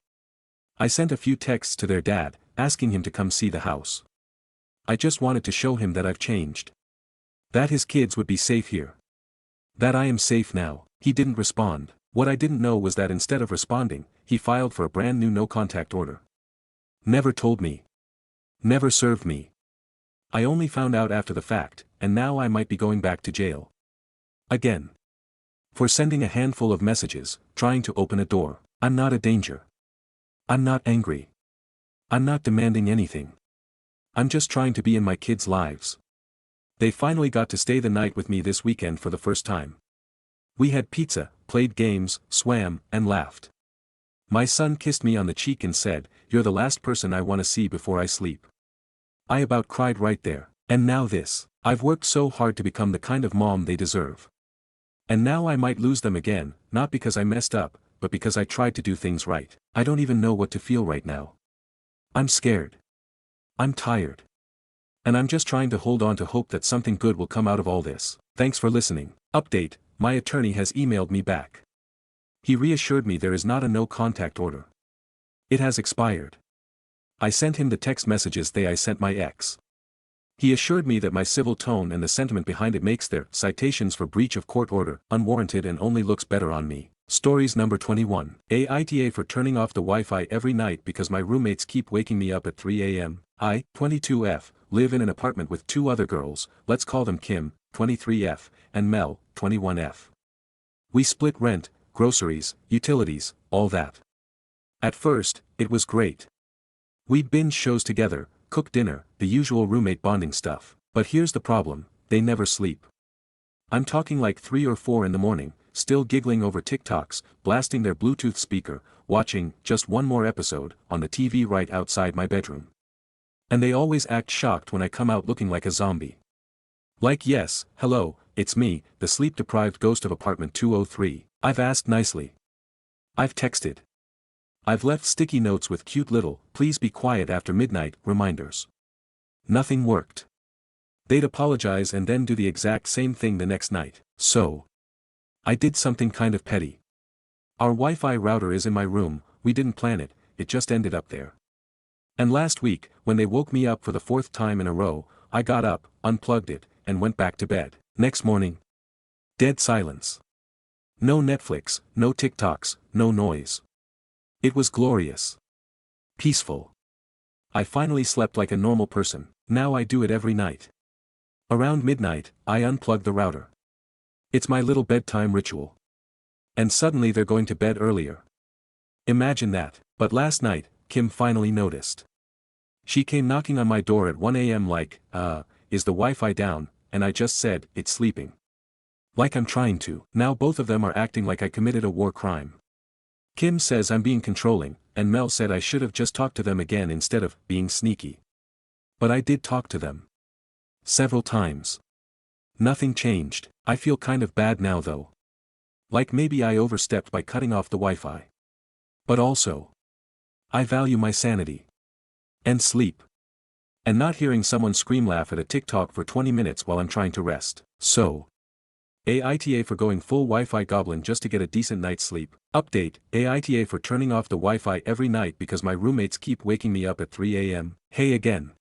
I sent a few texts to their dad, asking him to come see the house. I just wanted to show him that I've changed. That his kids would be safe here. That I am safe now. He didn't respond. What I didn't know was that instead of responding, he filed for a brand new no-contact order. Never told me. Never served me. I only found out after the fact, and now I might be going back to jail. Again. For sending a handful of messages, trying to open a door. I'm not a danger. I'm not angry. I'm not demanding anything. I'm just trying to be in my kids' lives. They finally got to stay the night with me this weekend for the first time. We had pizza, played games, swam, and laughed. My son kissed me on the cheek and said, "You're the last person I want to see before I sleep." I about cried right there. And now this. I've worked so hard to become the kind of mom they deserve. And now I might lose them again, not because I messed up, but because I tried to do things right. I don't even know what to feel right now. I'm scared. I'm tired. And I'm just trying to hold on to hope that something good will come out of all this. Thanks for listening. Update, my attorney has emailed me back. He reassured me there is not a no-contact order. It has expired. I sent him the text messages I sent my ex. He assured me that my civil tone and the sentiment behind it makes their citations for breach of court order unwarranted and only looks better on me. Stories number 21. Aita for turning off the Wi-Fi every night because my roommates keep waking me up at 3 a.m. I, 22F, live in an apartment with 2 other girls, let's call them Kim, 23F, and Mel, 21F. We split rent, groceries, utilities, all that. At first, it was great. We binge shows together, cook dinner, the usual roommate bonding stuff. But here's the problem, they never sleep. I'm talking like 3 or 4 in the morning, still giggling over TikToks, blasting their Bluetooth speaker, watching just one more episode on the TV right outside my bedroom. And they always act shocked when I come out looking like a zombie. Like, yes, hello, it's me, the sleep-deprived ghost of apartment 203. I've asked nicely. I've texted. I've left sticky notes with cute little, "please be quiet after midnight," reminders. Nothing worked. They'd apologize and then do the exact same thing the next night. So, I did something kind of petty. Our Wi-Fi router is in my room, we didn't plan it, it just ended up there. And last week, when they woke me up for the 4th time in a row, I got up, unplugged it, and went back to bed. Next morning. Dead silence. No Netflix, no TikToks, no noise. It was glorious. Peaceful. I finally slept like a normal person. Now I do it every night. Around midnight, I unplug the router. It's my little bedtime ritual. And suddenly they're going to bed earlier. Imagine that. But last night, Kim finally noticed. She came knocking on my door at 1 a.m. like, is the Wi-Fi down? And I just said, it's sleeping. Like I'm trying to. Now both of them are acting like I committed a war crime. Kim says I'm being controlling, and Mel said I should have just talked to them again instead of being sneaky. But I did talk to them. Several times. Nothing changed. I feel kind of bad now though. Like maybe I overstepped by cutting off the Wi-Fi. But also, I value my sanity. And sleep. And not hearing someone scream laugh at a TikTok for 20 minutes while I'm trying to rest. So. AITA for going full Wi-Fi goblin just to get a decent night's sleep. Update, AITA for turning off the Wi-Fi every night because my roommates keep waking me up at 3 a.m. Hey again.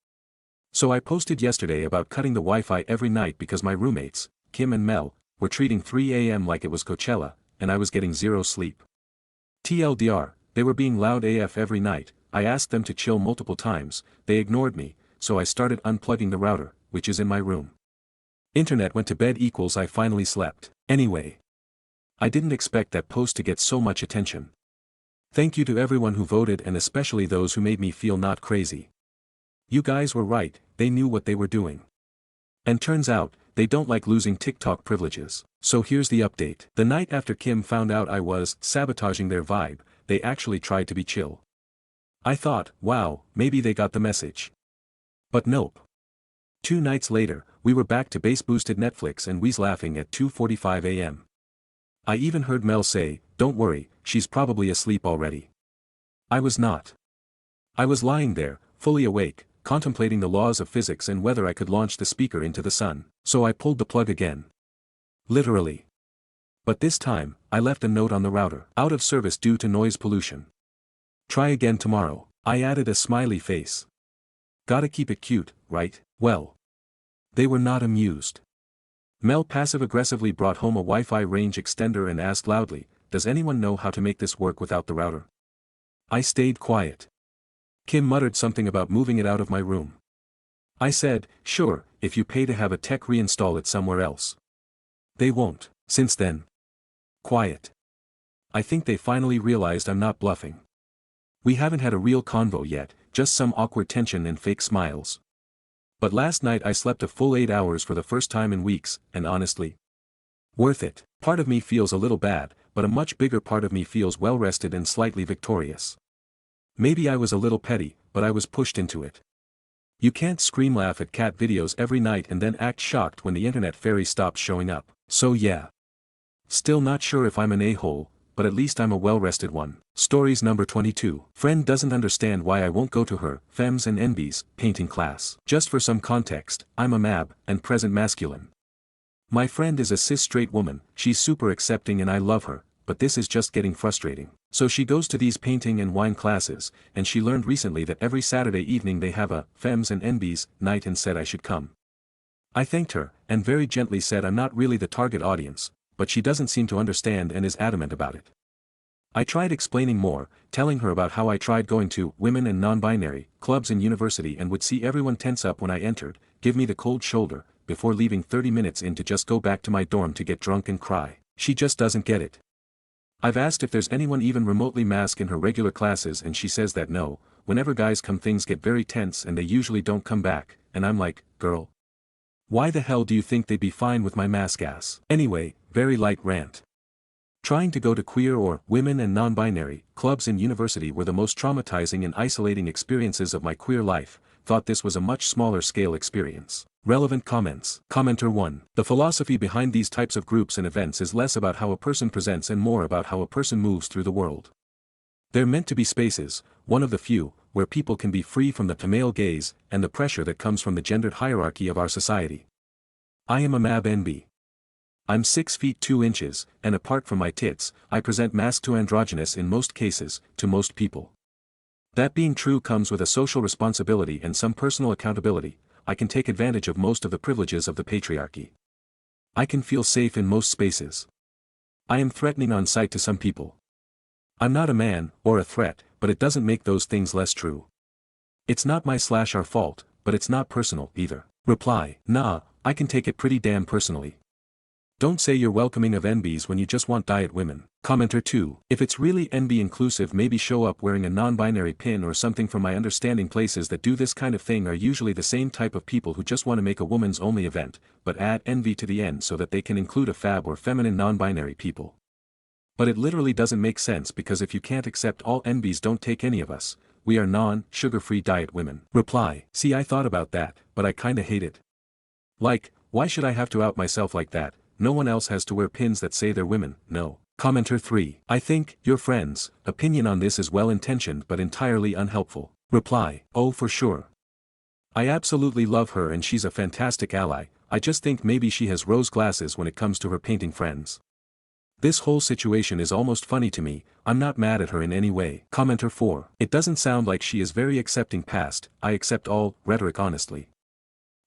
So I posted yesterday about cutting the Wi-Fi every night because my roommates, Kim and Mel, were treating 3 a.m. like it was Coachella, and I was getting zero sleep. TLDR, they were being loud AF every night. I asked them to chill multiple times, they ignored me, so I started unplugging the router, which is in my room. Internet went to bed equals I finally slept. Anyway. I didn't expect that post to get so much attention. Thank you to everyone who voted and especially those who made me feel not crazy. You guys were right, they knew what they were doing. And turns out, they don't like losing TikTok privileges. So here's the update. The night after Kim found out I was sabotaging their vibe, they actually tried to be chill. I thought, wow, maybe they got the message. But nope. 2 nights later, we were back to bass-boosted Netflix and We's laughing at 2:45 a.m. I even heard Mel say, don't worry, she's probably asleep already. I was not. I was lying there, fully awake, contemplating the laws of physics and whether I could launch the speaker into the sun, so I pulled the plug again. Literally. But this time, I left a note on the router. Out of service due to noise pollution. Try again tomorrow. I added a smiley face. Gotta keep it cute, right? Well. They were not amused. Mel passive-aggressively brought home a Wi-Fi range extender and asked loudly, does anyone know how to make this work without the router? I stayed quiet. Kim muttered something about moving it out of my room. I said, sure, if you pay to have a tech reinstall it somewhere else. They won't. Since then. Quiet. I think they finally realized I'm not bluffing. We haven't had a real convo yet, just some awkward tension and fake smiles. But last night I slept a full 8 hours for the first time in weeks, and honestly. Worth it. Part of me feels a little bad, but a much bigger part of me feels well rested and slightly victorious. Maybe I was a little petty, but I was pushed into it. You can't scream laugh at cat videos every night and then act shocked when the internet fairy stops showing up. So yeah. Still not sure if I'm an a-hole, but at least I'm a well-rested one. Stories number 22. Friend doesn't understand why I won't go to her, Fems and NB's, painting class. Just for some context, I'm a mab, and present masculine. My friend is a cis straight woman, she's super accepting and I love her, but this is just getting frustrating. So she goes to these painting and wine classes, and she learned recently that every Saturday evening they have a Fems and NB's night and said I should come. I thanked her, and very gently said I'm not really the target audience, but she doesn't seem to understand and is adamant about it. I tried explaining more, telling her about how I tried going to women and non-binary clubs in university and would see everyone tense up when I entered, give me the cold shoulder, before leaving 30 minutes in to just go back to my dorm to get drunk and cry. She just doesn't get it. I've asked if there's anyone even remotely masked in her regular classes and she says that no, whenever guys come things get very tense and they usually don't come back, and I'm like, girl. Why the hell do you think they'd be fine with my mask ass? Anyway, very light rant. Trying to go to queer or women and non-binary clubs in university were the most traumatizing and isolating experiences of my queer life, thought this was a much smaller scale experience. Relevant comments. Commenter 1. The philosophy behind these types of groups and events is less about how a person presents and more about how a person moves through the world. They're meant to be spaces, one of the few, where people can be free from the male gaze and the pressure that comes from the gendered hierarchy of our society. I am a mab NB. I'm 6 feet 2 inches, and apart from my tits, I present masc to androgynous in most cases, to most people. That being true comes with a social responsibility and some personal accountability. I can take advantage of most of the privileges of the patriarchy. I can feel safe in most spaces. I am threatening on sight to some people. I'm not a man, or a threat, but it doesn't make those things less true. It's not my/our fault, but it's not personal, either. Reply, nah, I can take it pretty damn personally. Don't say you're welcoming of NBs when you just want diet women. Commenter 2. If it's really NB inclusive, maybe show up wearing a non-binary pin or something. From my understanding, places that do this kind of thing are usually the same type of people who just want to make a woman's only event, but add NV to the end so that they can include a fab or feminine non-binary people. But it literally doesn't make sense because if you can't accept all NBs, don't take any of us. We are non-sugar-free diet women. Reply. See, I thought about that, but I kinda hate it. Like, why should I have to out myself like that? No one else has to wear pins that say they're women, no. Commenter 3. I think your friend's opinion on this is well-intentioned but entirely unhelpful. Reply. Oh, for sure. I absolutely love her and she's a fantastic ally, I just think maybe she has rose glasses when it comes to her painting friends. This whole situation is almost funny to me, I'm not mad at her in any way. Commenter 4. It doesn't sound like she is very accepting past, I accept all, rhetoric honestly.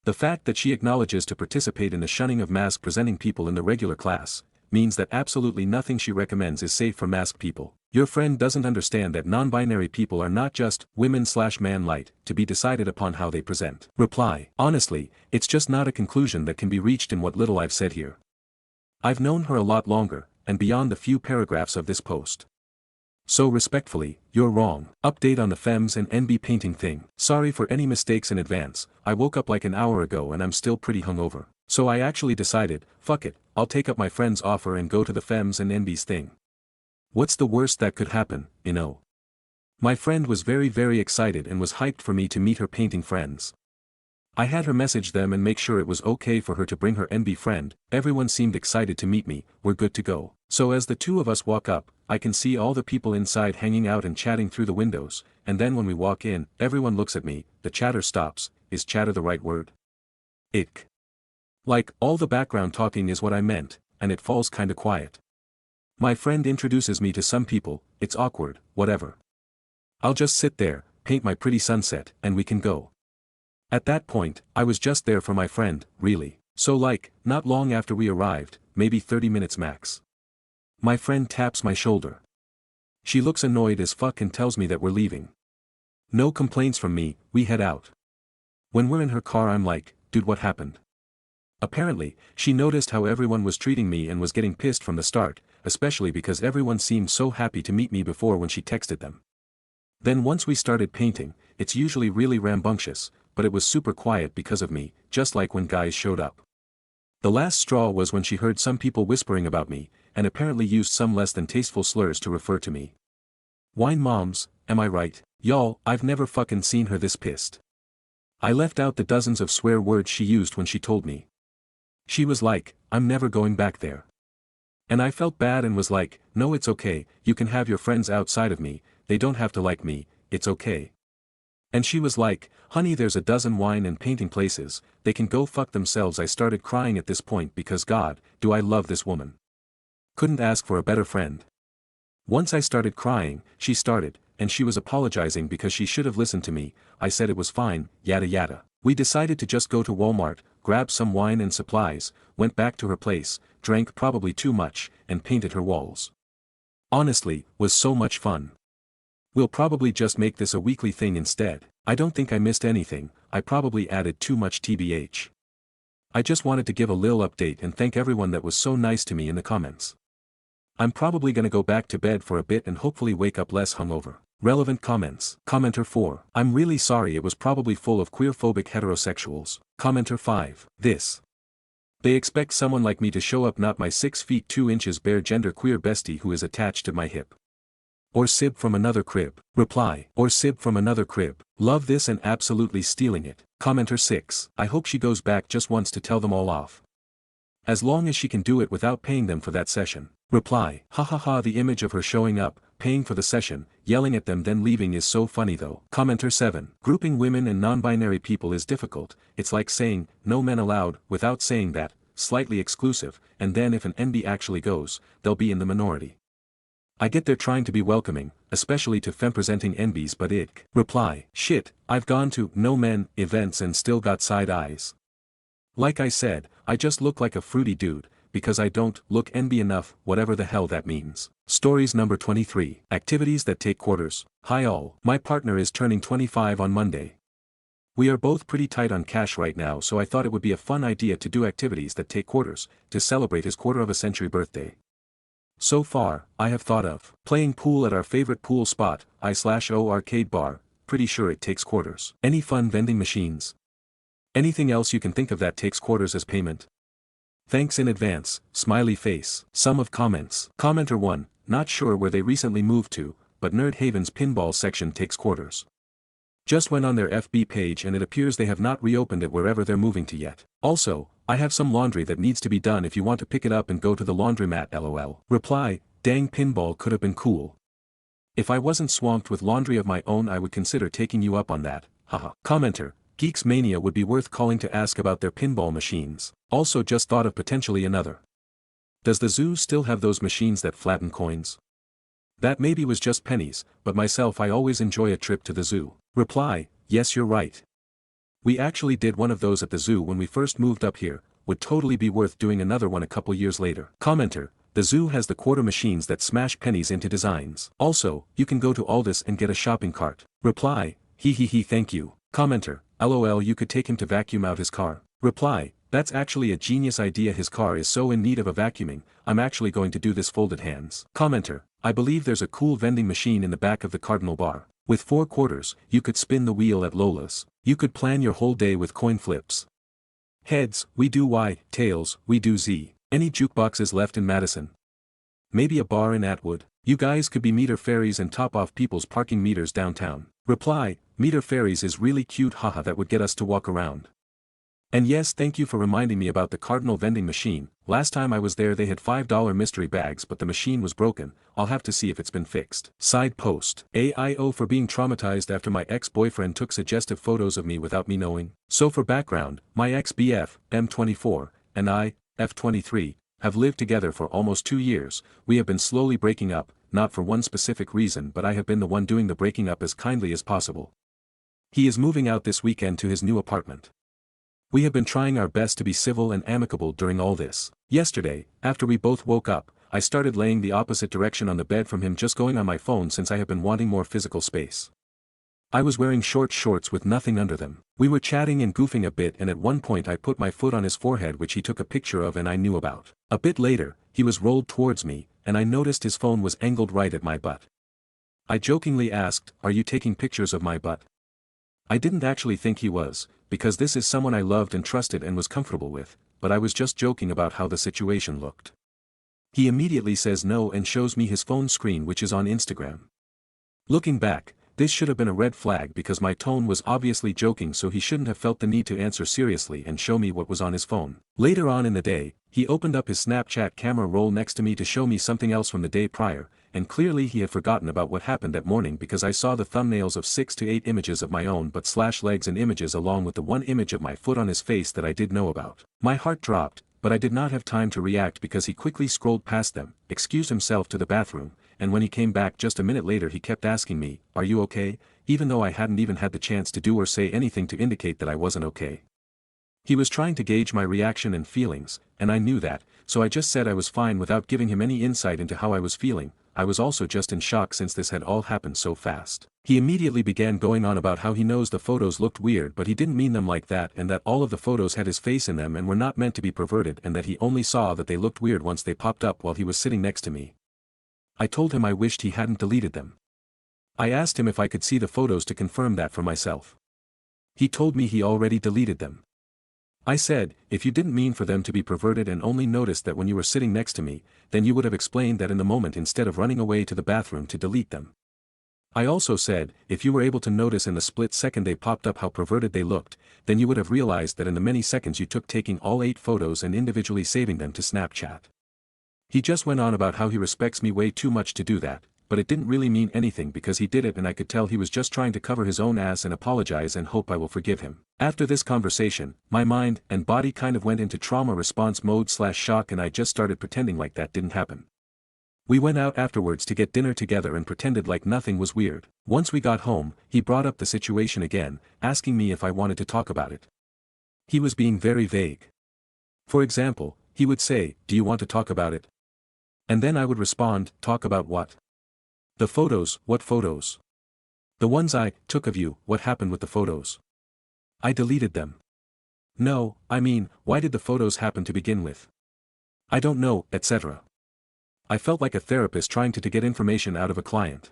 The fact that she acknowledges to participate in the shunning of mask-presenting people in the regular class, means that absolutely nothing she recommends is safe for masked people. Your friend doesn't understand that non-binary people are not just women/man light, to be decided upon how they present. Reply. Honestly, it's just not a conclusion that can be reached in what little I've said here. I've known her a lot longer, and beyond the few paragraphs of this post. So respectfully, you're wrong. Update on the femmes and NB painting thing. Sorry for any mistakes in advance, I woke up like an hour ago and I'm still pretty hungover. So I actually decided, fuck it, I'll take up my friend's offer and go to the femmes and NB's thing. What's the worst that could happen, you know? My friend was very excited and was hyped for me to meet her painting friends. I had her message them and make sure it was okay for her to bring her NB friend, everyone seemed excited to meet me, we're good to go. So as the two of us walk up, I can see all the people inside hanging out and chatting through the windows, and then when we walk in, everyone looks at me, the chatter stops, is chatter the right word? Ick. Like, all the background talking is what I meant, and it falls kinda quiet. My friend introduces me to some people, it's awkward, whatever. I'll just sit there, paint my pretty sunset, and we can go. At that point, I was just there for my friend, really. So like, not long after we arrived, maybe 30 minutes max. My friend taps my shoulder. She looks annoyed as fuck and tells me that we're leaving. No complaints from me, we head out. When we're in her car I'm like, dude, what happened? Apparently, she noticed how everyone was treating me and was getting pissed from the start, especially because everyone seemed so happy to meet me before when she texted them. Then once we started painting, it's usually really rambunctious, but it was super quiet because of me, just like when guys showed up. The last straw was when she heard some people whispering about me, and apparently used some less than tasteful slurs to refer to me. Wine moms, am I right? Y'all, I've never fucking seen her this pissed. I left out the dozens of swear words she used when she told me. She was like, I'm never going back there. And I felt bad and was like, no, it's okay, you can have your friends outside of me, they don't have to like me, it's okay. And she was like, honey, there's a dozen wine and painting places, they can go fuck themselves. I started crying at this point because God, do I love this woman. Couldn't ask for a better friend. Once I started crying, she started, and she was apologizing because she should have listened to me, I said it was fine, yada yada. We decided to just go to Walmart, grab some wine and supplies, went back to her place, drank probably too much, and painted her walls. Honestly, was so much fun. We'll probably just make this a weekly thing instead. I don't think I missed anything, I probably added too much TBH. I just wanted to give a lil update and thank everyone that was so nice to me in the comments. I'm probably gonna go back to bed for a bit and hopefully wake up less hungover. Relevant comments. Commenter 4. I'm really sorry, it was probably full of queerphobic heterosexuals. Commenter 5. This. They expect someone like me to show up, not my 6 feet 2 inches bare genderqueer bestie who is attached to my hip. Or sib from another crib. Reply. Or sib from another crib. Love this and absolutely stealing it. Commenter 6. I hope she goes back just once to tell them all off. As long as she can do it without paying them for that session. Reply. Hahaha, the image of her showing up, paying for the session, yelling at them then leaving is so funny though. Commenter 7. Grouping women and non-binary people is difficult, it's like saying, no men allowed, without saying that, slightly exclusive, and then if an NB actually goes, they'll be in the minority. I get they're trying to be welcoming, especially to femme-presenting NBs, but ick. Reply. Shit, I've gone to no men events and still got side eyes. Like I said, I just look like a fruity dude, because I don't look NB enough, whatever the hell that means. Stories number 23. Activities that take quarters. Hi all. My partner is turning 25 on Monday. We are both pretty tight on cash right now, so I thought it would be a fun idea to do activities that take quarters, to celebrate his quarter-of-a-century birthday. So far, I have thought of playing pool at our favorite pool spot, I/O arcade bar, pretty sure it takes quarters. Any fun vending machines? Anything else you can think of that takes quarters as payment? Thanks in advance, smiley face. Sum of comments. Commenter 1, not sure where they recently moved to, but Nerd Haven's pinball section takes quarters. Just went on their FB page and it appears they have not reopened it wherever they're moving to yet. Also, I have some laundry that needs to be done if you want to pick it up and go to the laundromat lol. Reply, dang, pinball could have been cool. If I wasn't swamped with laundry of my own I would consider taking you up on that, haha. Commenter, Geeks Mania would be worth calling to ask about their pinball machines. Also just thought of potentially another. Does the zoo still have those machines that flatten coins? That maybe was just pennies, but myself I always enjoy a trip to the zoo. Reply, yes you're right. We actually did one of those at the zoo when we first moved up here, would totally be worth doing another one a couple years later. Commenter, the zoo has the quarter machines that smash pennies into designs. Also, you can go to Aldous and get a shopping cart. Reply, he thank you. Commenter, lol you could take him to vacuum out his car. Reply, that's actually a genius idea, his car is so in need of a vacuuming, I'm actually going to do this folded hands. Commenter, I believe there's a cool vending machine in the back of the Cardinal Bar. With 4 quarters, you could spin the wheel at Lola's. You could plan your whole day with coin flips. Heads, we do Y, tails, we do Z. Any jukeboxes left in Madison? Maybe a bar in Atwood? You guys could be meter fairies and top off people's parking meters downtown. Reply, meter fairies is really cute, haha, that would get us to walk around. And yes, thank you for reminding me about the Cardinal vending machine. Last time I was there they had $5 mystery bags but the machine was broken. I'll have to see if it's been fixed. Side post. AIO for being traumatized after my ex-boyfriend took suggestive photos of me without me knowing. So for background, my ex-BF, M24, and I, F23, have lived together for almost 2 years. We have been slowly breaking up, not for one specific reason but I have been the one doing the breaking up as kindly as possible. He is moving out this weekend to his new apartment. We have been trying our best to be civil and amicable during all this. Yesterday, after we both woke up, I started laying the opposite direction on the bed from him, just going on my phone since I have been wanting more physical space. I was wearing short shorts with nothing under them. We were chatting and goofing a bit and at one point I put my foot on his forehead which he took a picture of and I knew about. A bit later, he was rolled towards me, and I noticed his phone was angled right at my butt. I jokingly asked, "Are you taking pictures of my butt?" I didn't actually think he was, because this is someone I loved and trusted and was comfortable with, but I was just joking about how the situation looked. He immediately says no and shows me his phone screen which is on Instagram. Looking back, this should have been a red flag because my tone was obviously joking, so he shouldn't have felt the need to answer seriously and show me what was on his phone. Later on in the day, he opened up his Snapchat camera roll next to me to show me something else from the day prior, and clearly he had forgotten about what happened that morning because I saw the thumbnails of 6 to 8 images of my own butt/legs and images along with the one image of my foot on his face that I did know about. My heart dropped, but I did not have time to react because he quickly scrolled past them, excused himself to the bathroom, and when he came back just a minute later he kept asking me, "Are you okay?" even though I hadn't even had the chance to do or say anything to indicate that I wasn't okay. He was trying to gauge my reaction and feelings, and I knew that, so I just said I was fine without giving him any insight into how I was feeling. I was also just in shock since this had all happened so fast. He immediately began going on about how he knows the photos looked weird but he didn't mean them like that, and that all of the photos had his face in them and were not meant to be perverted, and that he only saw that they looked weird once they popped up while he was sitting next to me. I told him I wished he hadn't deleted them. I asked him if I could see the photos to confirm that for myself. He told me he already deleted them. I said, if you didn't mean for them to be perverted and only noticed that when you were sitting next to me, then you would have explained that in the moment instead of running away to the bathroom to delete them. I also said, if you were able to notice in the split second they popped up how perverted they looked, then you would have realized that in the many seconds you took taking all 8 photos and individually saving them to Snapchat. He just went on about how he respects me way too much to do that, but it didn't really mean anything because he did it and I could tell he was just trying to cover his own ass and apologize and hope I will forgive him. After this conversation, my mind and body kind of went into trauma response mode/shock and I just started pretending like that didn't happen. We went out afterwards to get dinner together and pretended like nothing was weird. Once we got home, he brought up the situation again, asking me if I wanted to talk about it. He was being very vague. For example, he would say, "Do you want to talk about it?" And then I would respond, "Talk about what?" "The photos." "What photos?" "The ones I took of you." "What happened with the photos?" "I deleted them." "No, I mean, why did the photos happen to begin with?" "I don't know," etc. I felt like a therapist trying to get information out of a client.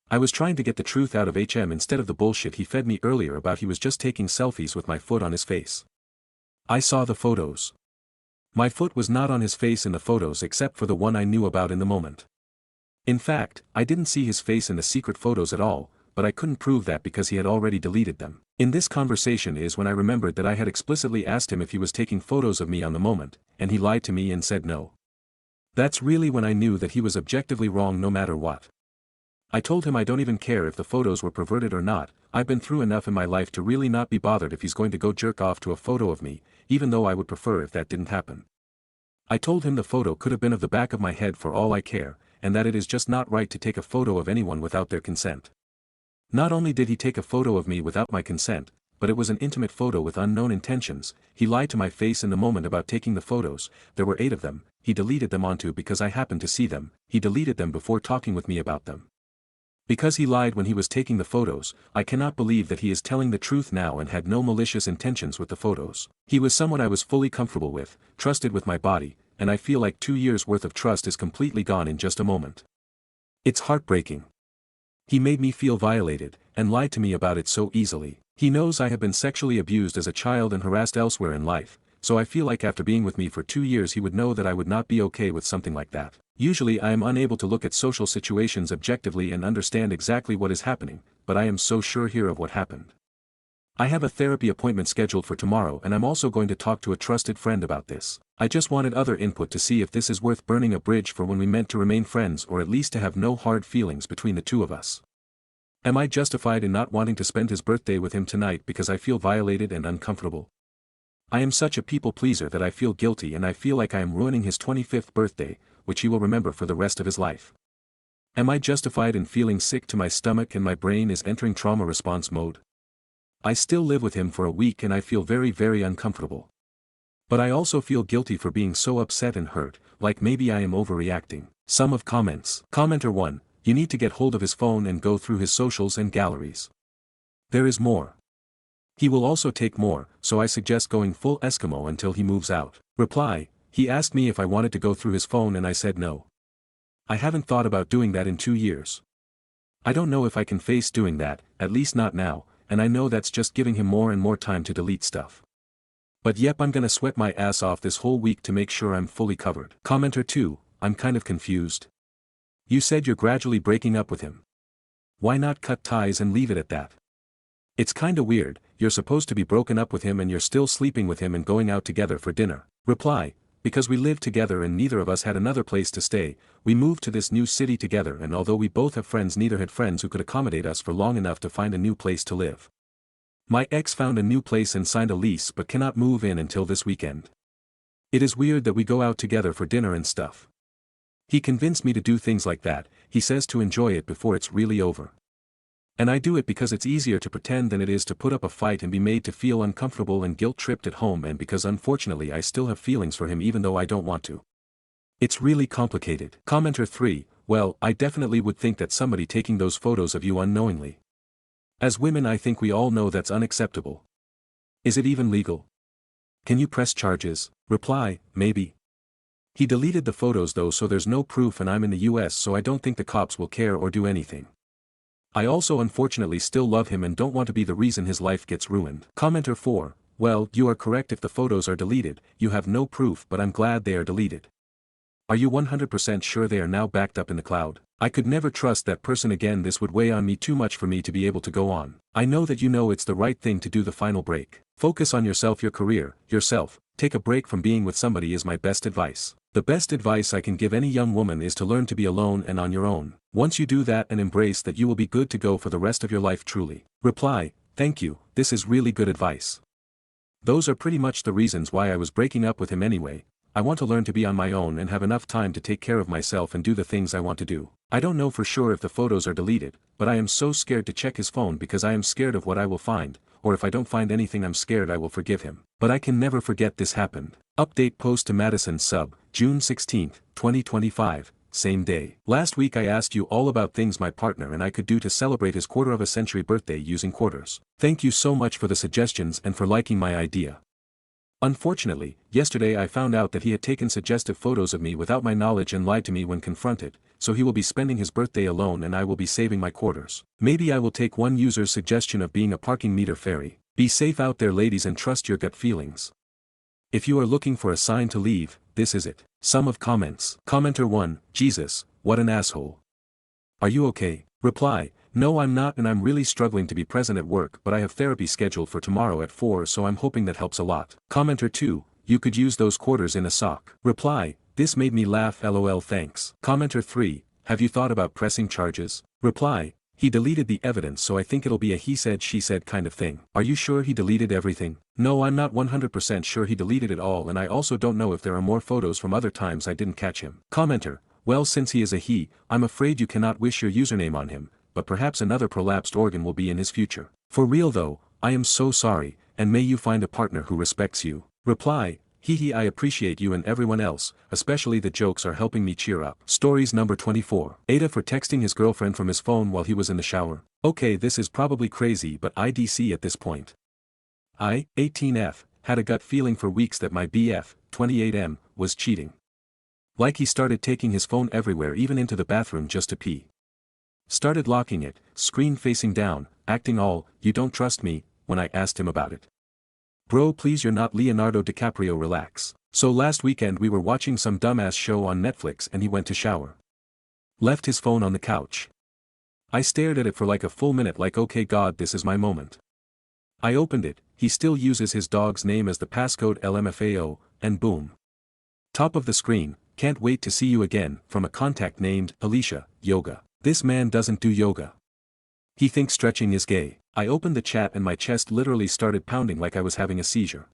I was trying to get the truth out of HM instead of the bullshit he fed me earlier about he was just taking selfies with my foot on his face. I saw the photos. My foot was not on his face in the photos except for the one I knew about in the moment. In fact, I didn't see his face in the secret photos at all, but I couldn't prove that because he had already deleted them. In this conversation is when I remembered that I had explicitly asked him if he was taking photos of me on the moment, and he lied to me and said no. That's really when I knew that he was objectively wrong no matter what. I told him I don't even care if the photos were perverted or not, I've been through enough in my life to really not be bothered if he's going to go jerk off to a photo of me, even though I would prefer if that didn't happen. I told him the photo could have been of the back of my head for all I care, and that it is just not right to take a photo of anyone without their consent. Not only did he take a photo of me without my consent, but it was an intimate photo with unknown intentions. He lied to my face in the moment about taking the photos. There were 8 of them, he deleted them onto because I happened to see them, he deleted them before talking with me about them. Because he lied when he was taking the photos, I cannot believe that he is telling the truth now and had no malicious intentions with the photos. He was someone I was fully comfortable with, trusted with my body, and I feel like 2 years worth of trust is completely gone in just a moment. It's heartbreaking. He made me feel violated, and lied to me about it so easily. He knows I have been sexually abused as a child and harassed elsewhere in life, so I feel like after being with me for 2 years he would know that I would not be okay with something like that. Usually I am unable to look at social situations objectively and understand exactly what is happening, but I am so sure here of what happened. I have a therapy appointment scheduled for tomorrow and I'm also going to talk to a trusted friend about this. I just wanted other input to see if this is worth burning a bridge for when we meant to remain friends or at least to have no hard feelings between the two of us. Am I justified in not wanting to spend his birthday with him tonight because I feel violated and uncomfortable? I am such a people pleaser that I feel guilty and I feel like I am ruining his 25th birthday, which he will remember for the rest of his life. Am I justified in feeling sick to my stomach and my brain is entering trauma response mode? I still live with him for a week and I feel very, very uncomfortable. But I also feel guilty for being so upset and hurt, like maybe I am overreacting. Sum of comments. Commenter 1, you need to get hold of his phone and go through his socials and galleries. There is more. He will also take more, so I suggest going full Eskimo until he moves out. Reply, he asked me if I wanted to go through his phone and I said no. I haven't thought about doing that in 2 years. I don't know if I can face doing that, at least not now, and I know that's just giving him more and more time to delete stuff. But yep, I'm gonna sweat my ass off this whole week to make sure I'm fully covered. Commenter 2, I'm kind of confused. You said you're gradually breaking up with him. Why not cut ties and leave it at that? It's kinda weird, you're supposed to be broken up with him and you're still sleeping with him and going out together for dinner. Reply, because we lived together and neither of us had another place to stay, we moved to this new city together and although we both have friends neither had friends who could accommodate us for long enough to find a new place to live. My ex found a new place and signed a lease but cannot move in until this weekend. It is weird that we go out together for dinner and stuff. He convinced me to do things like that, he says to enjoy it before it's really over. And I do it because it's easier to pretend than it is to put up a fight and be made to feel uncomfortable and guilt-tripped at home and because unfortunately I still have feelings for him even though I don't want to. It's really complicated. Commenter 3, well, I definitely would think that somebody taking those photos of you unknowingly. As women I think we all know that's unacceptable. Is it even legal? Can you press charges? Reply, maybe. He deleted the photos though so there's no proof and I'm in the US so I don't think the cops will care or do anything. I also unfortunately still love him and don't want to be the reason his life gets ruined. Commenter 4, well, you are correct if the photos are deleted, you have no proof but I'm glad they are deleted. Are you 100% sure they are now backed up in the cloud? I could never trust that person again, this would weigh on me too much for me to be able to go on. I know that you know it's the right thing to do the final break. Focus on yourself, your career, yourself, take a break from being with somebody is my best advice. The best advice I can give any young woman is to learn to be alone and on your own. Once you do that and embrace that you will be good to go for the rest of your life truly. Reply, thank you, this is really good advice. Those are pretty much the reasons why I was breaking up with him anyway. I want to learn to be on my own and have enough time to take care of myself and do the things I want to do. I don't know for sure if the photos are deleted, but I am so scared to check his phone because I am scared of what I will find, or if I don't find anything I'm scared I will forgive him. But I can never forget this happened. Update post to Madison sub, June 16, 2025, same day. Last week I asked you all about things my partner and I could do to celebrate his quarter-of-a-century birthday using quarters. Thank you so much for the suggestions and for liking my idea. Unfortunately, yesterday I found out that he had taken suggestive photos of me without my knowledge and lied to me when confronted, so he will be spending his birthday alone and I will be saving my quarters. Maybe I will take one user's suggestion of being a parking meter fairy. Be safe out there ladies and trust your gut feelings. If you are looking for a sign to leave, this is it. Sum of comments. Commenter 1, Jesus, what an asshole. Are you okay? Reply, no I'm not and I'm really struggling to be present at work but I have therapy scheduled for tomorrow at 4 so I'm hoping that helps a lot. Commenter 2, you could use those quarters in a sock. Reply, this made me laugh lol thanks. Commenter 3, have you thought about pressing charges? Reply, he deleted the evidence so I think it'll be a he said she said kind of thing. Are you sure he deleted everything? No, I'm not 100% sure he deleted it all, and I also don't know if there are more photos from other times I didn't catch him. Commenter, well, since he is a he, I'm afraid you cannot wish your username on him, but perhaps another prolapsed organ will be in his future. For real though, I am so sorry, and may you find a partner who respects you. Reply, hee I appreciate you and everyone else, especially the jokes are helping me cheer up. Stories number 24. Aita for texting his girlfriend from his phone while he was in the shower. Okay, this is probably crazy but IDC at this point. I, 18F, had a gut feeling for weeks that my BF, 28M, was cheating. Like he started taking his phone everywhere, even into the bathroom just to pee. Started locking it, screen facing down, acting all, you don't trust me, when I asked him about it. Bro, please, you're not Leonardo DiCaprio, relax. So last weekend we were watching some dumbass show on Netflix and he went to shower. Left his phone on the couch. I stared at it for like a full minute like okay God, this is my moment. I opened it, he still uses his dog's name as the passcode LMFAO, and boom. Top of the screen, can't wait to see you again, from a contact named Alicia, yoga. This man doesn't do yoga. He thinks stretching is gay. I opened the chat and my chest literally started pounding like I was having a seizure.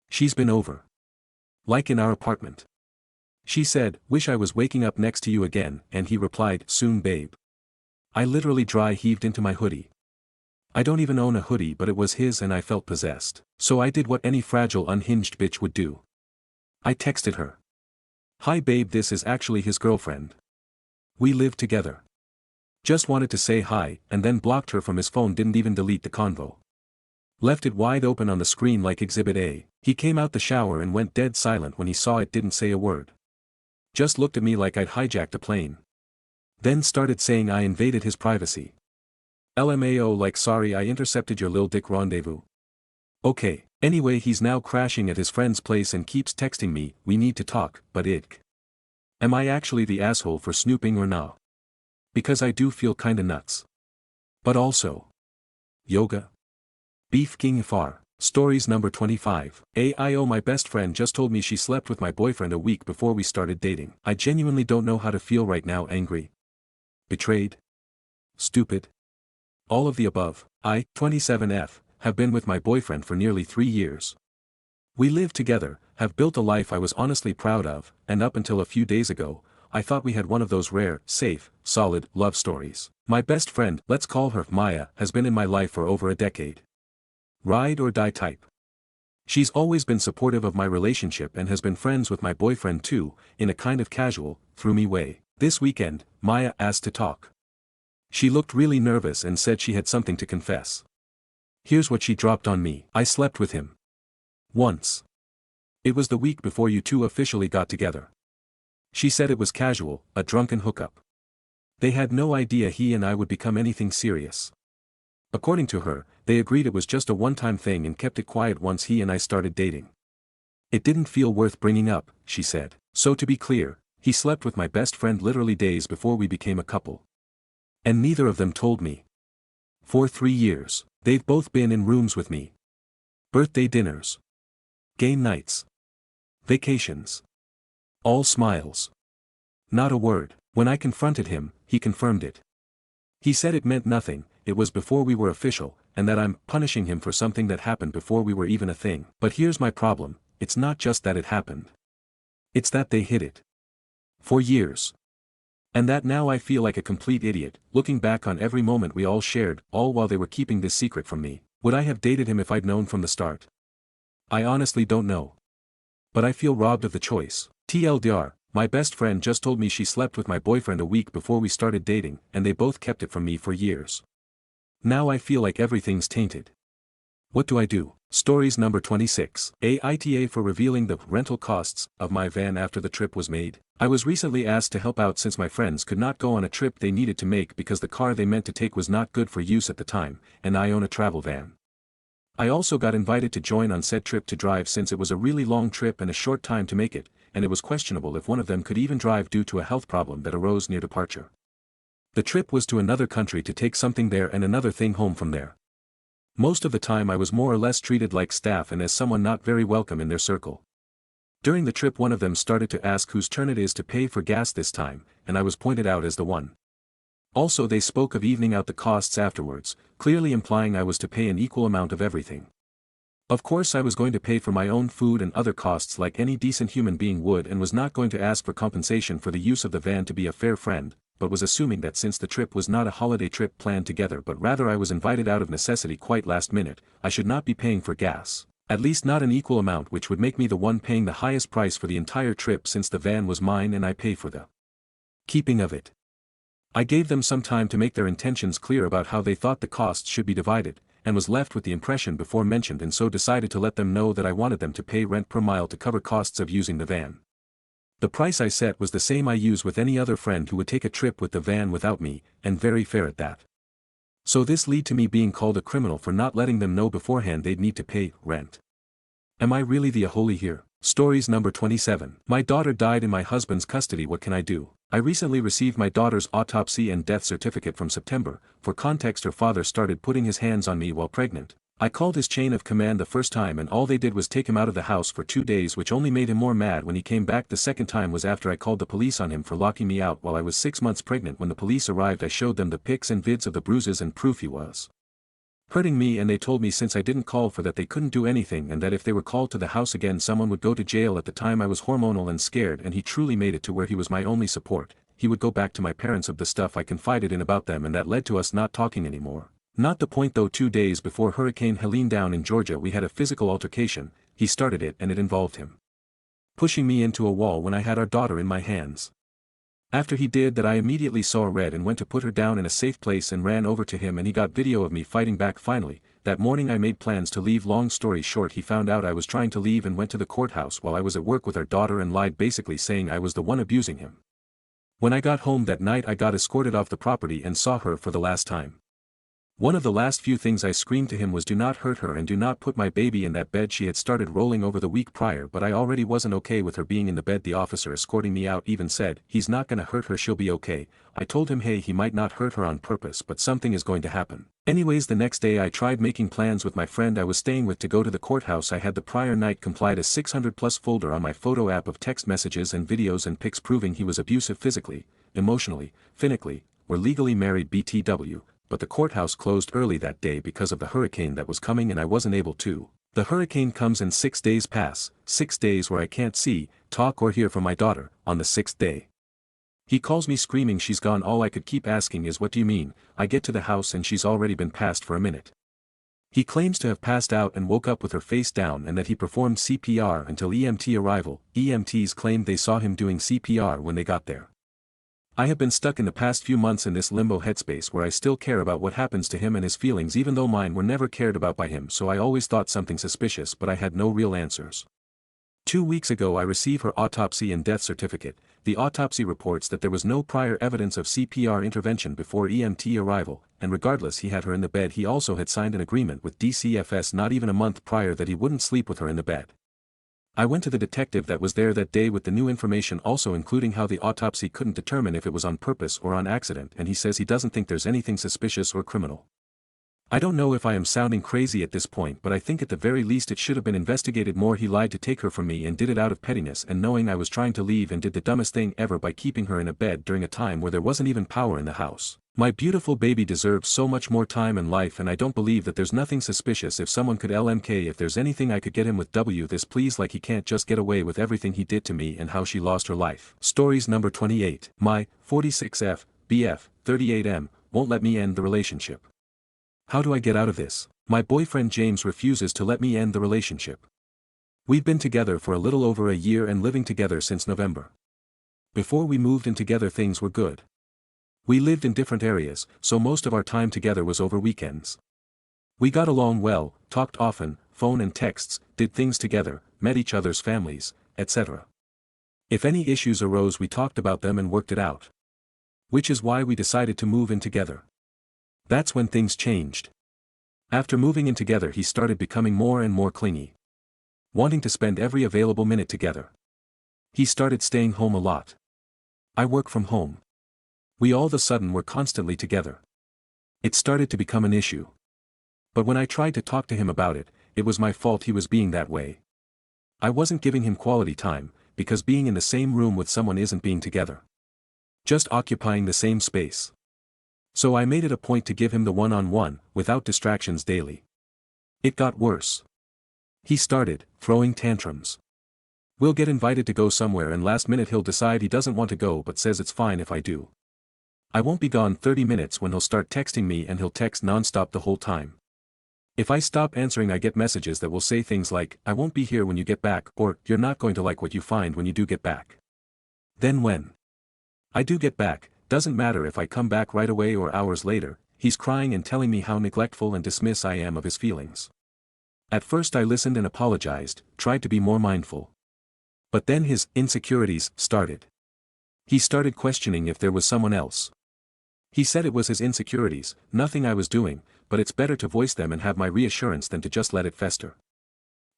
She's been over. Like in our apartment. She said, wish I was waking up next to you again, and he replied, soon babe. I literally dry heaved into my hoodie. I don't even own a hoodie, but it was his and I felt possessed. So I did what any fragile unhinged bitch would do. I texted her. Hi babe, this is actually his girlfriend. We live together. Just wanted to say hi, and then blocked her from his phone, didn't even delete the convo. Left it wide open on the screen like Exhibit A. He came out the shower and went dead silent when he saw it, didn't say a word. Just looked at me like I'd hijacked a plane. Then started saying I invaded his privacy. LMAO, like sorry I intercepted your lil dick rendezvous. Okay, anyway he's now crashing at his friend's place and keeps texting me, we need to talk, but ick. Am I actually the asshole for snooping or nah? Because I do feel kinda nuts. But also. Yoga? Beef King Far. Stories number 25. AIO, my best friend just told me she slept with my boyfriend a week before we started dating. I genuinely don't know how to feel right now, angry. Betrayed. Stupid. All of the above. I, 27F, have been with my boyfriend for nearly 3 years. We live together, have built a life I was honestly proud of, and up until a few days ago, I thought we had one of those rare, safe, solid, love stories. My best friend, let's call her Maya, has been in my life for over a decade. Ride or die type. She's always been supportive of my relationship and has been friends with my boyfriend too, in a kind of casual, through me way. This weekend, Maya asked to talk. She looked really nervous and said she had something to confess. Here's what she dropped on me. I slept with him. Once. It was the week before you two officially got together. She said it was casual, a drunken hookup. They had no idea he and I would become anything serious. According to her, they agreed it was just a one-time thing and kept it quiet once he and I started dating. It didn't feel worth bringing up, she said. So to be clear, he slept with my best friend literally days before we became a couple. And neither of them told me. For 3 years, they've both been in rooms with me. Birthday dinners. Game nights. Vacations. All smiles. Not a word. When I confronted him, he confirmed it. He said it meant nothing, it was before we were official, and that I'm punishing him for something that happened before we were even a thing. But here's my problem, it's not just that it happened. It's that they hid it. For years. And that now I feel like a complete idiot, looking back on every moment we all shared, all while they were keeping this secret from me. Would I have dated him if I'd known from the start? I honestly don't know. But I feel robbed of the choice. TLDR, my best friend just told me she slept with my boyfriend a week before we started dating, and they both kept it from me for years. Now I feel like everything's tainted. What do I do? Stories number 26. AITA for revealing the rental costs of my van after the trip was made. I was recently asked to help out since my friends could not go on a trip they needed to make because the car they meant to take was not good for use at the time, and I own a travel van. I also got invited to join on said trip to drive since it was a really long trip and a short time to make it, and it was questionable if one of them could even drive due to a health problem that arose near departure. The trip was to another country to take something there and another thing home from there. Most of the time I was more or less treated like staff and as someone not very welcome in their circle. During the trip one of them started to ask whose turn it is to pay for gas this time, and I was pointed out as the one. Also they spoke of evening out the costs afterwards, clearly implying I was to pay an equal amount of everything. Of course I was going to pay for my own food and other costs like any decent human being would and was not going to ask for compensation for the use of the van to be a fair friend, but was assuming that since the trip was not a holiday trip planned together but rather I was invited out of necessity quite last minute, I should not be paying for gas, at least not an equal amount, which would make me the one paying the highest price for the entire trip since the van was mine and I pay for the keeping of it. I gave them some time to make their intentions clear about how they thought the costs should be divided, and was left with the impression before mentioned and so decided to let them know that I wanted them to pay rent per mile to cover costs of using the van. The price I set was the same I use with any other friend who would take a trip with the van without me, and very fair at that. So this led to me being called a criminal for not letting them know beforehand they'd need to pay rent. Am I really the holy here? Stories number 27. My daughter died in my husband's custody. What can I do? I recently received my daughter's autopsy and death certificate from September. For context, her father started putting his hands on me while pregnant. I called his chain of command the first time and all they did was take him out of the house for 2 days, which only made him more mad when he came back. The second time was after I called the police on him for locking me out while I was 6 months pregnant. When the police arrived I showed them the pics and vids of the bruises and proof he was hurting me, and they told me since I didn't call for that they couldn't do anything and that if they were called to the house again someone would go to jail. At the time I was hormonal and scared, and he truly made it to where he was my only support. He would go back to my parents of the stuff I confided in about them, and that led to us not talking anymore. Not the point though. 2 days before Hurricane Helene down in Georgia we had a physical altercation. He started it and it involved him pushing me into a wall when I had our daughter in my hands. After he did that I immediately saw red and went to put her down in a safe place and ran over to him and he got video of me fighting back. Finally, that morning I made plans to leave. Long story short, he found out I was trying to leave and went to the courthouse while I was at work with our daughter and lied, basically saying I was the one abusing him. When I got home that night I got escorted off the property and saw her for the last time. One of the last few things I screamed to him was, do not hurt her and do not put my baby in that bed. She had started rolling over the week prior, but I already wasn't okay with her being in the bed. The officer escorting me out even said, he's not gonna hurt her, she'll be okay. I told him, hey, he might not hurt her on purpose but something is going to happen. Anyways, the next day I tried making plans with my friend I was staying with to go to the courthouse. I had the prior night compiled a 600+ folder on my photo app of text messages and videos and pics proving he was abusive physically, emotionally, physically. We're legally married BTW. But the courthouse closed early that day because of the hurricane that was coming and I wasn't able to. The hurricane comes and 6 days pass, 6 days where I can't see, talk or hear from my daughter. On the 6th day, he calls me screaming she's gone. All I could keep asking is, what do you mean? I get to the house and she's already been passed for a minute. He claims to have passed out and woke up with her face down and that he performed CPR until EMT arrival. EMTs claimed they saw him doing CPR when they got there. I have been stuck in the past few months in this limbo headspace where I still care about what happens to him and his feelings even though mine were never cared about by him, so I always thought something suspicious but I had no real answers. 2 weeks ago I received her autopsy and death certificate. The autopsy reports that there was no prior evidence of CPR intervention before EMT arrival, and regardless he had her in the bed. He also had signed an agreement with DCFS not even a month prior that he wouldn't sleep with her in the bed. I went to the detective that was there that day with the new information, also including how the autopsy couldn't determine if it was on purpose or on accident, and he says he doesn't think there's anything suspicious or criminal. I don't know if I am sounding crazy at this point, but I think at the very least it should have been investigated more. He lied to take her from me and did it out of pettiness and knowing I was trying to leave, and did the dumbest thing ever by keeping her in a bed during a time where there wasn't even power in the house. My beautiful baby deserves so much more time and life, and I don't believe that there's nothing suspicious. If someone could LMK, if there's anything I could get him with this please, like he can't just get away with everything he did to me and how she lost her life. Stories number 28. My 46F, BF, 38M, won't let me end the relationship. How do I get out of this? My boyfriend James refuses to let me end the relationship. We've been together for a little over a year and living together since November. Before we moved in together things were good. We lived in different areas, so most of our time together was over weekends. We got along well, talked often, phone and texts, did things together, met each other's families, etc. If any issues arose we talked about them and worked it out. Which is why we decided to move in together. That's when things changed. After moving in together he started becoming more and more clingy. Wanting to spend every available minute together. He started staying home a lot. I work from home. We all of a sudden were constantly together. It started to become an issue. But when I tried to talk to him about it, it was my fault he was being that way. I wasn't giving him quality time, because being in the same room with someone isn't being together. Just occupying the same space. So I made it a point to give him the one-on-one, without distractions daily. It got worse. He started throwing tantrums. We'll get invited to go somewhere and last minute he'll decide he doesn't want to go but says it's fine if I do. I won't be gone 30 minutes when he'll start texting me and he'll text non-stop the whole time. If I stop answering I get messages that will say things like, I won't be here when you get back, or, you're not going to like what you find when you do get back. Then when I do get back, doesn't matter if I come back right away or hours later, he's crying and telling me how neglectful and dismissive I am of his feelings. At first I listened and apologized, tried to be more mindful. But then his insecurities started. He started questioning if there was someone else. He said it was his insecurities, nothing I was doing, but it's better to voice them and have my reassurance than to just let it fester.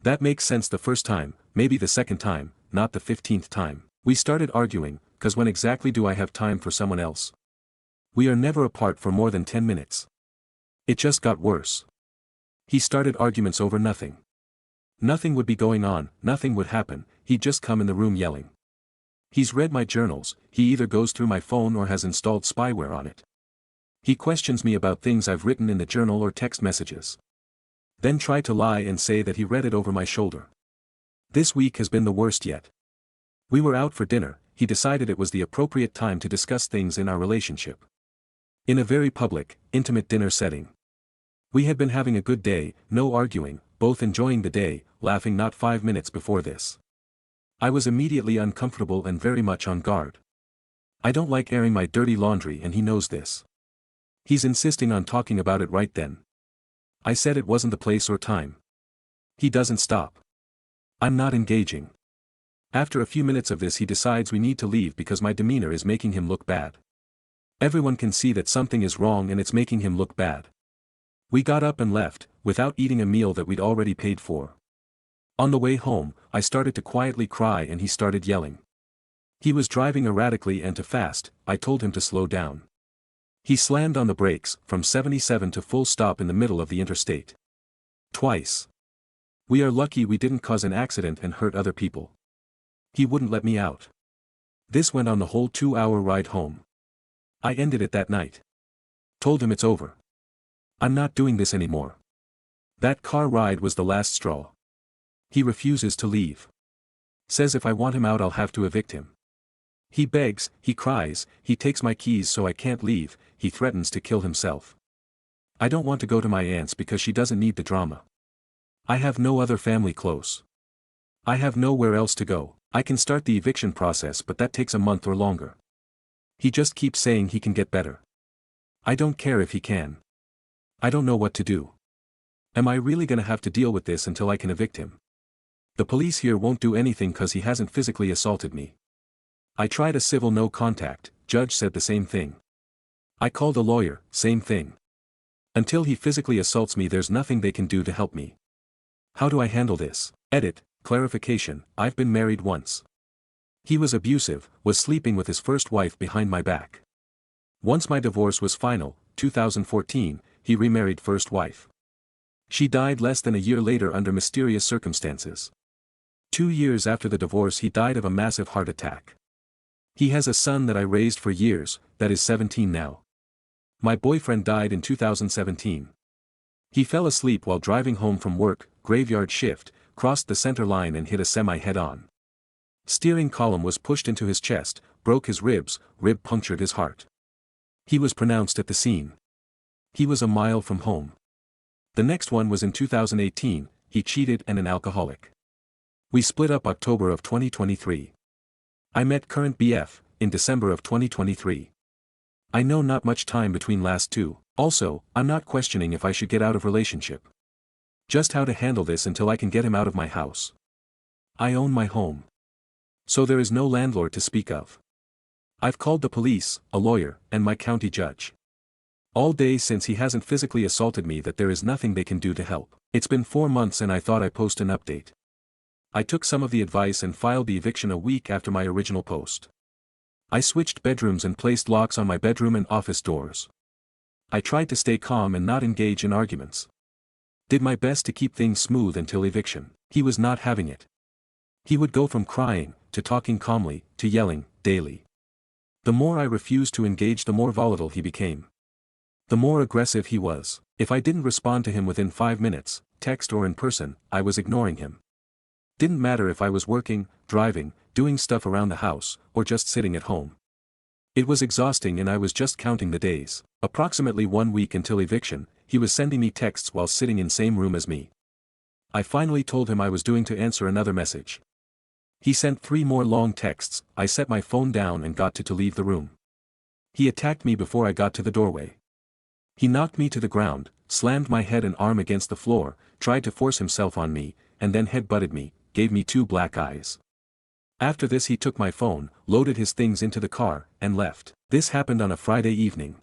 That makes sense the first time, maybe the second time, not the 15th time. We started arguing, cause when exactly do I have time for someone else? We are never apart for more than 10 minutes. It just got worse. He started arguments over nothing. Nothing would be going on, nothing would happen, he'd just come in the room yelling. He's read my journals, he either goes through my phone or has installed spyware on it. He questions me about things I've written in the journal or text messages. Then try to lie and say that he read it over my shoulder. This week has been the worst yet. We were out for dinner, he decided it was the appropriate time to discuss things in our relationship. In a very public, intimate dinner setting. We had been having a good day, no arguing, both enjoying the day, laughing not 5 minutes before this. I was immediately uncomfortable and very much on guard. I don't like airing my dirty laundry and he knows this. He's insisting on talking about it right then. I said it wasn't the place or time. He doesn't stop. I'm not engaging. After a few minutes of this he decides we need to leave because my demeanor is making him look bad. Everyone can see that something is wrong and it's making him look bad. We got up and left, without eating a meal that we'd already paid for. On the way home, I started to quietly cry and he started yelling. He was driving erratically and too fast, I told him to slow down. He slammed on the brakes, from 77 to full stop in the middle of the interstate. Twice. We are lucky we didn't cause an accident and hurt other people. He wouldn't let me out. This went on the whole 2-hour ride home. I ended it that night. Told him it's over. I'm not doing this anymore. That car ride was the last straw. He refuses to leave. Says if I want him out I'll have to evict him. He begs, he cries, he takes my keys so I can't leave, he threatens to kill himself. I don't want to go to my aunt's because she doesn't need the drama. I have no other family close. I have nowhere else to go. I can start the eviction process but that takes a month or longer. He just keeps saying he can get better. I don't care if he can. I don't know what to do. Am I really gonna have to deal with this until I can evict him? The police here won't do anything cause he hasn't physically assaulted me. I tried a civil no contact, judge said the same thing. I called a lawyer, same thing. Until he physically assaults me there's nothing they can do to help me. How do I handle this? Edit, clarification, I've been married once. He was abusive, was sleeping with his first wife behind my back. Once my divorce was final, 2014, he remarried first wife. She died less than a year later under mysterious circumstances. 2 years after the divorce he died of a massive heart attack. He has a son that I raised for years, that is 17 now. My boyfriend died in 2017. He fell asleep while driving home from work, graveyard shift, crossed the center line and hit a semi head-on. Steering column was pushed into his chest, broke his ribs, rib punctured his heart. He was pronounced at the scene. He was a mile from home. The next one was in 2018, he cheated and an alcoholic. We split up October of 2023. I met current BF, in December of 2023. I know not much time between last two, also, I'm not questioning if I should get out of relationship. Just how to handle this until I can get him out of my house. I own my home. So there is no landlord to speak of. I've called the police, a lawyer, and my county judge. All day since he hasn't physically assaulted me that there is nothing they can do to help. It's been 4 months and I thought I'd post an update. I took some of the advice and filed the eviction a week after my original post. I switched bedrooms and placed locks on my bedroom and office doors. I tried to stay calm and not engage in arguments. Did my best to keep things smooth until eviction. He was not having it. He would go from crying, to talking calmly, to yelling, daily. The more I refused to engage, the more volatile he became. The more aggressive he was. If I didn't respond to him within 5 minutes, text or in person, I was ignoring him. Didn't matter if I was working, driving, doing stuff around the house, or just sitting at home. It was exhausting and I was just counting the days. Approximately 1 week until eviction, he was sending me texts while sitting in same room as me. I finally told him I was doing to answer another message. He sent 3 more long texts. I set my phone down and got to leave the room. He attacked me before I got to the doorway. He knocked me to the ground, slammed my head and arm against the floor, tried to force himself on me, and then head-butted me, gave me 2 black eyes. After this he took my phone, loaded his things into the car, and left. This happened on a Friday evening.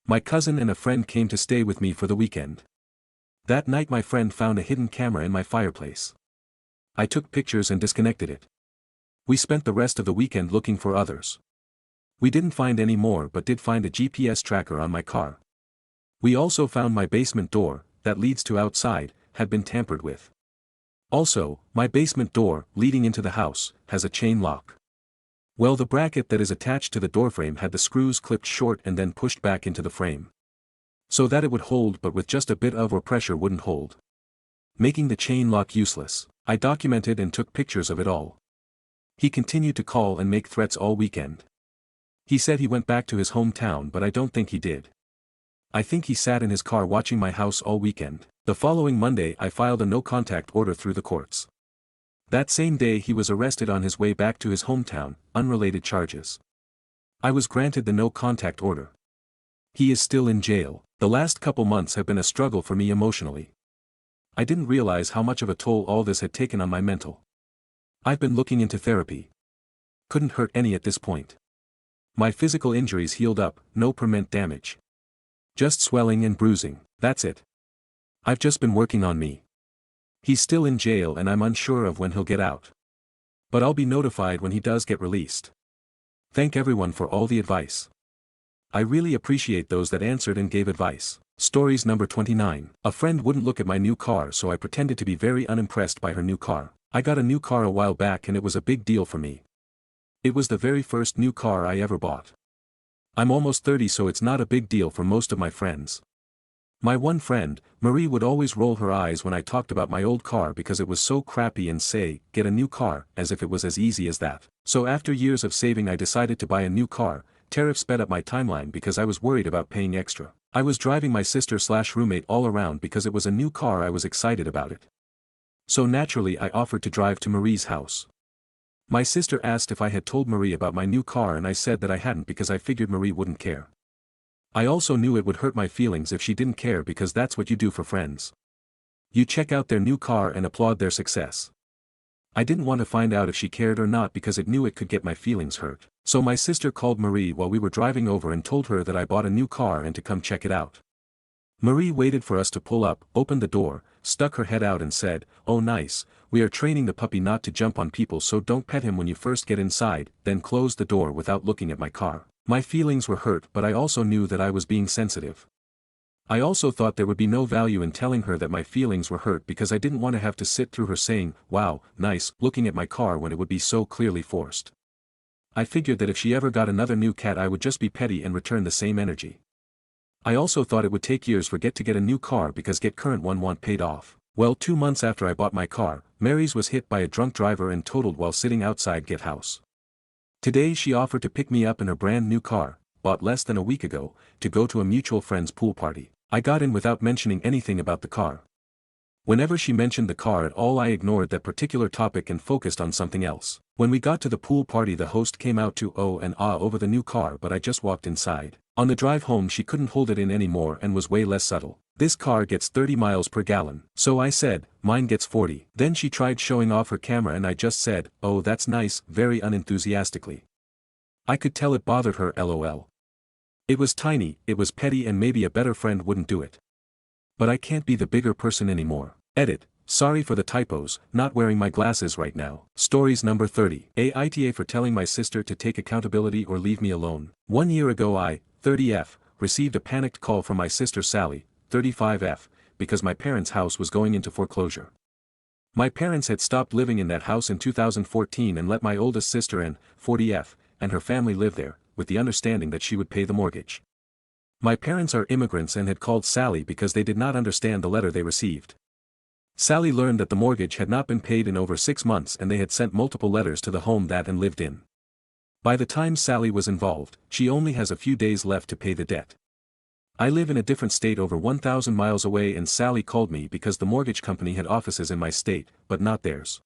My cousin and a friend came to stay with me for the weekend. That night my friend found a hidden camera in my fireplace. I took pictures and disconnected it. We spent the rest of the weekend looking for others. We didn't find any more but did find a GPS tracker on my car. We also found my basement door, that leads to outside, had been tampered with. Also, my basement door, leading into the house, has a chain lock. Well, the bracket that is attached to the doorframe had the screws clipped short and then pushed back into the frame. So that it would hold, but with just a bit of or pressure wouldn't hold. Making the chain lock useless. I documented and took pictures of it all. He continued to call and make threats all weekend. He said he went back to his hometown, but I don't think he did. I think he sat in his car watching my house all weekend. The following Monday I filed a no-contact order through the courts. That same day he was arrested on his way back to his hometown, unrelated charges. I was granted the no-contact order. He is still in jail. The last couple months have been a struggle for me emotionally. I didn't realize how much of a toll all this had taken on my mental. I've been looking into therapy. Couldn't hurt any at this point. My physical injuries healed up, no permanent damage. Just swelling and bruising, that's it. I've just been working on me. He's still in jail and I'm unsure of when he'll get out. But I'll be notified when he does get released. Thank everyone for all the advice. I really appreciate those that answered and gave advice. Stories number 29. A friend wouldn't look at my new car, so I pretended to be very unimpressed by her new car. I got a new car a while back and it was a big deal for me. It was the very first new car I ever bought. I'm almost 30, so it's not a big deal for most of my friends. My one friend, Marie, would always roll her eyes when I talked about my old car because it was so crappy and say, get a new car, as if it was as easy as that. So after years of saving I decided to buy a new car. Tariff sped up my timeline because I was worried about paying extra. I was driving my sister/roommate all around because it was a new car. I was excited about it. So naturally I offered to drive to Marie's house. My sister asked if I had told Marie about my new car and I said that I hadn't because I figured Marie wouldn't care. I also knew it would hurt my feelings if she didn't care because that's what you do for friends. You check out their new car and applaud their success. I didn't want to find out if she cared or not because it knew it could get my feelings hurt. So my sister called Marie while we were driving over and told her that I bought a new car and to come check it out. Marie waited for us to pull up, opened the door, stuck her head out and said, "Oh nice, we are training the puppy not to jump on people, so don't pet him when you first get inside," then closed the door without looking at my car. My feelings were hurt, but I also knew that I was being sensitive. I also thought there would be no value in telling her that my feelings were hurt because I didn't want to have to sit through her saying, "Wow, nice," looking at my car when it would be so clearly forced. I figured that if she ever got another new cat I would just be petty and return the same energy. I also thought it would take years for Get to get a new car because Get current one want paid off. Well, 2 months after I bought my car, Mary's was hit by a drunk driver and totaled while sitting outside Get house. Today she offered to pick me up in her brand new car, bought less than a week ago, to go to a mutual friend's pool party. I got in without mentioning anything about the car. Whenever she mentioned the car at all I ignored that particular topic and focused on something else. When we got to the pool party the host came out to oh and ah over the new car, but I just walked inside. On the drive home she couldn't hold it in anymore and was way less subtle. "This car gets 30 miles per gallon. So I said, "Mine gets 40. Then she tried showing off her camera and I just said, "Oh that's nice," very unenthusiastically. I could tell it bothered her, lol. It was tiny, it was petty, and maybe a better friend wouldn't do it. But I can't be the bigger person anymore. Edit. Sorry for the typos, not wearing my glasses right now. Stories number 30. Aita for telling my sister to take accountability or leave me alone. 1 year ago I, 30F, received a panicked call from my sister Sally, 35F, because my parents' house was going into foreclosure. My parents had stopped living in that house in 2014 and let my oldest sister and 40F and her family live there, with the understanding that she would pay the mortgage. My parents are immigrants and had called Sally because they did not understand the letter they received. Sally learned that the mortgage had not been paid in over 6 months and they had sent multiple letters to the home that and lived in. By the time Sally was involved, she only has a few days left to pay the debt. I live in a different state over 1,000 miles away and Sally called me because the mortgage company had offices in my state, but not theirs.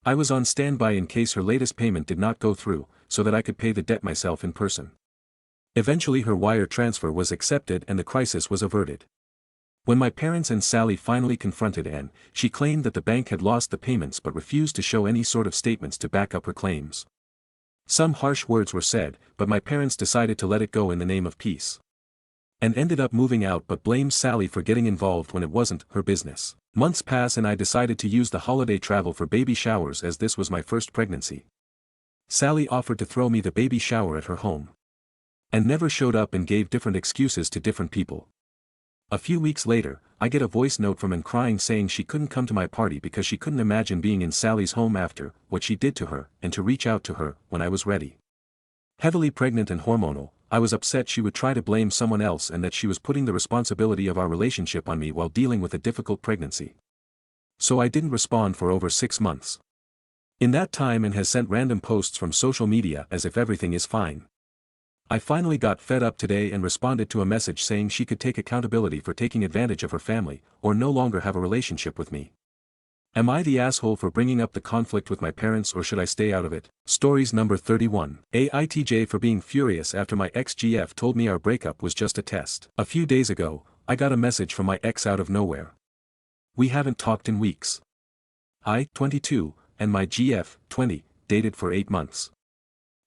I was on standby in case her latest payment did not go through, so that I could pay the debt myself in person. Eventually her wire transfer was accepted and the crisis was averted. When my parents and Sally finally confronted Anne, she claimed that the bank had lost the payments but refused to show any sort of statements to back up her claims. Some harsh words were said, but my parents decided to let it go in the name of peace. And ended up moving out but blamed Sally for getting involved when it wasn't her business. Months pass and I decided to use the holiday travel for baby showers as this was my first pregnancy. Sally offered to throw me the baby shower at her home. And never showed up and gave different excuses to different people. A few weeks later, I get a voice note from Anne crying saying she couldn't come to my party because she couldn't imagine being in Sally's home after what she did to her, and to reach out to her when I was ready. Heavily pregnant and hormonal, I was upset she would try to blame someone else and that she was putting the responsibility of our relationship on me while dealing with a difficult pregnancy. So I didn't respond for over 6 months. In that time Anne has sent random posts from social media as if everything is fine. I finally got fed up today and responded to a message saying she could take accountability for taking advantage of her family, or no longer have a relationship with me. Am I the asshole for bringing up the conflict with my parents or should I stay out of it? Stories number 31. AITJ for being furious after my ex-GF told me our breakup was just a test. A few days ago, I got a message from my ex out of nowhere. We haven't talked in weeks. I, 22, and my GF, 20, dated for 8 months.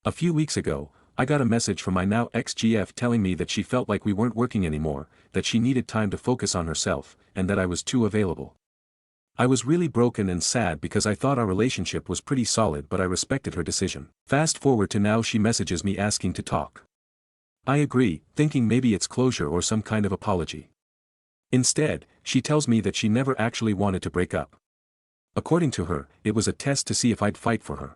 A few weeks ago, I got a message from my now ex-GF telling me that she felt like we weren't working anymore, that she needed time to focus on herself, and that I was too available. I was really broken and sad because I thought our relationship was pretty solid but I respected her decision. Fast forward to now she messages me asking to talk. I agree, thinking maybe it's closure or some kind of apology. Instead, she tells me that she never actually wanted to break up. According to her, it was a test to see if I'd fight for her.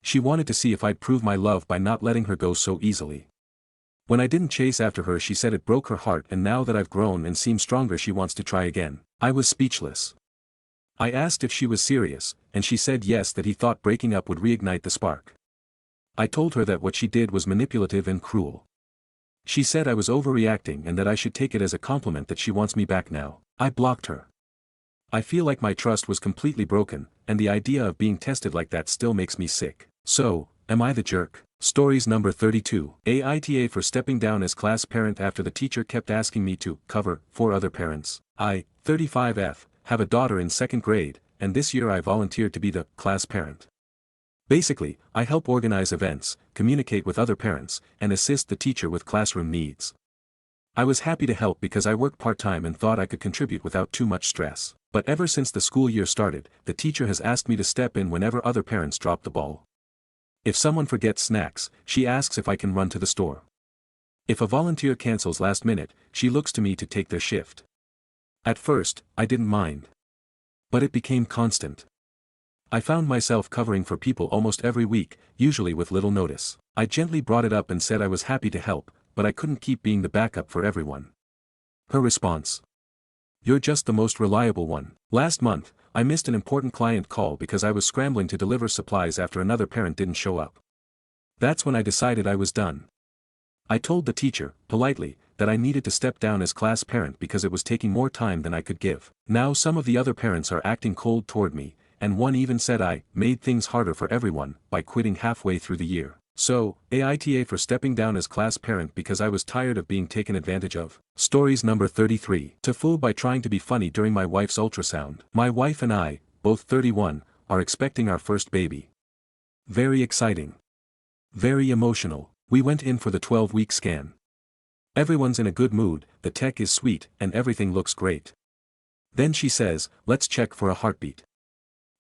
She wanted to see if I'd prove my love by not letting her go so easily. When I didn't chase after her she said it broke her heart and now that I've grown and seem stronger she wants to try again. I was speechless. I asked if she was serious, and she said yes, that he thought breaking up would reignite the spark. I told her that what she did was manipulative and cruel. She said I was overreacting and that I should take it as a compliment that she wants me back now. I blocked her. I feel like my trust was completely broken, and the idea of being tested like that still makes me sick. So, am I the jerk? Stories number 32. AITA for stepping down as class parent after the teacher kept asking me to cover for other parents. I, 35F, have a daughter in 2nd grade, and this year I volunteered to be the class parent. Basically, I help organize events, communicate with other parents, and assist the teacher with classroom needs. I was happy to help because I work part-time and thought I could contribute without too much stress. But ever since the school year started, the teacher has asked me to step in whenever other parents drop the ball. If someone forgets snacks, she asks if I can run to the store. If a volunteer cancels last minute, she looks to me to take their shift. At first, I didn't mind. But it became constant. I found myself covering for people almost every week, usually with little notice. I gently brought it up and said I was happy to help, but I couldn't keep being the backup for everyone. Her response: "You're just the most reliable one." Last month, I missed an important client call because I was scrambling to deliver supplies after another parent didn't show up. That's when I decided I was done. I told the teacher, politely, that I needed to step down as class parent because it was taking more time than I could give. Now some of the other parents are acting cold toward me, and one even said I made things harder for everyone by quitting halfway through the year. So, AITA for stepping down as class parent because I was tired of being taken advantage of. Stories number 33. To fool by trying to be funny during my wife's ultrasound. My wife and I, both 31, are expecting our first baby. Very exciting. Very emotional. We went in for the 12-week scan. Everyone's in a good mood, the tech is sweet, and everything looks great. Then she says, "Let's check for a heartbeat."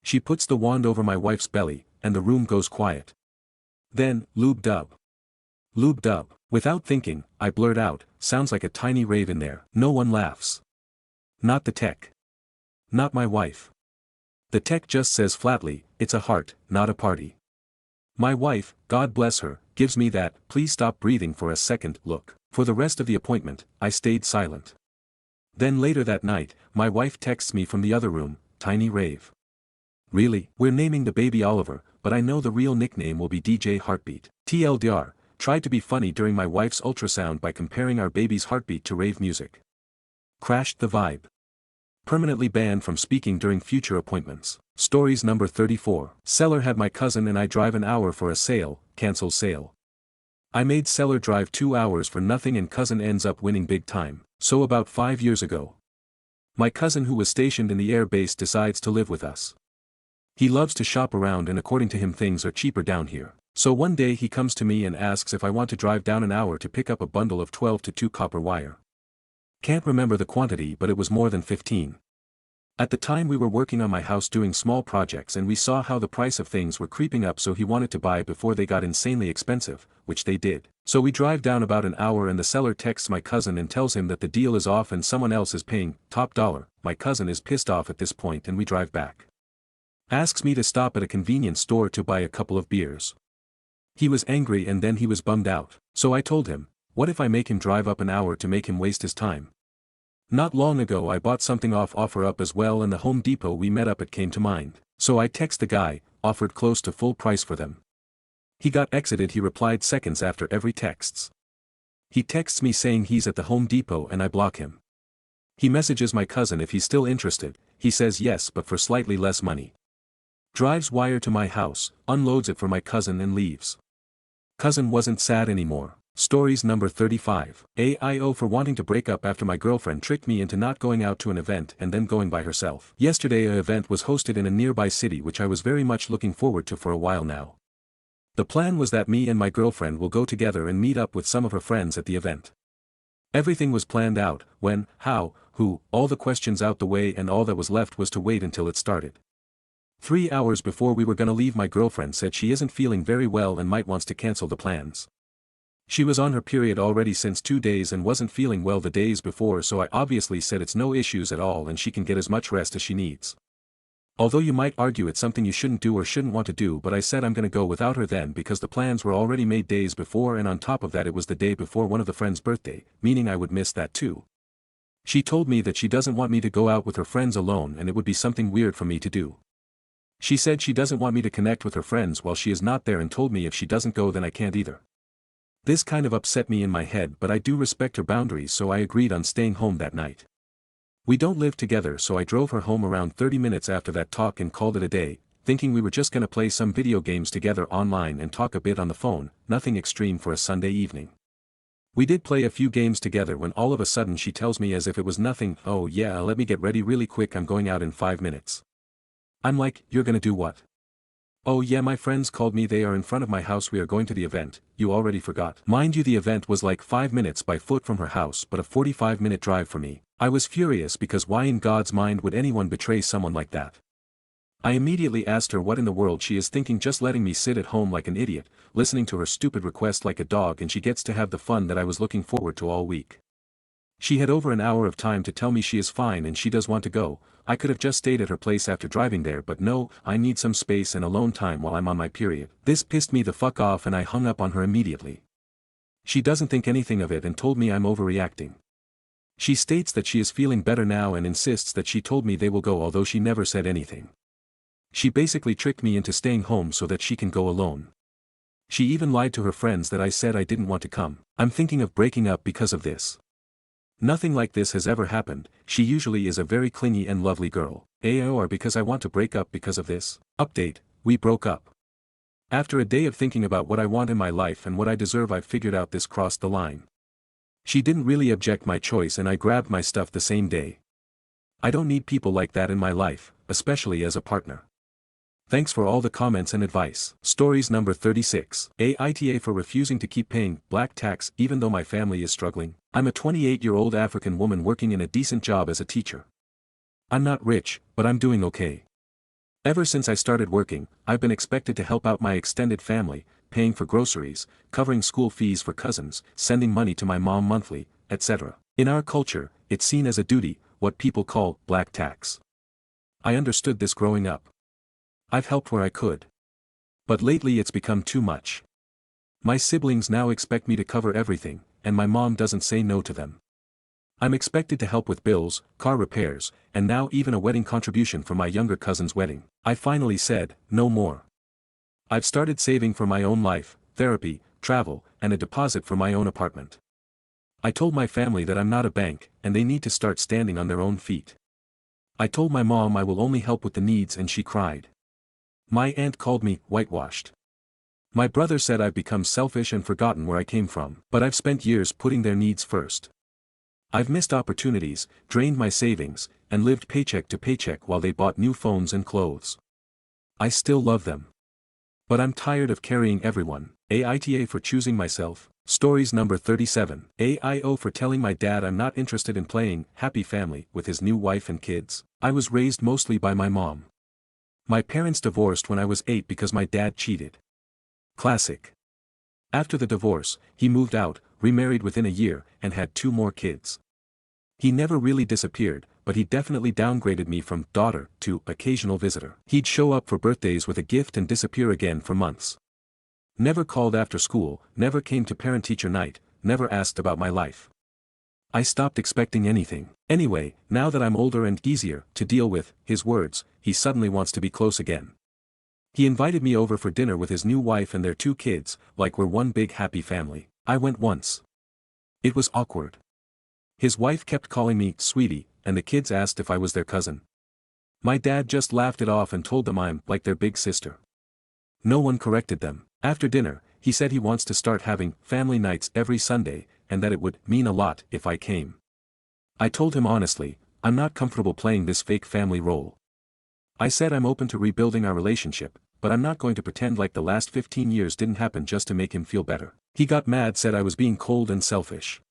She puts the wand over my wife's belly, and the room goes quiet. Then, lube dub. Lube dub. Without thinking, I blurt out, "Sounds like a tiny rave in there." No one laughs. Not the tech. Not my wife. The tech just says flatly, it's a heart, not a party. My wife, God bless her, gives me that, please stop breathing for a second, look. For the rest of the appointment, I stayed silent. Then later that night, my wife texts me from the other room, tiny rave. Really, we're naming the baby Oliver, but I know the real nickname will be DJ Heartbeat. TLDR, tried to be funny during my wife's ultrasound by comparing our baby's heartbeat to rave music. Crashed the vibe. Permanently banned from speaking during future appointments. Stories number 34. Seller had my cousin and I drive an hour for a sale, cancel sale. I made seller drive 2 hours for nothing and cousin ends up winning big time. So about 5 years ago. My cousin who was stationed in the air base decides to live with us. He loves to shop around and according to him things are cheaper down here. So one day he comes to me and asks if I want to drive down an hour to pick up a bundle of 12 to 2 copper wire. Can't remember the quantity but it was more than 15. At the time we were working on my house doing small projects and we saw how the price of things were creeping up so he wanted to buy before they got insanely expensive, which they did. So we drive down about an hour and the seller texts my cousin and tells him that the deal is off and someone else is paying top dollar. My cousin is pissed off at this point and we drive back. Asks me to stop at a convenience store to buy a couple of beers. He was angry and then he was bummed out. So I told him, what if I make him drive up an hour to make him waste his time? Not long ago I bought something off OfferUp as well and the Home Depot we met up at came to mind. So I text the guy, offered close to full price for them. He got exited. He replied seconds after every texts. He texts me saying he's at the Home Depot and I block him. He messages my cousin if he's still interested, he says yes but for slightly less money. Drives wire to my house, unloads it for my cousin and leaves. Cousin wasn't sad anymore. Stories number 35. AIO for wanting to break up after my girlfriend tricked me into not going out to an event and then going by herself. Yesterday an event was hosted in a nearby city which I was very much looking forward to for a while now. The plan was that me and my girlfriend will go together and meet up with some of her friends at the event. Everything was planned out, when, how, who, all the questions out the way and all that was left was to wait until it started. 3 hours before we were gonna leave my girlfriend said she isn't feeling very well and might wants to cancel the plans. She was on her period already since 2 days and wasn't feeling well the days before so I obviously said it's no issues at all and she can get as much rest as she needs. Although you might argue it's something you shouldn't do or shouldn't want to do but I said I'm gonna go without her then because the plans were already made days before and on top of that it was the day before one of the friends' birthday, meaning I would miss that too. She told me that she doesn't want me to go out with her friends alone and it would be something weird for me to do. She said she doesn't want me to connect with her friends while she is not there and told me if she doesn't go then I can't either. This kind of upset me in my head but I do respect her boundaries so I agreed on staying home that night. We don't live together so I drove her home around 30 minutes after that talk and called it a day, thinking we were just gonna play some video games together online and talk a bit on the phone, nothing extreme for a Sunday evening. We did play a few games together when all of a sudden she tells me as if it was nothing, oh yeah let me get ready really quick I'm going out in 5 minutes. I'm like, you're gonna do what? Oh yeah my friends called me they are in front of my house we are going to the event, you already forgot. Mind you the event was like 5 minutes by foot from her house but a 45-minute drive for me. I was furious because why in God's mind would anyone betray someone like that? I immediately asked her what in the world she is thinking just letting me sit at home like an idiot, listening to her stupid request like a dog and she gets to have the fun that I was looking forward to all week. She had over an hour of time to tell me she is fine and she does want to go. I could have just stayed at her place after driving there but no, I need some space and alone time while I'm on my period. This pissed me the fuck off and I hung up on her immediately. She doesn't think anything of it and told me I'm overreacting. She states that she is feeling better now and insists that she told me they will go although she never said anything. She basically tricked me into staying home so that she can go alone. She even lied to her friends that I said I didn't want to come. I'm thinking of breaking up because of this. Nothing like this has ever happened, she usually is a very clingy and lovely girl. Or because I want to break up because of this. Update, we broke up. After a day of thinking about what I want in my life and what I deserve I figured out this crossed the line. She didn't really object my choice and I grabbed my stuff the same day. I don't need people like that in my life, especially as a partner. Thanks for all the comments and advice. Stories number 36. Aita for refusing to keep paying black tax even though my family is struggling. I'm a 28-year-old African woman working in a decent job as a teacher. I'm not rich, but I'm doing okay. Ever since I started working, I've been expected to help out my extended family, paying for groceries, covering school fees for cousins, sending money to my mom monthly, etc. In our culture, it's seen as a duty, what people call black tax. I understood this growing up. I've helped where I could. But lately it's become too much. My siblings now expect me to cover everything, and my mom doesn't say no to them. I'm expected to help with bills, car repairs, and now even a wedding contribution for my younger cousin's wedding. I finally said, no more. I've started saving for my own life, therapy, travel, and a deposit for my own apartment. I told my family that I'm not a bank, and they need to start standing on their own feet. I told my mom I will only help with the needs and she cried. My aunt called me whitewashed. My brother said I've become selfish and forgotten where I came from, but I've spent years putting their needs first. I've missed opportunities, drained my savings, and lived paycheck to paycheck while they bought new phones and clothes. I still love them. But I'm tired of carrying everyone. Aita for choosing myself. Stories number 37. AIO for telling my dad I'm not interested in playing happy family with his new wife and kids. I was raised mostly by my mom. My parents divorced when I was 8 because my dad cheated. Classic. After the divorce, he moved out, remarried within a year, and had 2 more kids. He never really disappeared, but he definitely downgraded me from daughter to occasional visitor. He'd show up for birthdays with a gift and disappear again for months. Never called after school, never came to parent-teacher night, never asked about my life. I stopped expecting anything. Anyway, now that I'm older and easier to deal with, his words, he suddenly wants to be close again. He invited me over for dinner with his new wife and their 2 kids, like we're one big happy family. I went once. It was awkward. His wife kept calling me sweetie, and the kids asked if I was their cousin. My dad just laughed it off and told them I'm like their big sister. No one corrected them. After dinner, he said he wants to start having family nights every Sunday, and that it would mean a lot if I came. I told him honestly, I'm not comfortable playing this fake family role. I said I'm open to rebuilding our relationship, but I'm not going to pretend like the last 15 years didn't happen just to make him feel better. He got mad, said I was being cold and selfish.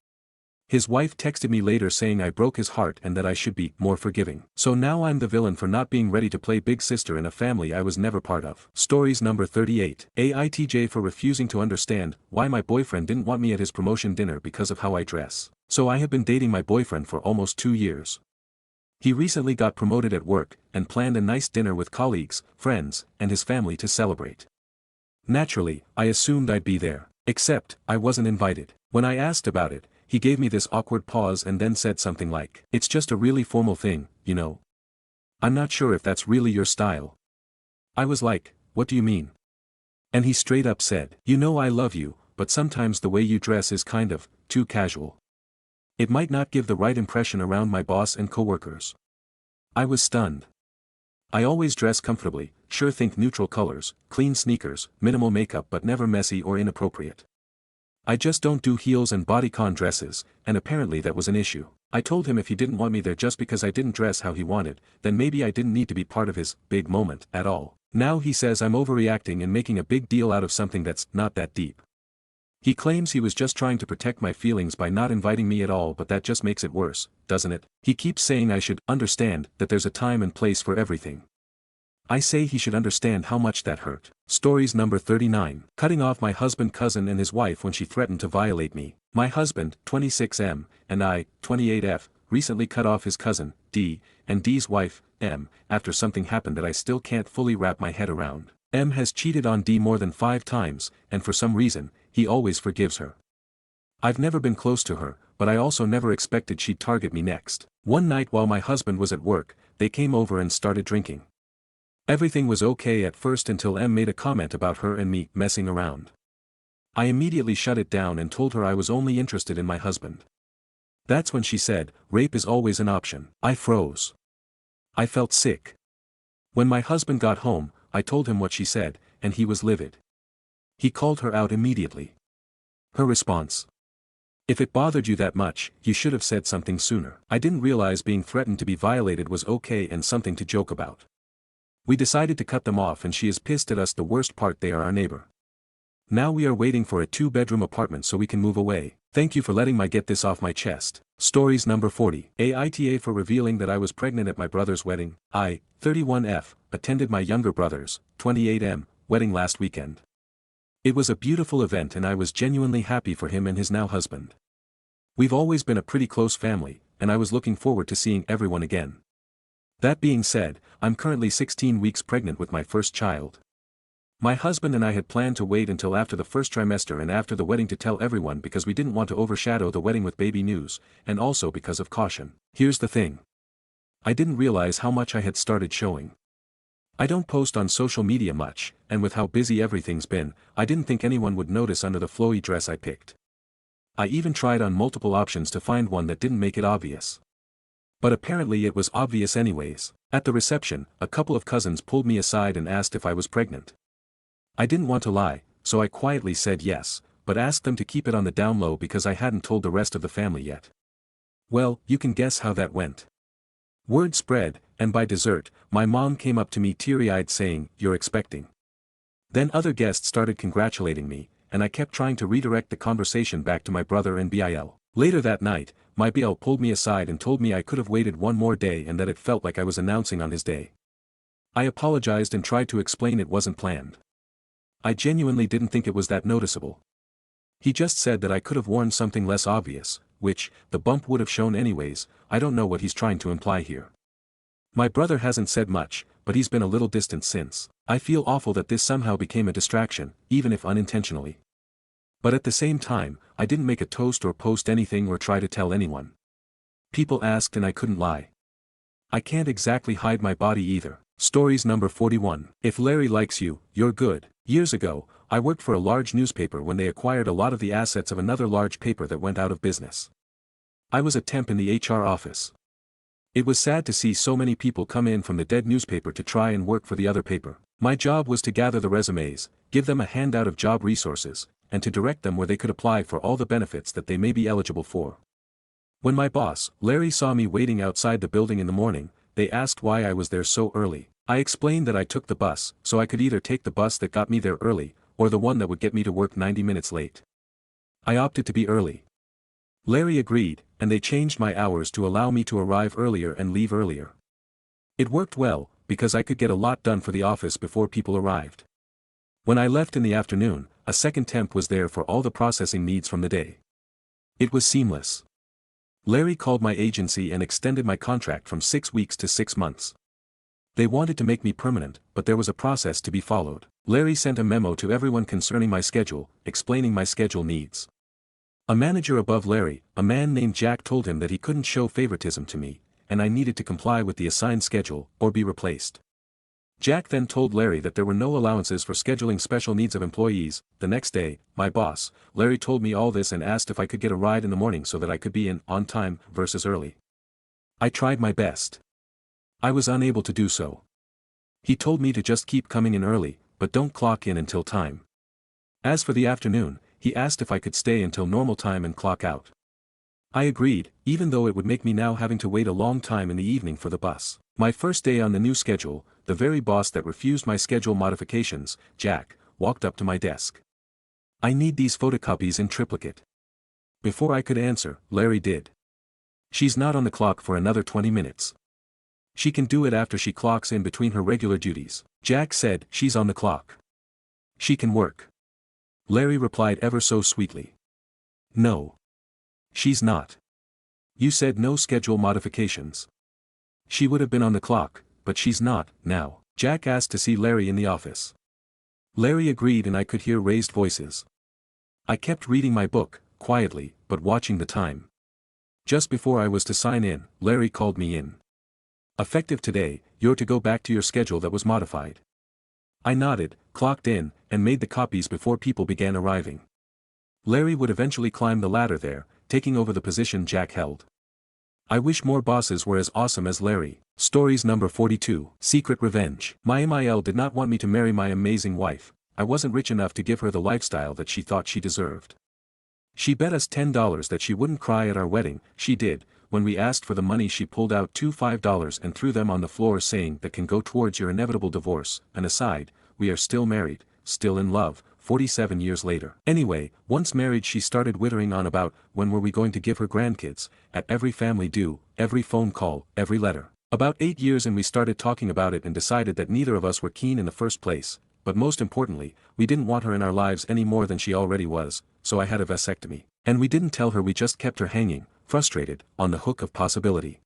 His wife texted me later saying I broke his heart and that I should be more forgiving. So now I'm the villain for not being ready to play big sister in a family I was never part of. Stories number 38. AITJ for refusing to understand why my boyfriend didn't want me at his promotion dinner because of how I dress. So I have been dating my boyfriend for almost 2 years. He recently got promoted at work and planned a nice dinner with colleagues, friends, and his family to celebrate. Naturally, I assumed I'd be there. Except, I wasn't invited. When I asked about it, he gave me this awkward pause and then said something like, "It's just a really formal thing, you know. I'm not sure if that's really your style." I was like, "What do you mean?" And he straight up said, "You know I love you, but sometimes the way you dress is kind of too casual. It might not give the right impression around my boss and coworkers." I was stunned. I always dress comfortably, sure, think neutral colors, clean sneakers, minimal makeup, but never messy or inappropriate. I just don't do heels and bodycon dresses, and apparently that was an issue. I told him if he didn't want me there just because I didn't dress how he wanted, then maybe I didn't need to be part of his big moment at all. Now he says I'm overreacting and making a big deal out of something that's not that deep. He claims he was just trying to protect my feelings by not inviting me at all, but that just makes it worse, doesn't it? He keeps saying I should understand that there's a time and place for everything. I say he should understand how much that hurt. Stories number 39. Cutting off my husband, cousin and his wife when she threatened to violate me. My husband, 26M, and I, 28F, recently cut off his cousin, D, and D's wife, M, after something happened that I still can't fully wrap my head around. M has cheated on D more than 5 times, and for some reason, he always forgives her. I've never been close to her, but I also never expected she'd target me next. One night while my husband was at work, they came over and started drinking. Everything was okay at first until M made a comment about her and me messing around. I immediately shut it down and told her I was only interested in my husband. That's when she said, "Rape is always an option." I froze. I felt sick. When my husband got home, I told him what she said, and he was livid. He called her out immediately. Her response: "If it bothered you that much, you should have said something sooner." I didn't realize being threatened to be violated was okay and something to joke about. We decided to cut them off, and she is pissed at us. The worst part, they are our neighbor. Now we are waiting for a 2-bedroom apartment so we can move away. Thank you for letting me get this off my chest. Stories number 40. AITA for revealing that I was pregnant at my brother's wedding. I, 31F, attended my younger brother's, 28M, wedding last weekend. It was a beautiful event and I was genuinely happy for him and his now husband. We've always been a pretty close family, and I was looking forward to seeing everyone again. That being said, I'm currently 16 weeks pregnant with my first child. My husband and I had planned to wait until after the first trimester and after the wedding to tell everyone because we didn't want to overshadow the wedding with baby news, and also because of caution. Here's the thing. I didn't realize how much I had started showing. I don't post on social media much, and with how busy everything's been, I didn't think anyone would notice under the flowy dress I picked. I even tried on multiple options to find one that didn't make it obvious. But apparently it was obvious anyways. At the reception, a couple of cousins pulled me aside and asked if I was pregnant. I didn't want to lie, so I quietly said yes, but asked them to keep it on the down low because I hadn't told the rest of the family yet. Well, you can guess how that went. Word spread, and by dessert, my mom came up to me teary-eyed saying, "You're expecting." Then other guests started congratulating me, and I kept trying to redirect the conversation back to my brother and Bil. Later that night, my Bil pulled me aside and told me I could have waited one more day and that it felt like I was announcing on his day. I apologized and tried to explain it wasn't planned. I genuinely didn't think it was that noticeable. He just said that I could have worn something less obvious, which, the bump would have shown anyways. I don't know what he's trying to imply here. My brother hasn't said much, but he's been a little distant since. I feel awful that this somehow became a distraction, even if unintentionally. But at the same time, I didn't make a toast or post anything or try to tell anyone. People asked and I couldn't lie. I can't exactly hide my body either. Stories number 41. If Larry likes you, you're good. Years ago, I worked for a large newspaper when they acquired a lot of the assets of another large paper that went out of business. I was a temp in the HR office. It was sad to see so many people come in from the dead newspaper to try and work for the other paper. My job was to gather the resumes, give them a handout of job resources, and to direct them where they could apply for all the benefits that they may be eligible for. When my boss, Larry, saw me waiting outside the building in the morning, they asked why I was there so early. I explained that I took the bus, so I could either take the bus that got me there early, or the one that would get me to work 90 minutes late. I opted to be early. Larry agreed, and they changed my hours to allow me to arrive earlier and leave earlier. It worked well, because I could get a lot done for the office before people arrived. When I left in the afternoon, a second temp was there for all the processing needs from the day. It was seamless. Larry called my agency and extended my contract from 6 weeks to 6 months. They wanted to make me permanent, but there was a process to be followed. Larry sent a memo to everyone concerning my schedule, explaining my schedule needs. A manager above Larry, a man named Jack, told him that he couldn't show favoritism to me, and I needed to comply with the assigned schedule, or be replaced. Jack then told Larry that there were no allowances for scheduling special needs of employees. The next day, my boss, Larry, told me all this and asked if I could get a ride in the morning so that I could be in on time versus early. I tried my best. I was unable to do so. He told me to just keep coming in early, but don't clock in until time. As for the afternoon, he asked if I could stay until normal time and clock out. I agreed, even though it would make me now having to wait a long time in the evening for the bus. My first day on the new schedule, the very boss that refused my schedule modifications, Jack, walked up to my desk. "I need these photocopies in triplicate." Before I could answer, Larry did. "She's not on the clock for another 20 minutes. She can do it after she clocks in between her regular duties." Jack said, "She's on the clock. She can work." Larry replied ever so sweetly. "No. She's not. You said no schedule modifications. She would have been on the clock, but she's not, now." Jack asked to see Larry in the office. Larry agreed and I could hear raised voices. I kept reading my book, quietly, but watching the time. Just before I was to sign in, Larry called me in. "Effective today, you're to go back to your schedule that was modified." I nodded, clocked in, and made the copies before people began arriving. Larry would eventually climb the ladder there, taking over the position Jack held. I wish more bosses were as awesome as Larry. Stories number 42. Secret revenge. My MIL did not want me to marry my amazing wife. I wasn't rich enough to give her the lifestyle that she thought she deserved. She bet us $10 that she wouldn't cry at our wedding. She did. When we asked for the money, she pulled out two $5 and threw them on the floor, saying that can go towards your inevitable divorce. An aside, we are still married, still in love, 47 years later. Anyway, once married, she started wittering on about when were we going to give her grandkids, at every family do, every phone call, every letter. About 8 years and we started talking about it and decided that neither of us were keen in the first place, but most importantly, we didn't want her in our lives any more than she already was, so I had a vasectomy. And we didn't tell her, we just kept her hanging, frustrated, on the hook of possibility.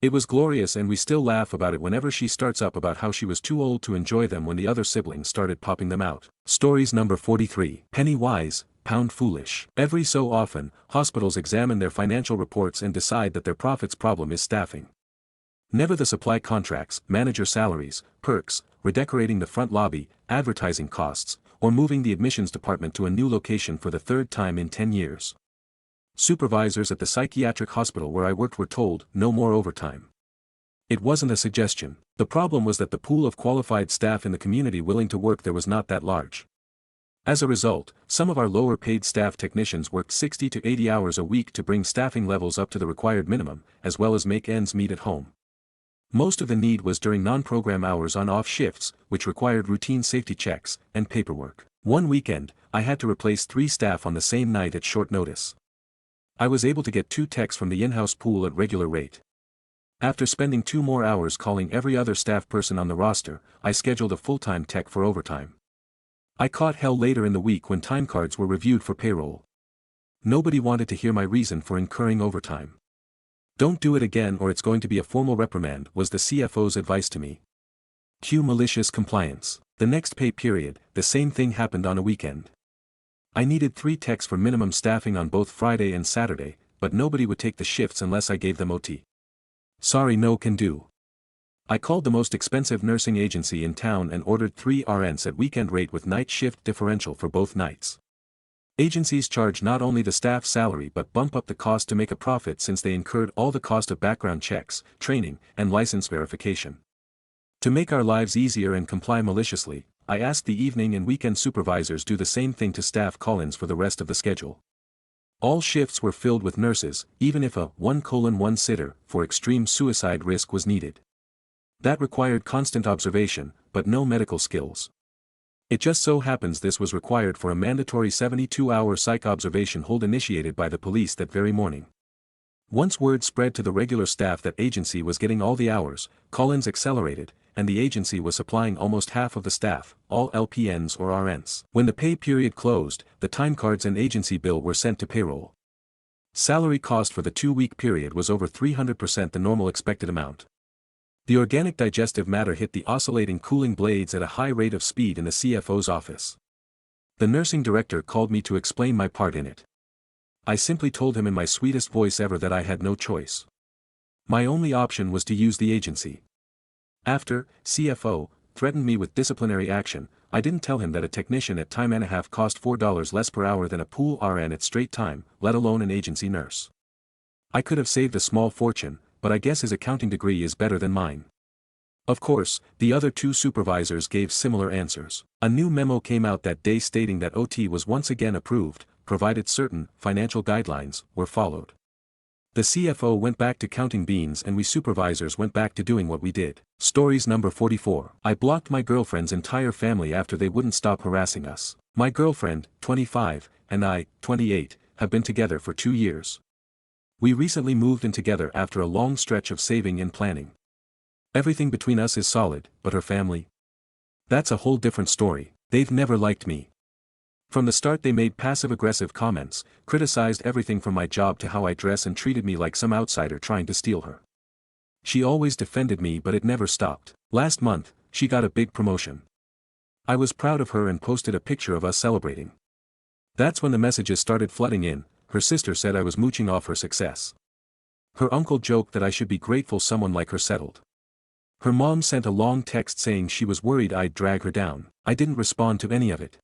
It was glorious and we still laugh about it whenever she starts up about how she was too old to enjoy them when the other siblings started popping them out. Stories number 43. Penny wise, pound foolish. Every so often, hospitals examine their financial reports and decide that their profits problem is staffing. Never the supply contracts, manager salaries, perks, redecorating the front lobby, advertising costs, or moving the admissions department to a new location for the third time in 10 years. Supervisors at the psychiatric hospital where I worked were told, no more overtime. It wasn't a suggestion. The problem was that the pool of qualified staff in the community willing to work there was not that large. As a result, some of our lower-paid staff technicians worked 60 to 80 hours a week to bring staffing levels up to the required minimum, as well as make ends meet at home. Most of the need was during non-program hours on off shifts, which required routine safety checks and paperwork. One weekend, I had to replace 3 staff on the same night at short notice. I was able to get 2 techs from the in-house pool at regular rate. After spending 2 more hours calling every other staff person on the roster, I scheduled a full-time tech for overtime. I caught hell later in the week when time cards were reviewed for payroll. Nobody wanted to hear my reason for incurring overtime. Don't do it again or it's going to be a formal reprimand, was the CFO's advice to me. Cue malicious compliance. The next pay period, the same thing happened on a weekend. I needed 3 techs for minimum staffing on both Friday and Saturday, but nobody would take the shifts unless I gave them OT. Sorry, no can do. I called the most expensive nursing agency in town and ordered 3 RNs at weekend rate with night shift differential for both nights. Agencies charge not only the staff salary but bump up the cost to make a profit since they incurred all the cost of background checks, training, and license verification. To make our lives easier and comply maliciously, I asked the evening and weekend supervisors do the same thing to staff call-ins for the rest of the schedule. All shifts were filled with nurses, even if a 1:1 sitter for extreme suicide risk was needed. That required constant observation, but no medical skills. It just so happens this was required for a mandatory 72-hour psych observation hold initiated by the police that very morning. Once word spread to the regular staff that agency was getting all the hours, call-ins accelerated, and the agency was supplying almost half of the staff, all LPNs or RNs. When the pay period closed, the time cards and agency bill were sent to payroll. Salary cost for the 2-week period was over 300% the normal expected amount. The organic digestive matter hit the oscillating cooling blades at a high rate of speed in the CFO's office. The nursing director called me to explain my part in it. I simply told him in my sweetest voice ever that I had no choice. My only option was to use the agency. After, CFO threatened me with disciplinary action, I didn't tell him that a technician at time and a half cost $4 less per hour than a pool RN at straight time, let alone an agency nurse. I could have saved a small fortune, but I guess his accounting degree is better than mine. Of course, the other 2 supervisors gave similar answers. A new memo came out that day stating that OT was once again approved, provided certain financial guidelines were followed. The CFO went back to counting beans and we supervisors went back to doing what we did. Stories number 44. I blocked my girlfriend's entire family after they wouldn't stop harassing us. My girlfriend, 25, and I, 28, have been together for 2 years. We recently moved in together after a long stretch of saving and planning. Everything between us is solid, but her family? That's a whole different story. They've never liked me. From the start they made passive-aggressive comments, criticized everything from my job to how I dress and treated me like some outsider trying to steal her. She always defended me but it never stopped. Last month, she got a big promotion. I was proud of her and posted a picture of us celebrating. That's when the messages started flooding in. Her sister said I was mooching off her success. Her uncle joked that I should be grateful someone like her settled. Her mom sent a long text saying she was worried I'd drag her down. I didn't respond to any of it.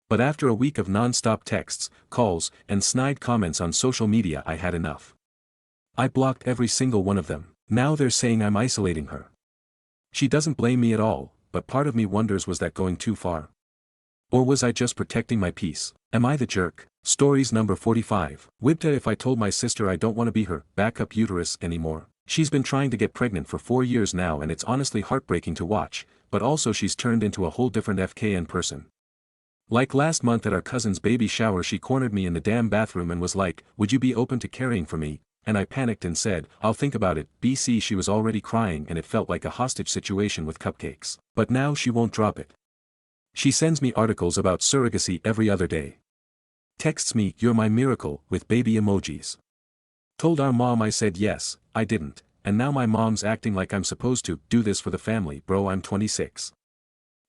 But after a week of non-stop texts, calls, and snide comments on social media I had enough. I blocked every single one of them. Now they're saying I'm isolating her. She doesn't blame me at all, but part of me wonders, was that going too far? Or was I just protecting my peace? Am I the jerk? Stories number 45. Wibta, if I told my sister I don't want to be her backup uterus anymore. She's been trying to get pregnant for 4 years now and it's honestly heartbreaking to watch, but also she's turned into a whole different FKN person. Like last month at our cousin's baby shower she cornered me in the damn bathroom and was like, "Would you be open to carrying for me?" And I panicked and said, "I'll think about it." BC, she was already crying and it felt like a hostage situation with cupcakes. But now she won't drop it. She sends me articles about surrogacy every other day. Texts me, "You're my miracle," with baby emojis. Told our mom I said yes, I didn't, and now my mom's acting like I'm supposed to do this for the family. Bro, I'm 26.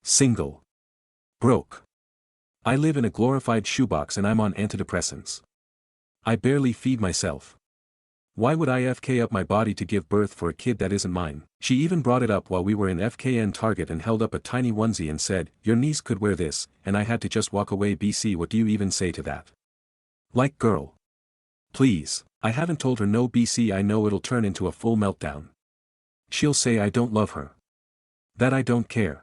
Single. Broke. I live in a glorified shoebox and I'm on antidepressants. I barely feed myself. Why would I FK up my body to give birth for a kid that isn't mine? She even brought it up while we were in FKN Target and held up a tiny onesie and said, "Your niece could wear this," and I had to just walk away. BC, what do you even say to that? Like, girl. Please. I haven't told her no. BC, I know it'll turn into a full meltdown. She'll say I don't love her. That I don't care.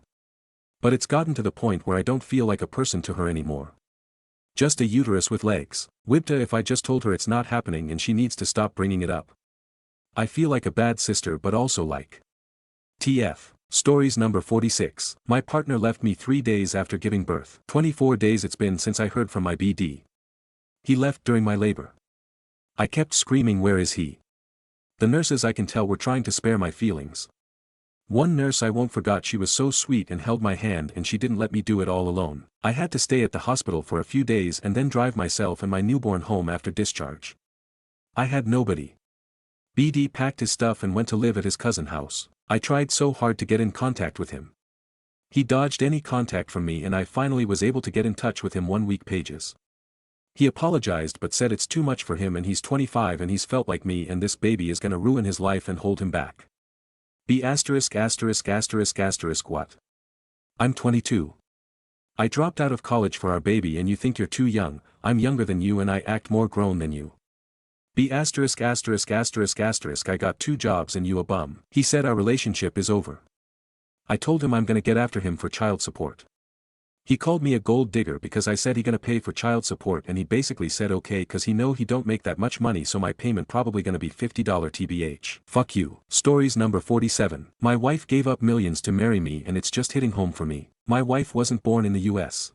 But it's gotten to the point where I don't feel like a person to her anymore. Just a uterus with legs. Wibta, if I just told her it's not happening and she needs to stop bringing it up. I feel like a bad sister but also like. TF. Stories number 46. My partner left me 3 days after giving birth. 24 days it's been since I heard from my BD. He left during my labor. I kept screaming, "Where is he?" The nurses, I can tell, were trying to spare my feelings. One nurse I won't forgot, she was so sweet and held my hand and she didn't let me do it all alone. I had to stay at the hospital for a few days and then drive myself and my newborn home after discharge. I had nobody. BD packed his stuff and went to live at his cousin's house. I tried so hard to get in contact with him. He dodged any contact from me and I finally was able to get in touch with him 1 week pages. He apologized but said it's too much for him and he's 25 and he's felt like me and this baby is gonna ruin his life and hold him back. B********* what? I'm 22. I dropped out of college for our baby and you think you're too young. I'm younger than you and I act more grown than you. B***********, I got 2 jobs and you a bum. He said our relationship is over. I told him I'm gonna get after him for child support. He called me a gold digger because I said he gonna pay for child support and he basically said okay cause he know he don't make that much money so my payment probably gonna be $50 tbh. Fuck you. Stories number 47. My wife gave up millions to marry me and it's just hitting home for me. My wife wasn't born in the US.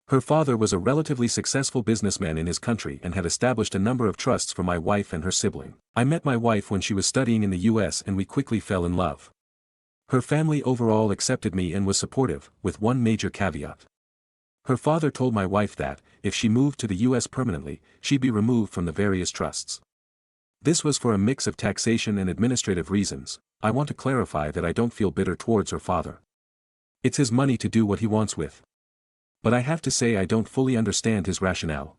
Her father was a relatively successful businessman in his country and had established a number of trusts for my wife and her sibling. I met my wife when she was studying in the US and we quickly fell in love. Her family overall accepted me and was supportive, with one major caveat. Her father told my wife that, if she moved to the US permanently, she'd be removed from the various trusts. This was for a mix of taxation and administrative reasons. I want to clarify that I don't feel bitter towards her father. It's his money to do what he wants with. But I have to say I don't fully understand his rationale.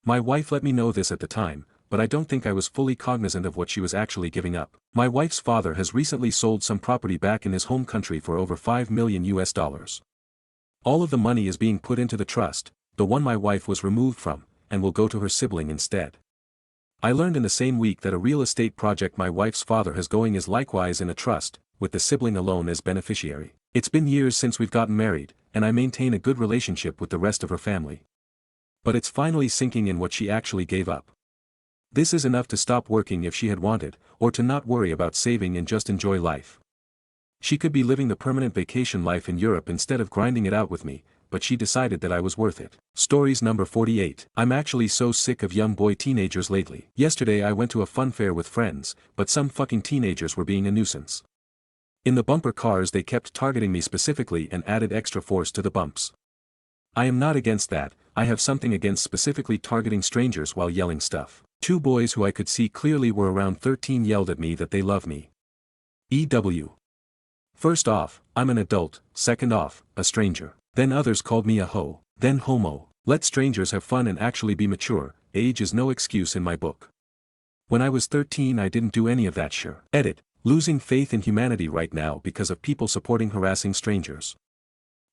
My wife let me know this at the time, but I don't think I was fully cognizant of what she was actually giving up. My wife's father has recently sold some property back in his home country for over $5 million. All of the money is being put into the trust, the one my wife was removed from, and will go to her sibling instead. I learned in the same week that a real estate project my wife's father has going is likewise in a trust, with the sibling alone as beneficiary. It's been years since we've gotten married, and I maintain a good relationship with the rest of her family. But it's finally sinking in what she actually gave up. This is enough to stop working if she had wanted, or to not worry about saving and just enjoy life. She could be living the permanent vacation life in Europe instead of grinding it out with me, but she decided that I was worth it. Stories number 48. I'm actually so sick of young boy teenagers lately. Yesterday I went to a fun fair with friends, but some fucking teenagers were being a nuisance. In the bumper cars they kept targeting me specifically and added extra force to the bumps. I am not against that, I have something against specifically targeting strangers while yelling stuff. 2 boys who I could see clearly were around 13 yelled at me that they love me. EW. First off, I'm an adult, second off, a stranger. Then others called me a hoe, then homo. Let strangers have fun and actually be mature, age is no excuse in my book. When I was 13 I didn't do any of that shit. Edit. Losing faith in humanity right now because of people supporting harassing strangers.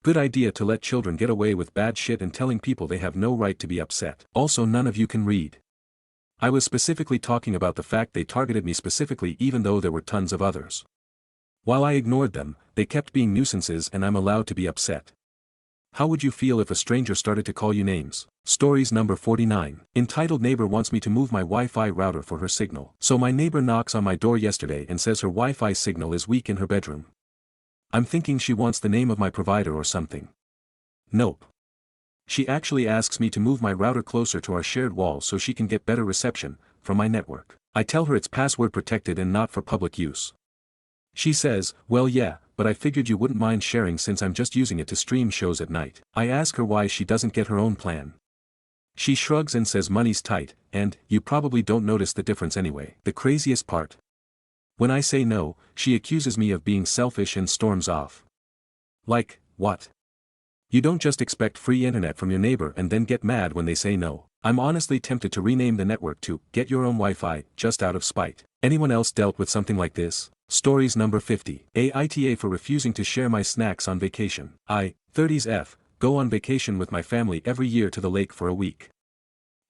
Good idea to let children get away with bad shit and telling people they have no right to be upset. Also, none of you can read. I was specifically talking about the fact they targeted me specifically even though there were tons of others. While I ignored them, they kept being nuisances and I'm allowed to be upset. How would you feel if a stranger started to call you names? Stories number 49. Entitled neighbor wants me to move my Wi-Fi router for her signal. So my neighbor knocks on my door yesterday and says her Wi-Fi signal is weak in her bedroom. I'm thinking she wants the name of my provider or something. Nope. She actually asks me to move my router closer to our shared wall so she can get better reception from my network. I tell her it's password protected and not for public use. She says, well yeah, but I figured you wouldn't mind sharing since I'm just using it to stream shows at night. I ask her why she doesn't get her own plan. She shrugs and says money's tight, and, you probably don't notice the difference anyway. The craziest part. When I say no, she accuses me of being selfish and storms off. Like, what? You don't just expect free internet from your neighbor and then get mad when they say no. I'm honestly tempted to rename the network to Get Your Own Wi-Fi, just out of spite. Anyone else dealt with something like this? Stories number 50. Aita for refusing to share my snacks on vacation. I, 30s F, go on vacation with my family every year to the lake for a week.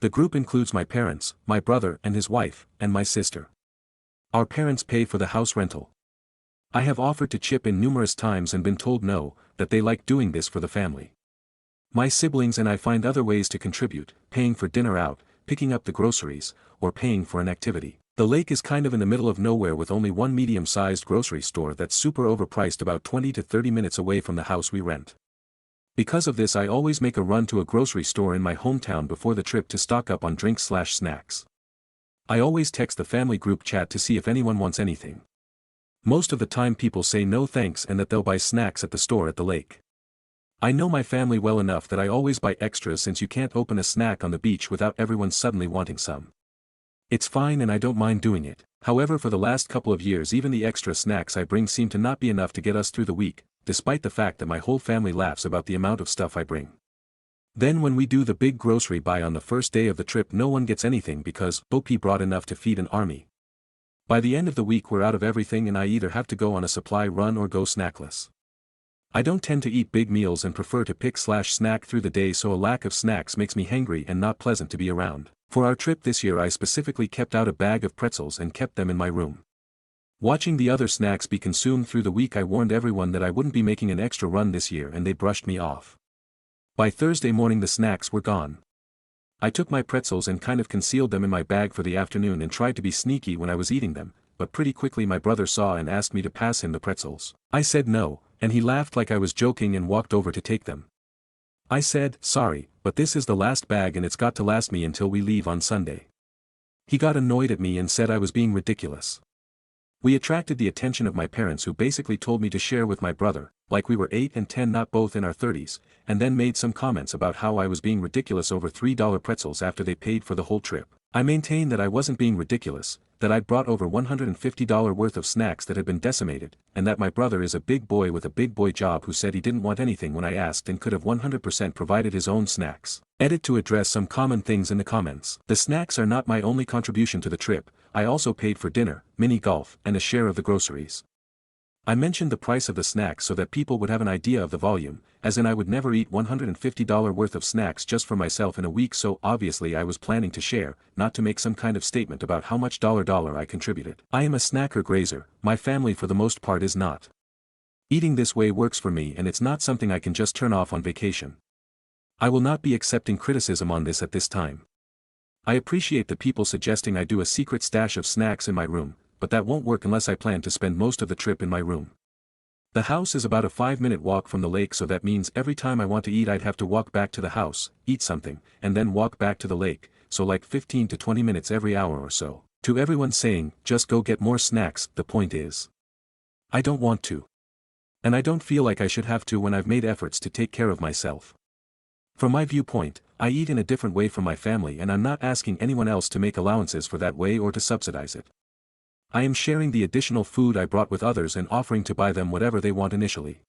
The group includes my parents, my brother and his wife, and my sister. Our parents pay for the house rental. I have offered to chip in numerous times and been told no, that they like doing this for the family. My siblings and I find other ways to contribute, paying for dinner out, picking up the groceries, or paying for an activity. The lake is kind of in the middle of nowhere with only one medium-sized grocery store that's super overpriced about 20 to 30 minutes away from the house we rent. Because of this I always make a run to a grocery store in my hometown before the trip to stock up on drinks/snacks. I always text the family group chat to see if anyone wants anything. Most of the time people say no thanks and that they'll buy snacks at the store at the lake. I know my family well enough that I always buy extras since you can't open a snack on the beach without everyone suddenly wanting some. It's fine and I don't mind doing it. However, for the last couple of years even the extra snacks I bring seem to not be enough to get us through the week, despite the fact that my whole family laughs about the amount of stuff I bring. Then when we do the big grocery buy on the first day of the trip no one gets anything because OP brought enough to feed an army. By the end of the week we're out of everything and I either have to go on a supply run or go snackless. I don't tend to eat big meals and prefer to pick/snack through the day, so a lack of snacks makes me hangry and not pleasant to be around. For our trip this year I specifically kept out a bag of pretzels and kept them in my room. Watching the other snacks be consumed through the week I warned everyone that I wouldn't be making an extra run this year and they brushed me off. By Thursday morning the snacks were gone. I took my pretzels and kind of concealed them in my bag for the afternoon and tried to be sneaky when I was eating them, but pretty quickly my brother saw and asked me to pass him the pretzels. I said no, and he laughed like I was joking and walked over to take them. I said, sorry, but this is the last bag and it's got to last me until we leave on Sunday. He got annoyed at me and said I was being ridiculous. We attracted the attention of my parents who basically told me to share with my brother, like we were 8 and 10 not both in our 30s, and then made some comments about how I was being ridiculous over $3 pretzels after they paid for the whole trip. I maintained that I wasn't being ridiculous, that I'd brought over $150 worth of snacks that had been decimated, and that my brother is a big boy with a big boy job who said he didn't want anything when I asked and could have 100% provided his own snacks. Edit to address some common things in the comments. The snacks are not my only contribution to the trip, I also paid for dinner, mini golf, and a share of the groceries. I mentioned the price of the snacks so that people would have an idea of the volume, as in I would never eat $150 worth of snacks just for myself in a week, so obviously I was planning to share, not to make some kind of statement about how much dollar I contributed. I am a snacker grazer, my family for the most part is not. Eating this way works for me and it's not something I can just turn off on vacation. I will not be accepting criticism on this at this time. I appreciate the people suggesting I do a secret stash of snacks in my room, but that won't work unless I plan to spend most of the trip in my room. The house is about a 5-minute walk from the lake, so that means every time I want to eat I'd have to walk back to the house, eat something, and then walk back to the lake, so like 15 to 20 minutes every hour or so. To everyone saying, just go get more snacks, the point is, I don't want to. And I don't feel like I should have to when I've made efforts to take care of myself. From my viewpoint, I eat in a different way from my family and I'm not asking anyone else to make allowances for that way or to subsidize it. I am sharing the additional food I brought with others and offering to buy them whatever they want initially.